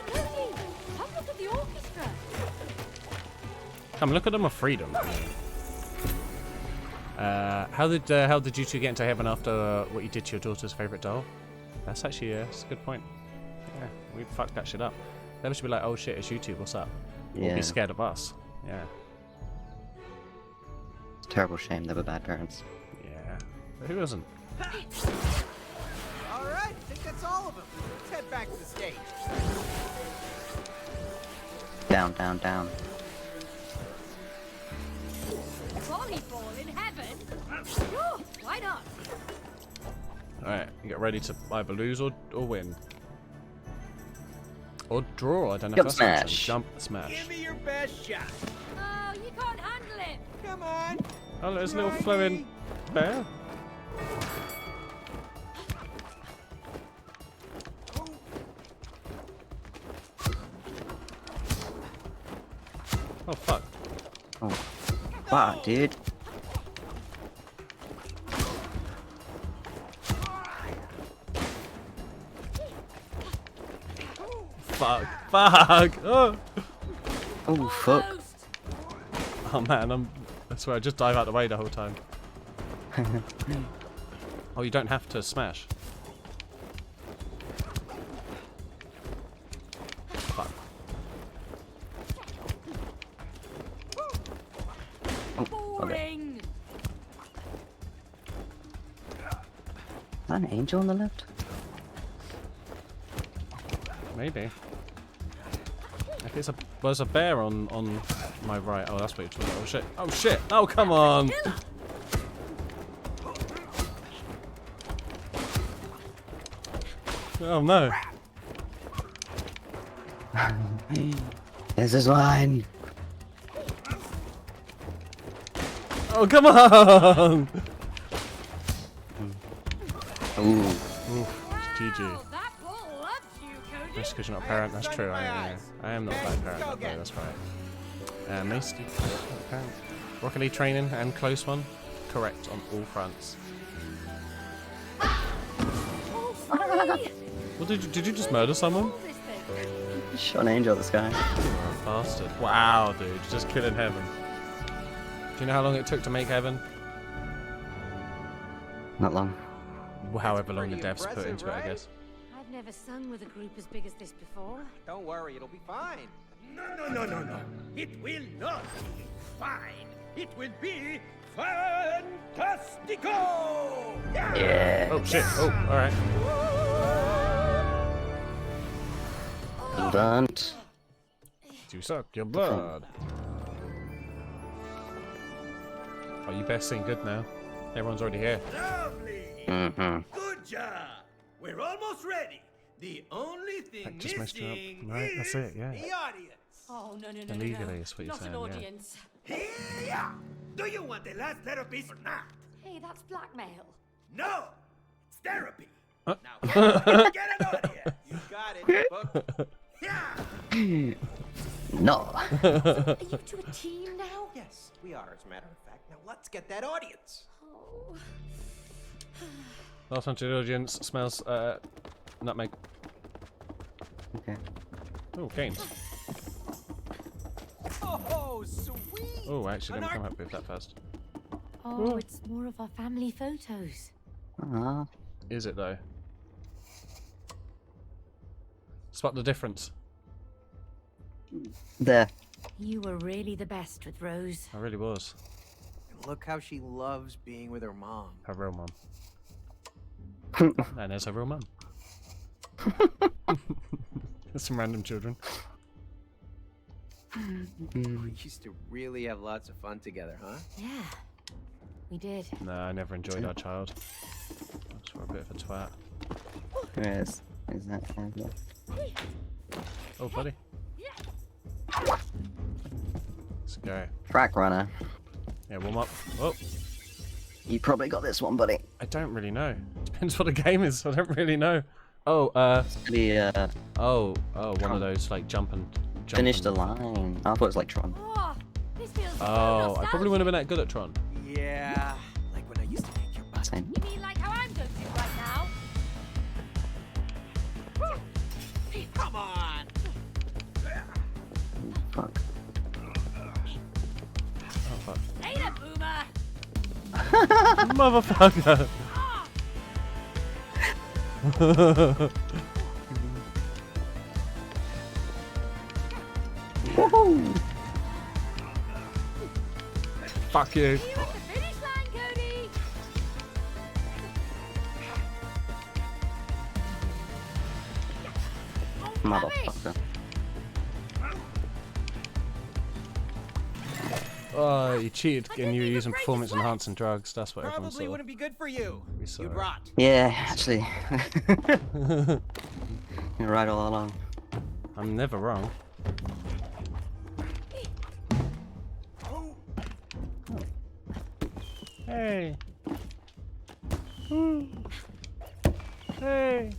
Cody! Come look at the orchestra! Come look at them of freedom. How did you two get into heaven after what you did to your daughter's favorite doll? That's actually that's a good point. Yeah, we fucked that shit up. They should be like, oh shit, it's YouTube. What's up? Or Yeah. be scared of us. Yeah. It's a terrible shame they were bad parents. Yeah. But who isn't? All right, I think that's all of them. Let's head back to the stage. Down, down, down. Volleyball in heaven? Sure, why not? Alright, you get ready to either lose or win. Or draw, I don't know Jump if that's an option. smash. Jump smash. Give me your best shot. Oh, you can't handle it! Come on. Oh, there's a little Try flowing me. bear. Oh fuck. Oh. Fuck, dude. Fuck. Fuck. Oh. Oh, fuck. Almost. Oh man, I swear I just dive out the way the whole time. Oh, you don't have to smash. Fuck. Oh, okay. Boring! Is that an angel on the left? Maybe. If it's there's a bear on my right. Oh, that's what you're talking about. Oh shit. Oh shit. Oh come on. Oh no. This is one. Oh come on. Ooh. Oof. GG. Oh, that ball loves you, Cody! Just because you're not a parent, that's true. I am not a bad parent, though, that's right. Mace, parent. Rocket League training and close one. Correct on all fronts. Oh, sorry! Well, did you just murder someone? Pull this thing. Shot an angel at the sky. Bastard. Wow, dude. Just killing heaven. Do you know how long it took to make heaven? Not long. Well, however long the pretty devs put impressive, into it, I right? guess. I've never sung with a group as big as this before. Don't worry, it'll be fine. No. It will not be fine. It will be fantastico! Yeah. Oh, shit. Oh, alright. Don't. You suck your blood. Oh, you best sing good now. Everyone's already here. Lovely! Mm-hmm. Good job! We're almost ready. The only thing That just messed you up. missing Right, that's it, yeah. the audience. Oh, no. Illegally is what you're Not saying, an yeah. audience. Yeah! Do you want the last little piece or not? Hey, that's blackmail. No! It's therapy. Huh? Now get an audience. You got it, book. Yeah! No. Are you two a team now? Yes, we are, as a matter of fact. Now let's get that audience. Oh. Last one to the audience smells nutmeg. Okay. Oh, games. Oh, sweet! Oh, actually, let me An come art up with that first. Oh, it's more of our family photos. Ah. Is it though? Spot the difference. There. You were really the best with Rose. I really was. And look how she loves being with her mom. Her real mum. And there's her real mum. There's some random children. We used to really have lots of fun together, huh? Yeah, we did. No, I never enjoyed our child. I just were a bit of a twat. Where is that? Oh, buddy. Let's go. Track runner. Yeah, warm up. Oh, You probably got this one, buddy. I don't really know. Depends what the game is. I don't really know. Oh, The one of those like jump and finish the line. I thought it was like Tron. Oh, this feels so Oh, I probably wouldn't have been that good at Tron. Yeah, like when I used to make your butt. Same. You mean like how I'm going to right now? Come on! Fuck. Oh fuck. Later, Boomer! Motherfucker. Woohoo! Fuck you. You at the finish line, Cody! Motherfucker. Oh, you cheated and you were using performance enhancing drugs. That's what everyone Probably saw. wouldn't be good for you. We saw You'd it. rot. Yeah, actually. You're right all along. I'm never wrong. Hey. Hey.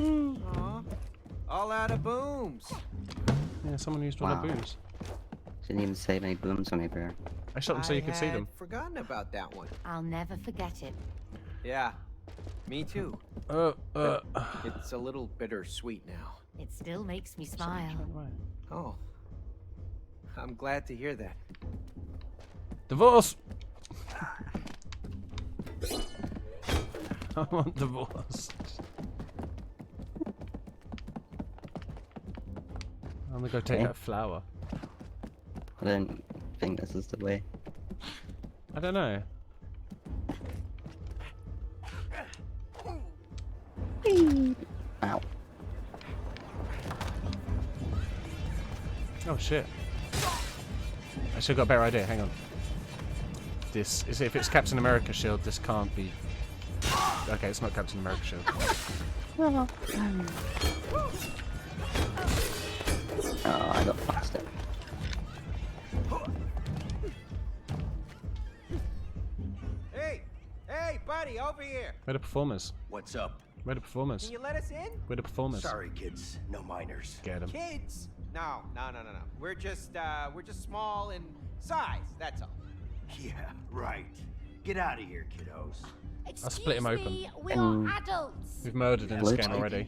Aw, all out of booms. Yeah, someone used one of Wow. booms. Didn't even save any booms on me, bro. I shot them so you could see had them. Forgotten about that one. I'll never forget it. Yeah, me too. It's a little bittersweet now. It still makes me smile. Oh, I'm glad to hear that. Divorce! I want divorce. I'm gonna go take Okay. that flower. I don't think this is the way. I don't know. Ow. Oh shit. I still got a better idea, hang on. This is if it's Captain America shield, this can't be. Okay, it's not Captain America shield. Oh, I got past it. Hey, buddy, over here. Where the performers? What's up? Where the performers? Can you let us in? Where the performers? Sorry, kids. No minors. Get them. Kids? No. We're just small in size. That's all. Yeah, right. Get out of here, kiddos. I'll split him open. Me, we are adults. We've murdered in this Let's game take already.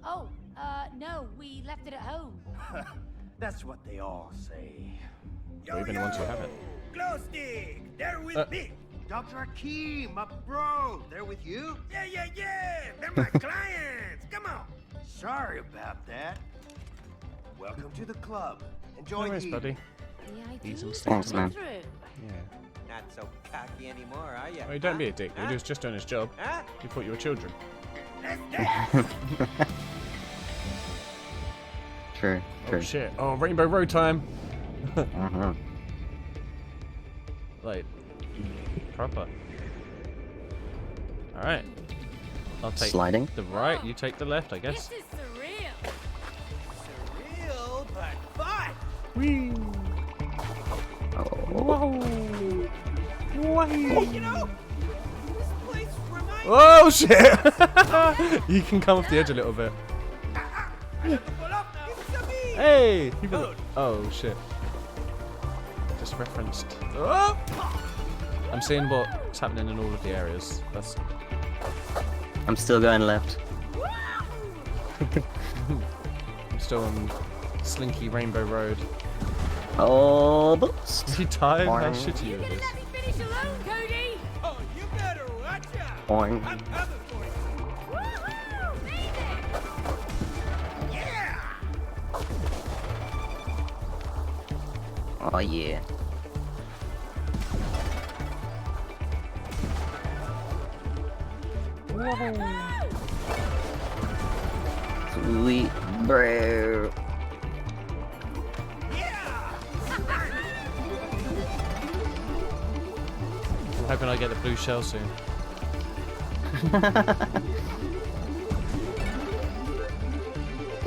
Oh, no, we left it at home. That's what they all say. We've been the ones who haven't. Glow stick, they're with me. Dr. Akeem, my bro, they're with you? Yeah. They're my clients. Come on. Sorry about that. Welcome to the club. Enjoy No worries, the buddy. The Ease ID and Thanks, sticks. man. through. Yeah. Not so cocky anymore, are you? Well, don't be a dick. He was just doing his job. Huh? He thought you were children. Let's dance. True, Oh true. shit. Oh, Rainbow Road time. Uh-huh. Like, proper. Alright. I'll take Sliding. the right, you take the left, I guess. This is surreal. Surreal, but fun. Whee! Oh. Whoa! You know, this place reminds Oh shit! You can come off the edge a little bit. me of me. Hey! People. Oh shit. Just referenced. Oh! I'm seeing what's happening in all of the areas. That's. I'm still going left. I'm still on Slinky Rainbow Road. Oh, boost. Are you tired? How Boing. shitty You it gonna is. let me finish alone, Cody? Oh, you better watch out. Boing. I'm coming for you. Woohoo! Made it! Yeah. Oh yeah. Sweet bro. I'm hoping I get the blue shell soon.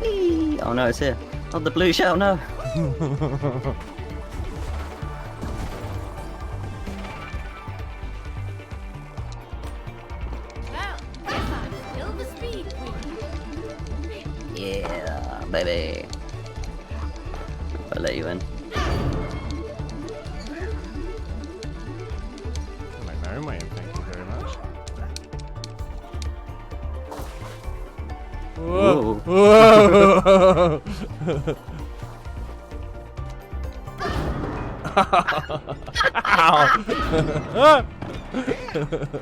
Whee! Oh no, it's here. Oh, the blue shell, no. Well, still the speed queen. Yeah, baby. I'll let you in. My own way, thank you very much. Whoa. Whoa! Ow!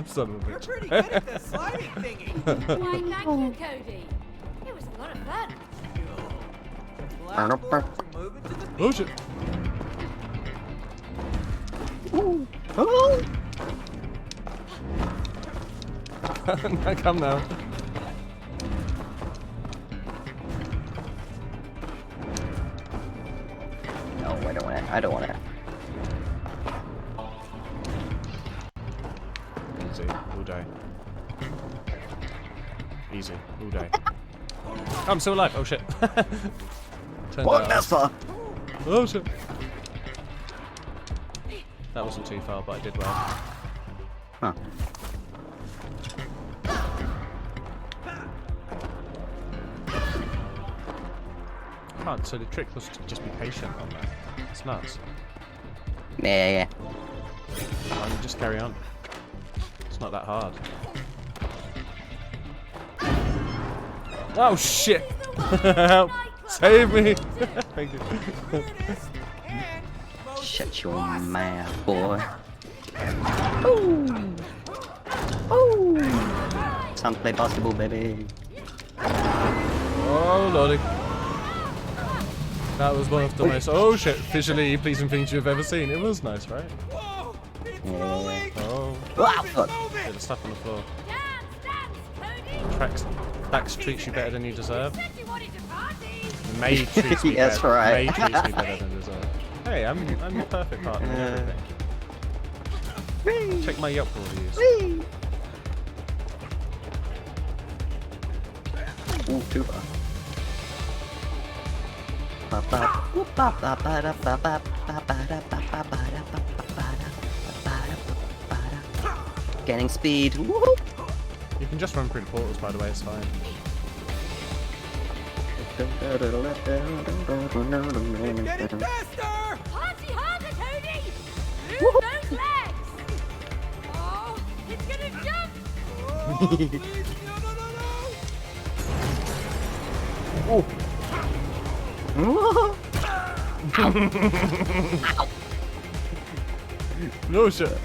Son of a You're bitch. pretty good at the sliding thingy. Why, thank you, Cody. It was a lot of fun. Platforms are moving to the beat. Oh shit! Oh. Now come now. No, I don't want it. I don't want it. Easy, all day. Easy, all day. Oh, I'm still alive. Oh shit. Turned What? out- That's far. Oh shit. That wasn't too far, but I did well. Huh. Can't. So the trick was to just be patient on that. It's nuts. Yeah. Why don't you just carry on? It's not that hard. Oh shit! Help! Save me! Thank you. Shut your mouth, boy. Ooh. Ooh. Time to play basketball, baby. Oh lordy. That was one of the most visually pleasing things you've ever seen. It was nice, right? Yeah. Oh. Wow, fuck. Yeah, the stuff on the floor. Dance, Dax treats you better than you deserve. Cody. Said you wanted to party. The maid treats me That's better. right. The maid treats me better than I deserve. Hey, I'm the perfect partner and everything. Check my Yelp reviews. Ooh, too far. Getting speed. Woo-hoo. You can just run through the portals, by the way, it's fine. It's getting faster! Party harder, Cody. Move those legs. Oh, it's gonna jump. Oh, please, no. No shit.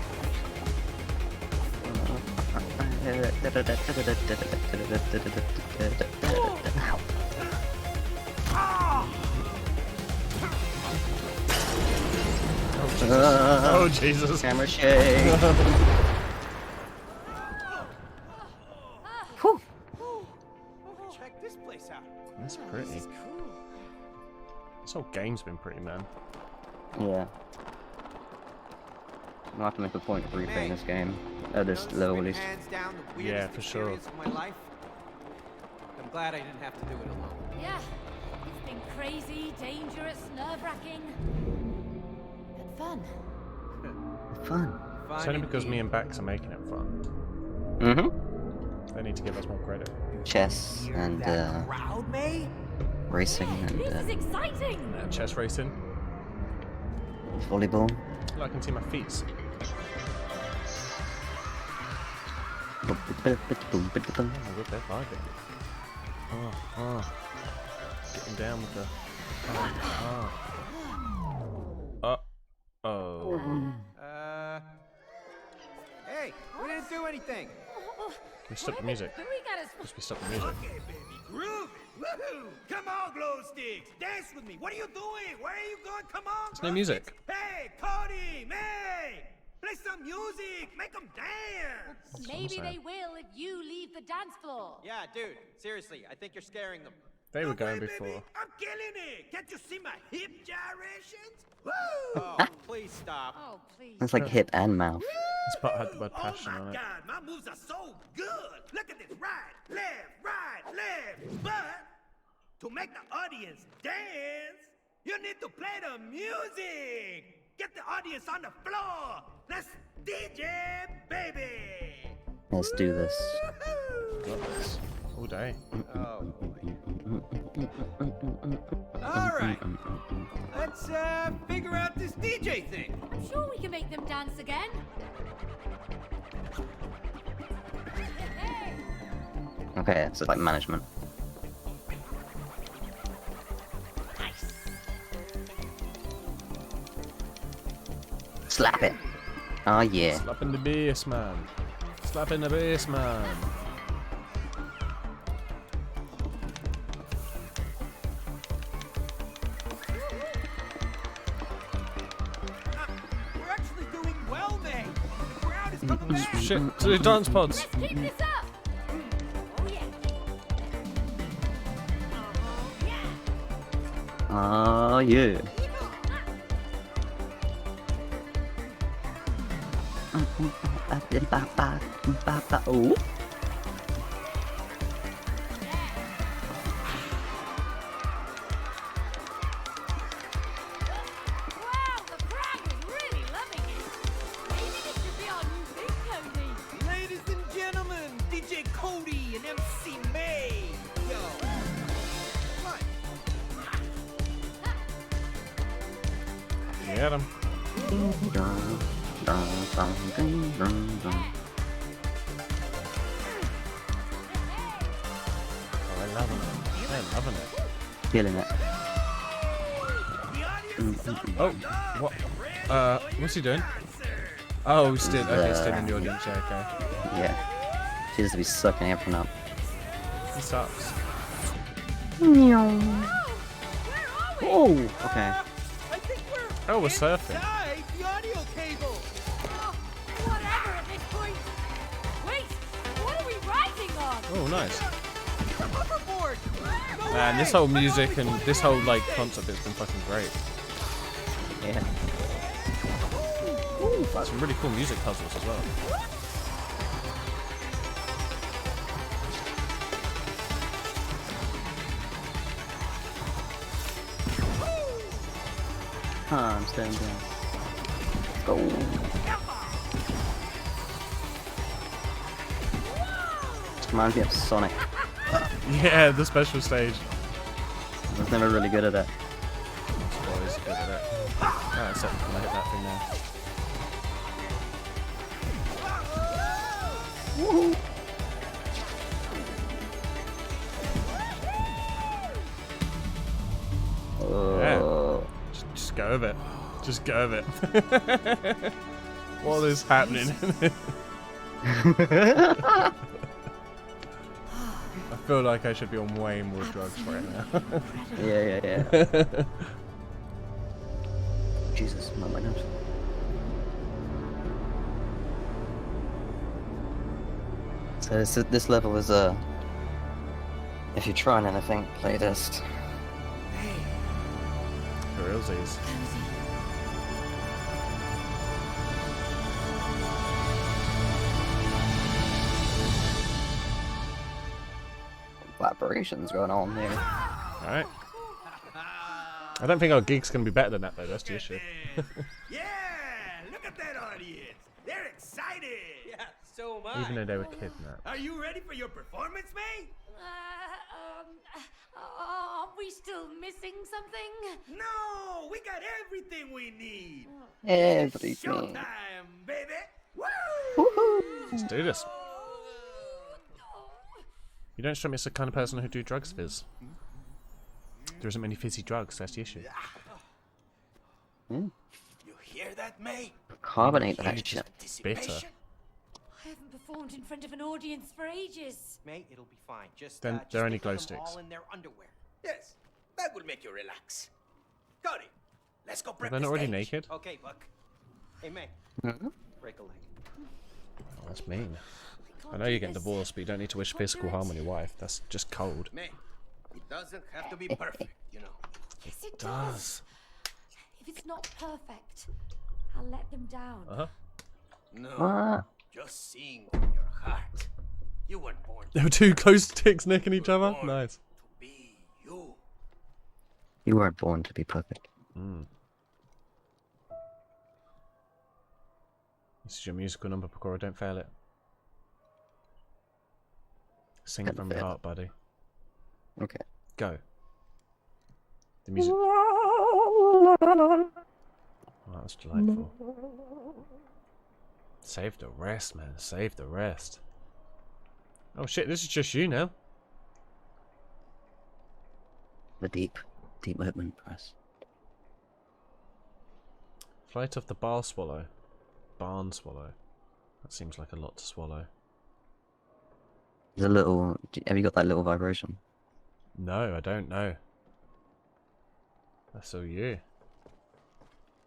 Oh Jesus. Camera shake. Check this place out. That's pretty. This whole game's been pretty, man. Yeah. I'll have to make a point of replaying this game. This level at least. Hands down the Yeah, weirdest for sure. experience of my life. I'm glad I didn't have to do it alone. Yeah, it's been crazy, dangerous, nerve-wracking, but fun. Fun. It's only because me and Bax are making it fun. Mm-hmm. They need to give us more credit. Chess Hear and that crowd, May? racing This is and exciting. Chess racing. volleyball. I can see my feet. Oh my god, they're vibing. Getting down with the. Oh. Hey, we didn't do anything. We stop the music. We gotta Just we stop the music. Okay, baby, groove it. Woohoo! Come on, glow sticks! Dance with me! What are you doing? Where are you going? Come on! There's no glow music. sticks. Hey, Cody! May! Play some music! Make them dance! Maybe they will if you leave the dance floor. Yeah, dude. Seriously, I think you're scaring them. They were No going way, before. baby. I'm killing it! Can't you see my hip gyrations? Woo! Oh, please stop. Oh, please. It's like hip and mouth. This part had the word passion Oh on my it. god, my moves are so good! Look at this, right, left! But to make the audience dance, you need to play the music! Get the audience on the floor! Let's DJ, baby! Let's do this. Woo-hoo! All day. Oh, boy. Alright. Let's, figure out this DJ thing. I'm sure we can make them dance again. Hey. Okay, so it's like management. Slap it. Oh yeah. Slap in the bass, man. Slap in the bass, man. We're actually doing well, May. The crowd is coming back. Shit, to the dance pods. Let's keep this up. Oh yeah. Oh yeah. Oh yeah. Oh. Wow, the crowd is really loving it. Maybe this should be our new thing, Cody. Ladies and gentlemen, DJ Cody and MC May. Yo. What? Get him. Oh, they're loving it. They're loving it. Feeling it. Oh, what? What's he doing? Oh, he's still, okay, he's still in the audience, yeah, okay. Yeah. She just to be sucking everything up. He sucks. Where are we? Oh, okay. I think we're Oh, we're surfing. inside the audio cable. Oh, whatever at this point. Wait, what are we riding on? Oh, nice. The hoverboard. No Man, this way. whole music and this whole, like, concept has been fucking great. Yeah. Some really cool music puzzles as well. I'm standing down. Go. Reminds me of Sonic. Yeah, the special stage. I was never really good at it. Always good at it. Oh, except when I hit that thing there. Yeah. Just go with it. Just go with it. What is happening? I feel like I should be on way more drugs right now. Yeah. Jesus, not my nose. So this level is if you're trying anything, play this. For realsies. Collaborations going on there. Alright. I don't think our gig's gonna be better than that though, that's the issue. Yeah, look at that audience. They're excited. Yeah, so am I. Even though they were kidnapped. Are you ready for your performance, May? Are we still missing something? No, we got everything we need. Everything. Showtime, baby. Woo! Woohoo! Let's do this. You don't strike me as the kind of person who do drugs, Fizz. There isn't many fizzy drugs, that's the issue. You hear that, May? Carbonate that Huge shit. bitter. I haven't performed in front of an audience for ages. May, it'll be fine. Just Then just they're only picture glow them sticks. all in their underwear. Yes, that will make you relax. Got it. Let's go prep They're the not already stage. naked. Okay, Buck. Hey, May. Break a leg. Oh, that's mean. I can't know do you're getting this. divorced, but you don't need to wish Can't do physical it. harm on your wife. That's just cold. May, it doesn't have to be perfect, you know. Yes, it Does. does. If it's not perfect, I'll let them down. Uh huh. No, What? just sing from your heart. You weren't born There were two glow sticks necking each other. born Nice. to be you. You weren't born to be perfect. This is your musical number, Pecora. Don't fail it. Sing Never from your fail. heart, buddy. Okay. Go. The music. Oh, that was delightful. Save the rest, man. Save the rest. Oh shit, this is just you now. The deep movement press. Flight of the bar swallow. Barn swallow. That seems like a lot to swallow. There's a little. Have you got that little vibration? No, I don't know. That's all you.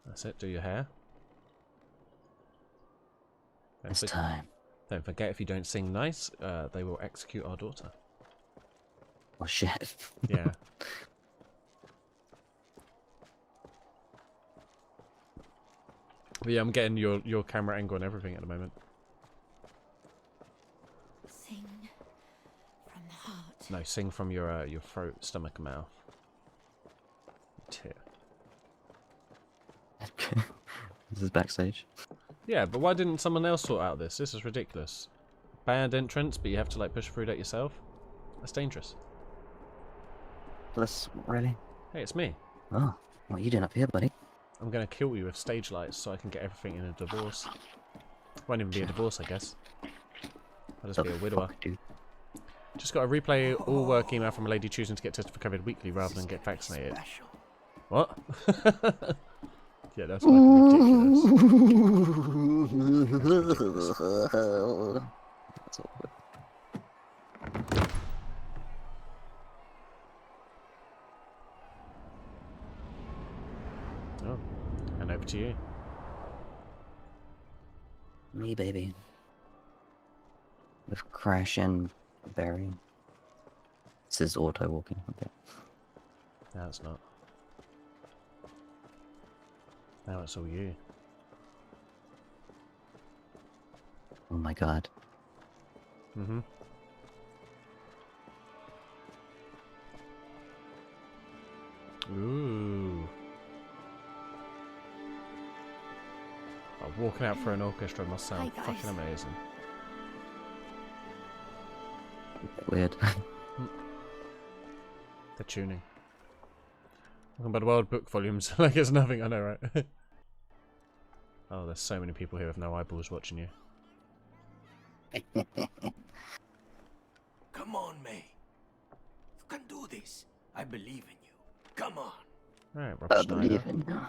That's it, do your hair. It's time. Don't forget, if you don't sing nice, they will execute our daughter. Oh shit. Yeah. But yeah, I'm getting your camera angle and everything at the moment. Sing from the heart. No, sing from your throat, stomach, and mouth. Tear. This is backstage. Yeah, but why didn't someone else sort out this? This is ridiculous. Band entrance, but you have to like push through that yourself. That's dangerous. Let's really. Hey, it's me. Oh, what are you doing up here, buddy? I'm gonna kill you with stage lights so I can get everything in a divorce. Won't even be a divorce, I guess. I'll just be a widower. Fuck, dude. Just got to replay all work email from a lady choosing to get tested for COVID weekly rather than get vaccinated. Special. What? Yeah, that's fucking ridiculous. That's awkward. Oh, and over to you. Me, baby. With Crash and Barry. This is auto walking. Okay. No, it's not. Now it's all you. Oh my god. Mm-hmm. Ooh. Oh, walking out for an orchestra must sound Hi, guys. fucking amazing. Weird. The tuning. Talking about World Book volumes like it's nothing, I know, right? Oh, there's so many people here with no eyeballs watching you. Come on, May. You can do this. I believe in you. Come on. Alright, Rob I Schneider. believe in you.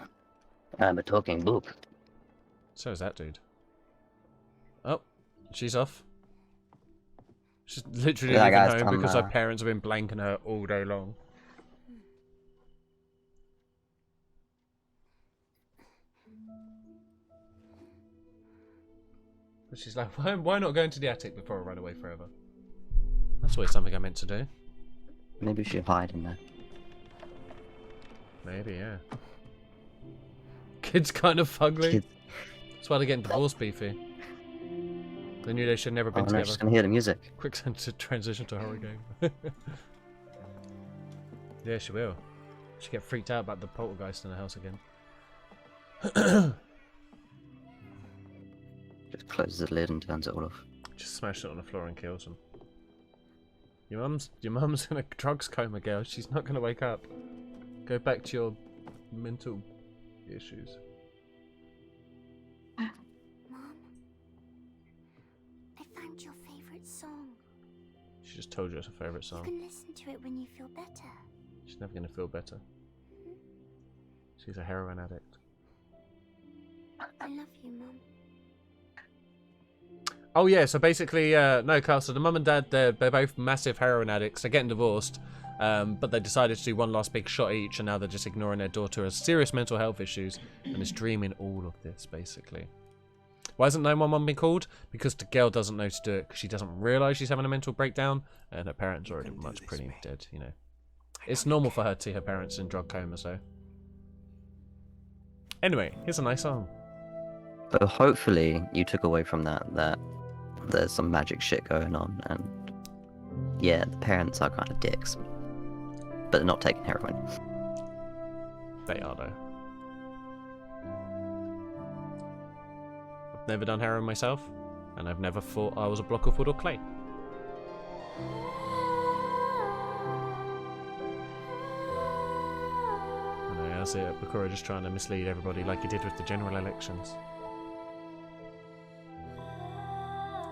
I'm a talking book. So is that dude. Oh, she's off. She's literally That leaving guy's home done because her that. parents have been blanking her all day long. But she's like, why not go into the attic before I run away forever? That's always something I meant to do. Maybe we should hide in there. Maybe, yeah. Kids kind of fugly. Kids. That's why they're getting divorced, Beefy. They knew they should have never Oh been no, together. she's gonna hear the music. Quick transition to a horror game. Yeah, she will. She'll get freaked out about the poltergeist in the house again. Just closes the lid and turns it all off. Just smash it on the floor and kills them. Your mum's in a drugs coma, girl. She's not gonna wake up. Go back to your mental issues. Mom, I found your favourite song. She just told you it's her favourite You song. can listen to it when you feel better. She's never gonna feel better. She's a heroin addict. I love you, Mum. Oh yeah, so basically, no, Carl. So the mum and dad, they're both massive heroin addicts. They're getting divorced, but they decided to do one last big shot each, and now they're just ignoring their daughter who has serious mental health issues and is dreaming all of this, basically. Why hasn't 911 been called? Because the girl doesn't know to do it because she doesn't realise she's having a mental breakdown, and her parents are already much pretty dead. You know, it's normal for her to see her parents in drug coma. So, anyway, here's a nice song. So hopefully you took away from that there's some magic shit going on, and yeah, the parents are kind of dicks, but they're not taking heroin. They are though. I've never done heroin myself, and I've never thought I was a block of wood or clay. And I see it, Bakura just trying to mislead everybody like he did with the general elections.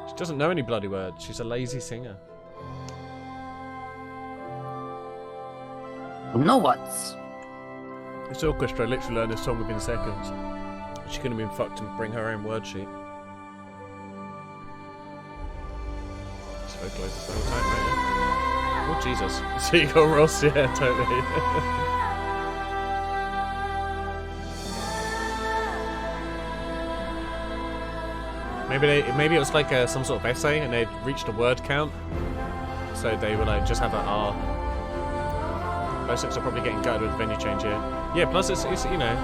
She doesn't know any bloody words. She's a lazy singer. No what's? This orchestra literally learned this song within seconds. She couldn't have been fucked and bring her own word sheet. Just vocalise the whole time, right? Oh Jesus. Seagull Ross, yeah, totally. Maybe it was like some sort of essay and they'd reached a word count. So they would like just have an R. Glow sticks are probably getting gutted with the venue change here. Yeah, plus it's you know,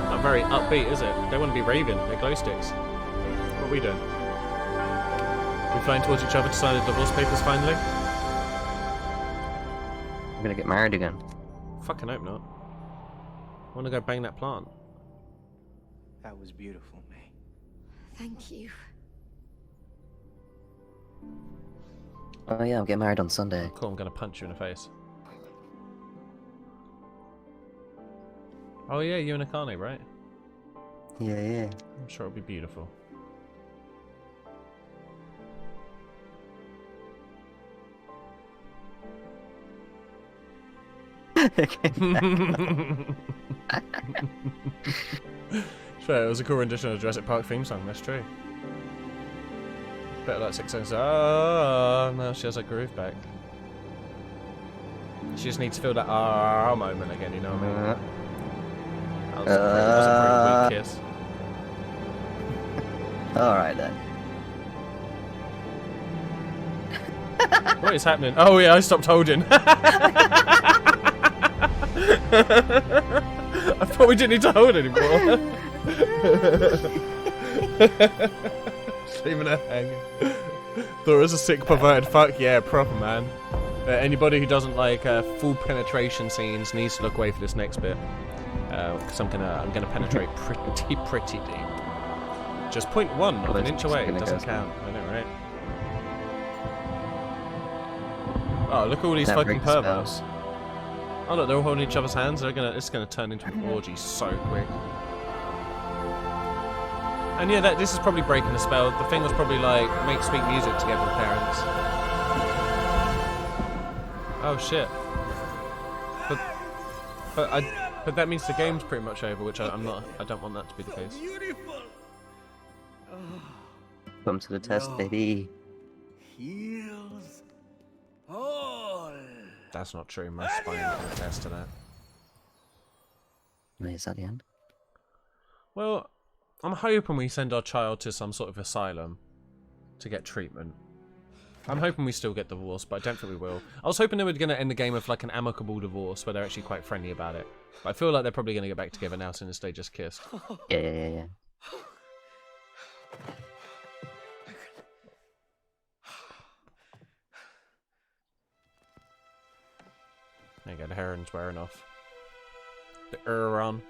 not very upbeat, is it? They want to be raving, they're glow sticks. What are we doing? We flying towards each other to sign the divorce papers finally? I'm gonna get married again. Fucking hope not. I want to go bang that plant. That was beautiful, May. Thank you. Oh yeah, I'm getting married on Sunday. Cool, I'm gonna punch you in the face. Oh yeah, you and Akane, right? Yeah. I'm sure it'll be beautiful. Sure, it was a cool rendition of the Jurassic Park theme song, that's true. Better like 6 seconds. Ah, now she has her groove back. She just needs to feel that ah moment again, you know what I mean? That was a pretty weak kiss. Alright then. What is happening? Oh yeah, I stopped holding. I thought we didn't need to hold anymore. Just leaving her hanging. Thought it was a sick perverted fuck. Yeah, proper man. Anybody who doesn't like full penetration scenes needs to look away for this next bit. Because I'm gonna penetrate pretty deep. Just 0.1 of an inch away. It doesn't count. I know, right? Oh, look at all these fucking perverts. Oh look, they're all holding each other's hands. It's gonna turn into an orgy so quick. And yeah, this is probably breaking the spell. The thing was probably like make sweet music together with parents. Oh shit. But that means the game's pretty much over, which I don't want that to be the case. Come to the test, baby. Heals all. That's not true. My spine can attest to that. Wait, is that the end? Well, I'm hoping we send our child to some sort of asylum to get treatment. I'm hoping we still get divorced, but I don't think we will. I was hoping they were going to end the game with like an amicable divorce where they're actually quite friendly about it. But I feel like they're probably going to get back together now since they just kissed. Yeah. There you go, the heron's wearing off. The Euron.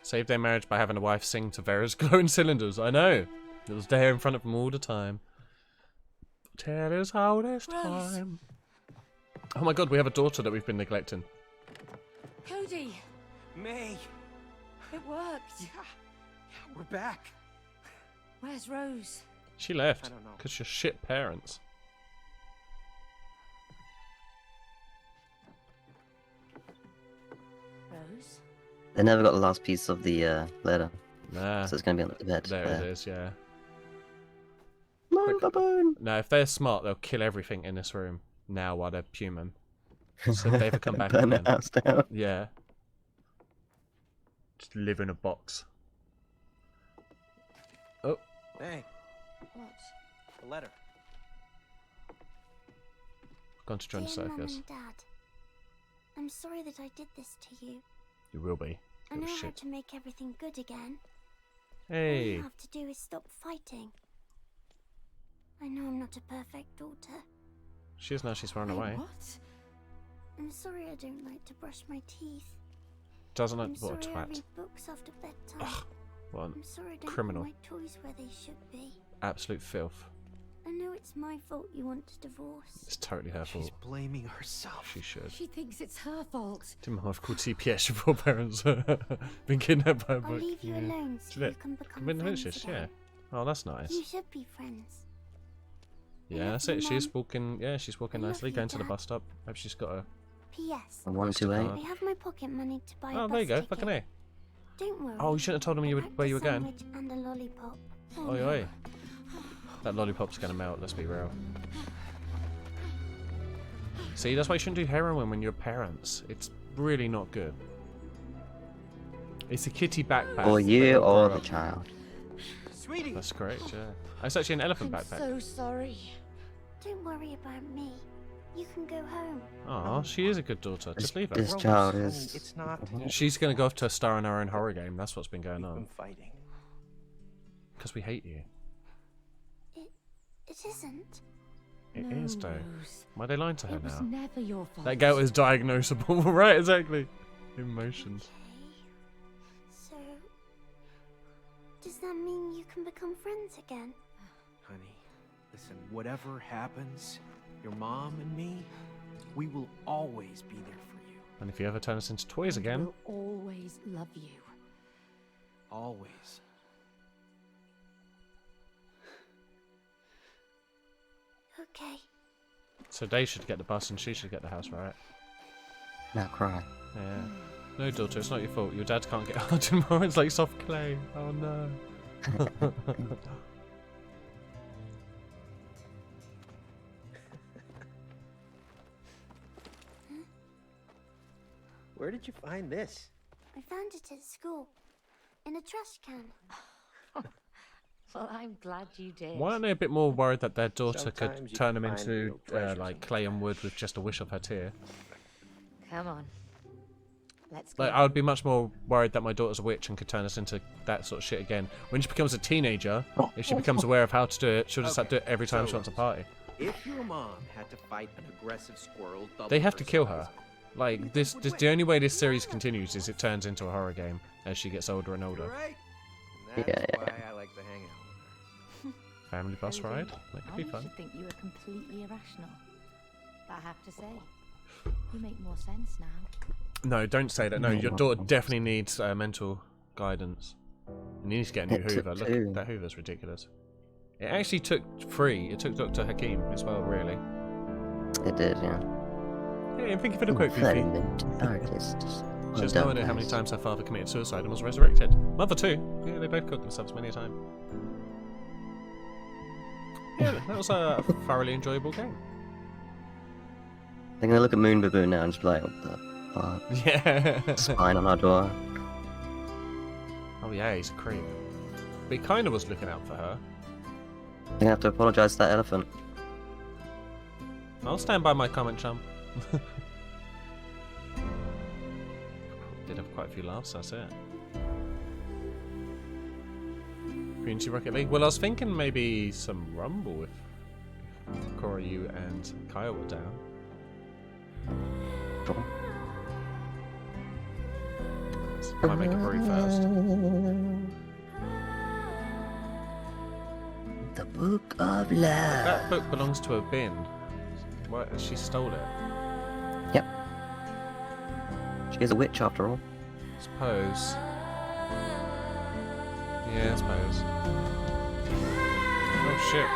Saved their marriage by having a wife sing to Vera's glowing cylinders. I know. It was there in front of them all the time. Tell us how this time. Oh my god, we have a daughter that we've been neglecting. Cody, May! it worked. Yeah, we're back. Where's Rose? She left. I don't know. Because you're shit parents. Rose? They never got the last piece of the letter. Nah. So it's gonna be on the bed. There it is, yeah. quick. baboon. No, if they're smart, they'll kill everything in this room now while they're human. So if they ever come back Burn again. the house down. Yeah. Just live in a box. Oh, Hey, What? a letter. gone to join the Dear Mum circus. and Dad, I'm sorry that I did this to you. You will be. I Little know how shit. to make everything good again. All Hey. you have to do is stop fighting. I know I'm not a perfect daughter. She is now. She's run Wait, away. What? I'm sorry I don't like to brush my teeth. Doesn't I'm like what a sorry I twat. read books after bedtime. Ugh. What an I'm sorry I don't criminal. put my toys where they should be. absolute filth. I know it's my fault you want a divorce. It's totally her She's fault. blaming herself. She should. She thinks it's her fault. Didn't my wife called CPS? Your poor parents been kidnapped by a I'll book. leave you Yeah. alone Did so you it? can become Been friends vicious, again. yeah. Oh, that's nice. You should be friends. Yeah, love that's you, it. She's Mum. walking. Yeah, she's walking I love nicely, you, going to the Dad. bus stop. Hope she's got a. P.S. A 128. Card. I have my pocket money to buy a Oh, bus there you go. ticket. Fucking A. Don't worry. Oh, you shouldn't have told them you I were, packed where a you were going. sandwich and a lollipop. Oh, Oi, no. oi. That lollipop's gonna melt. Let's be real. See, that's why you shouldn't do heroin when you're parents. It's really not good. It's a kitty backpack. Or but you it'll or grow the up. child. Sweetie! That's correct. Yeah. It's actually an elephant I'm backpack. so sorry. Don't worry about me. You can go home. Oh, she is a good daughter. Just leave her. This Rose, child honey, is. It's not. She's gonna go off to star in her own horror game. That's what's been going Keep them on. fighting. Because we hate you. It isn't. It No, is, though. Rose. Why are they lying to her It was now? never your fault. That girl is diagnosable, right? Exactly. Emotions. Okay. So, does that mean you can become friends again? Honey, listen, whatever happens, your mom and me, we will always be there for you. And if you ever turn us into toys And again, We'll always love you. Always. Okay. so they should get the bus and she should get the house, right? Now cry. Yeah. No, daughter, it's not your fault. Your dad can't get hard anymore. It's like soft clay. Oh no. Where did you find this? I found it at school. In a trash can. Well, I'm glad you did. Why aren't they a bit more worried that their daughter Sometimes could you turn can them find into real treasures like in clay and wood with just a wish of her tear? Come on. Let's go. Like, I would be much more worried that my daughter's a witch and could turn us into that sort of shit again. When she becomes a teenager, if she becomes aware of how to do it, she'll just have to do it every time she wants a party. If your mom had to fight an aggressive squirrel, double They have to kill size, her. Like, this the only way this series continues is it turns into a horror game as she gets older and You're older. right. And Yeah, that's yeah. why I like to hang out with her. Family bus Rosie, ride? That could I be used fun. to think you were completely irrational. But I have to say, you make more sense now. No, don't say that. No, your daughter definitely needs mental guidance. And you need to get a new It took Hoover. Look, two. that Hoover's ridiculous. It actually took 3. It took Dr. Hakim as well, really. It did, yeah. Yeah, thank you for the quote, Fifi. Ferment artist. She has Well no done, idea how many guys. times her father committed suicide and was resurrected. Mother too. Yeah, they both killed themselves many a time. Yeah, that was a thoroughly enjoyable game. They're gonna look at Moon Baboon now and just be like, what the fuck? Yeah. Spine on our door. Oh yeah, he's a creep. But he kind of was looking out for her. They're gonna have to apologise to that elephant. I'll stand by my comment, chum. Did have quite a few laughs, that's it. Community Rocket League? Well, I was thinking maybe some Rumble if Cora, you and Kyle were down. Sure. Might make a brew first. The Book of Love. That book belongs to a bin. What? She stole it. Yep. She is a witch after all. Suppose. Yeah, I suppose. Oh shit.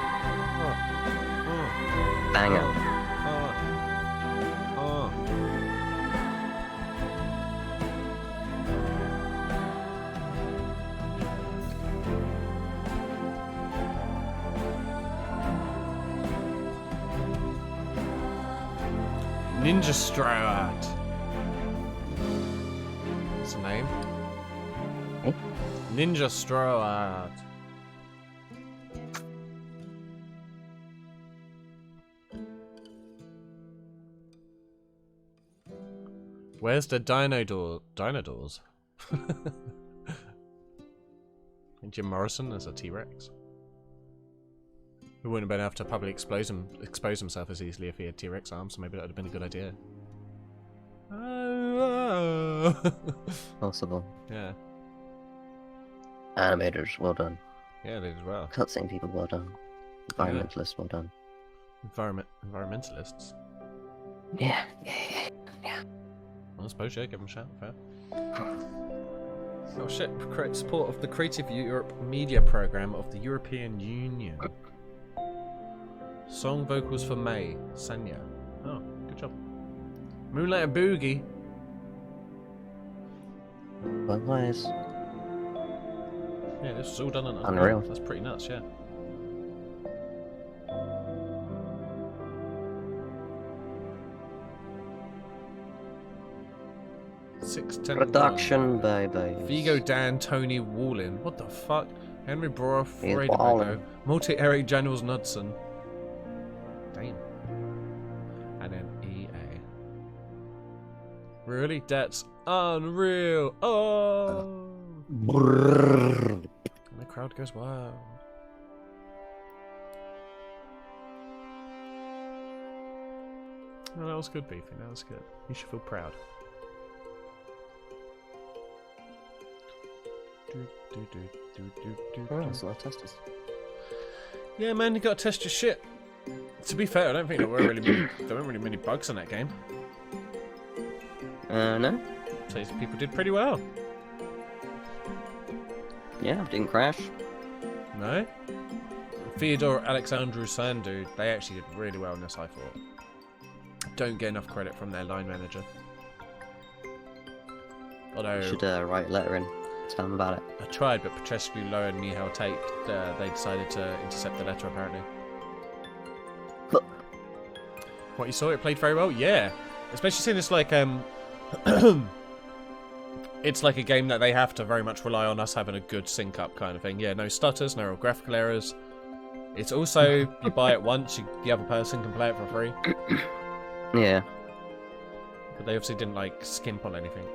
Oh. Banger. Oh. Oh. Ninja Strat. What's the name? Ninja Strat. Where's the dino doors? Jim Morrison as a T-Rex. He wouldn't have been able to publicly expose himself as easily if he had T-Rex arms, so maybe that would have been a good idea. Possible. Yeah. Animators, well done. Yeah, they did as well. Cutscene people, well done. Environmentalists, well done. Environmentalists. Yeah. I suppose, yeah, give them a shout. Fair. Oh shit, correct support of the Creative Europe Media Programme of the European Union. Song vocals for May, Sanya. Oh, good job. Moonlight Boogie. Well, nice. Yeah, this was all done on Unreal. That's pretty nuts, yeah. Production, baby. Vigo Dan, Tony Wallin. What the fuck? Henry Brough, He's Fredo ballin'. Multi Eric Daniels Knudsen. Damn. And then EA. Really? That's unreal. Oh. And the crowd goes wild. No, that was good, Beefy. That was good. You should feel proud. Oh, that's a lot of testers. Yeah, man, you gotta test your shit. To be fair, I don't think there weren't really many bugs in that game. No? So people did pretty well. Yeah, didn't crash. No? Theodore Alexandru Sandu, they actually did really well in this, I thought. Don't get enough credit from their line manager. Although Should write a letter in. Tell them about it. I tried, but Petrescu, Lowe and Mihail Tate, they decided to intercept the letter, apparently. What, you saw it played very well? Yeah. Especially since it's like, it's like a game that they have to very much rely on us having a good sync up kind of thing. Yeah, no stutters, no real graphical errors. It's also, you buy it once, the other person can play it for free. Yeah. But they obviously didn't, like, skimp on anything.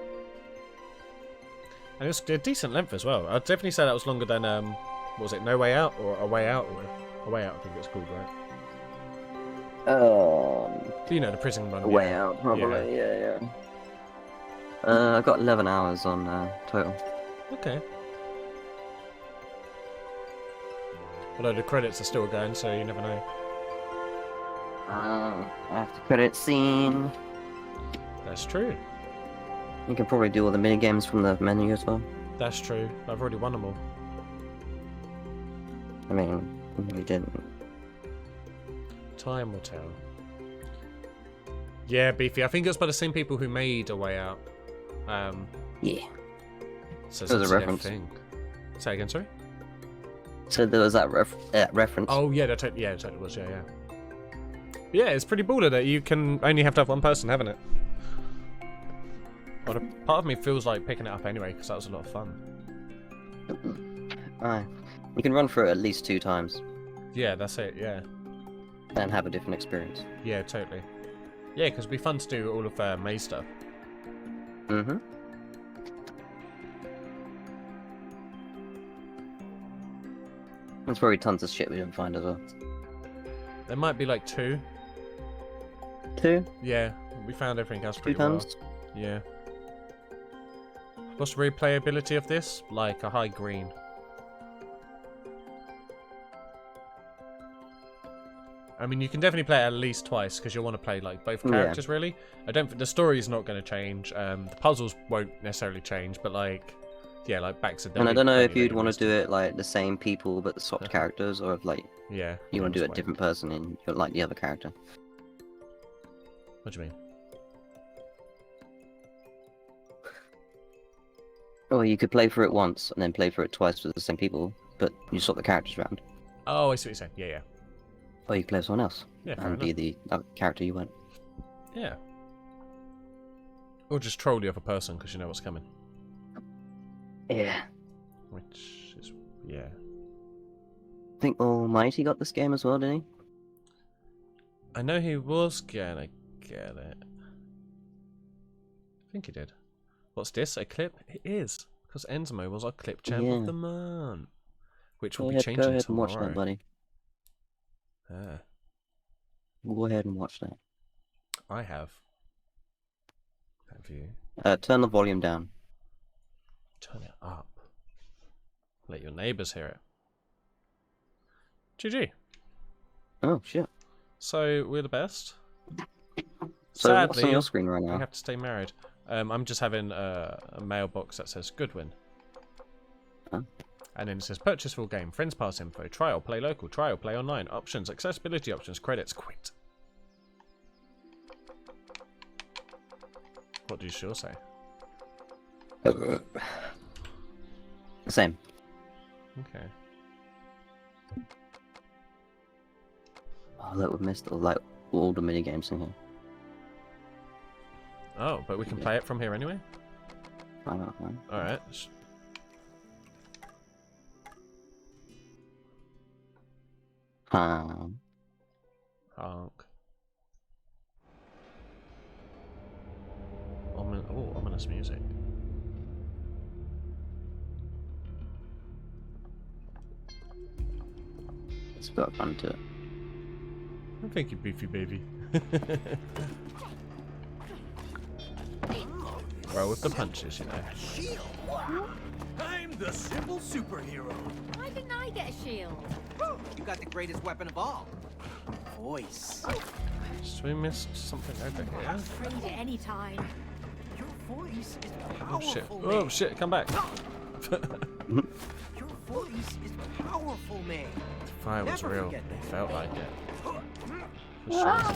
And it was a decent length as well. I'd definitely say that was longer than, what was it, No Way Out? Or A Way Out? Or A Way Out, I think it's called, right? You know, the prison one. Way Out, probably, yeah. I got 11 hours on total. Okay. Although the credits are still going, so you never know. After credit scene. That's true. You can probably do all the mini games from the menu as well. That's true. I've already won them all. I mean, you didn't. Time will tell. Yeah, Beefy. I think it was by the same people who made A Way Out. Yeah. So There was a reference. thing. Say again, sorry? So there was that reference. Oh, yeah, it totally was, yeah. Yeah, it's pretty baller that you can only have to have one person having it. But a part of me feels like picking it up anyway, because that was a lot of fun. You can run through it at least 2 times. Yeah, that's it, yeah. And have a different experience. Yeah, totally. Yeah, because it'd be fun to do all of May's stuff. Mm-hmm. There's probably tons of shit we didn't find as well. There might be like 2. 2? Yeah, we found everything else 2 pretty well. times? Yeah. What's the replayability of this? Like a high green. I mean, you can definitely play it at least twice because you'll want to play like both characters. Really. I don't think the story's not going to change. The puzzles won't necessarily change, but like, yeah, like backs of. And I don't know if you'd want to do it like the same people but the swapped characters, or if like you want to do it a different person in like the other character. What do you mean? Well, you could play through it once and then play through it twice with the same people, but you swap the characters around. Oh, I see what you're saying. Yeah. Or you could play with someone else Yeah, and be the character you want. Yeah. Or just troll the other person because you know what's coming. Yeah. Which is, yeah. I think Almighty got this game as well, didn't he? I know he was gonna get it. I think he did. What's this? A clip? It is. Because Enzimo was our clip champ of the month. Which will be changing Go ahead tomorrow. and watch that, buddy. Ah, Go ahead and watch that. I have. Have you? Turn the volume down. Turn it up. Let your neighbours hear it. GG. Oh, shit. So, we're the best. So Sadly, what's on your screen right we now? have to stay married. I'm just having a mailbox that says Goodwin. Huh? And then it says purchase full game, friends pass info, trial, play local, trial, play online, options, accessibility options, credits, quit. What do you sure say? Same. Okay. Oh, look, we missed all the mini games in here. Oh, but we can play it from here anyway? Fine. Alright. Um, Honk. Ominous music. it's got fun to it. Thank you, Beefy Baby. Roll with the punches, you know. Shield? I'm the simple superhero. Why didn't I get a shield? You got the greatest weapon of all. Voice. So we missed something over here. Trade it any time. Your voice is Oh powerful. shit. Oh shit, come back. Your voice is powerful, man. The fire was Never real. forget It that. felt like it. For sure.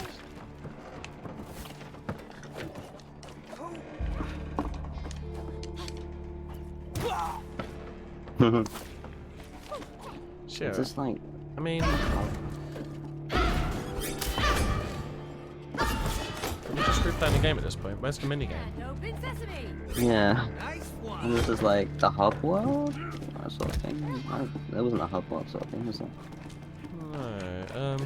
Sure. It's just like, I mean, we just replaying the game at this point. Where's the mini game? And open sesame. yeah. Nice one. And this is like the hub world sort of thing. There wasn't a hub world sort of thing, was there? No.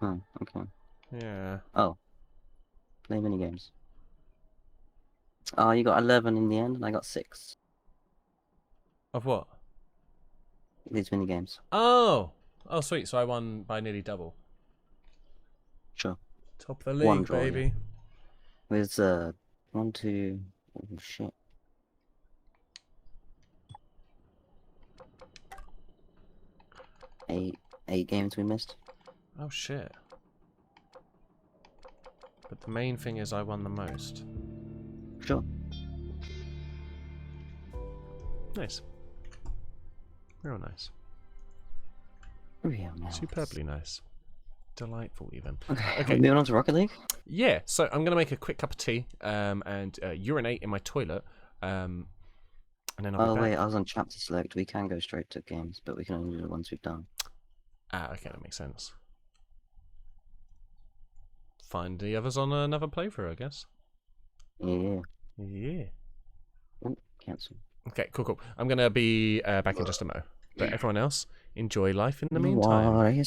Oh, okay. Yeah. Oh. Play mini games. Oh, you got 11 in the end, and I got 6. Of what? These mini games. Oh. Oh, sweet. So I won by nearly double. Sure. Top of the One league, draw, yeah. baby. With 1, 2. Oh shit. 8 games we missed. Oh shit. But the main thing is I won the most. Sure. Nice. Real nice. Real nice. Superbly nice. Delightful even. Okay. Moving on to Rocket League. Yeah, so I'm gonna make a quick cup of tea, and urinate in my toilet, and then I'll Oh be wait, back. I was on chapter select. We can go straight to games, but we can only do the ones we've done. Ah, okay, that makes sense. Find the others on another playthrough, I guess. Yeah. Yeah. Oh, cancel. Okay, cool. I'm gonna be back in just a mo. But everyone else, enjoy life in the meantime. What are you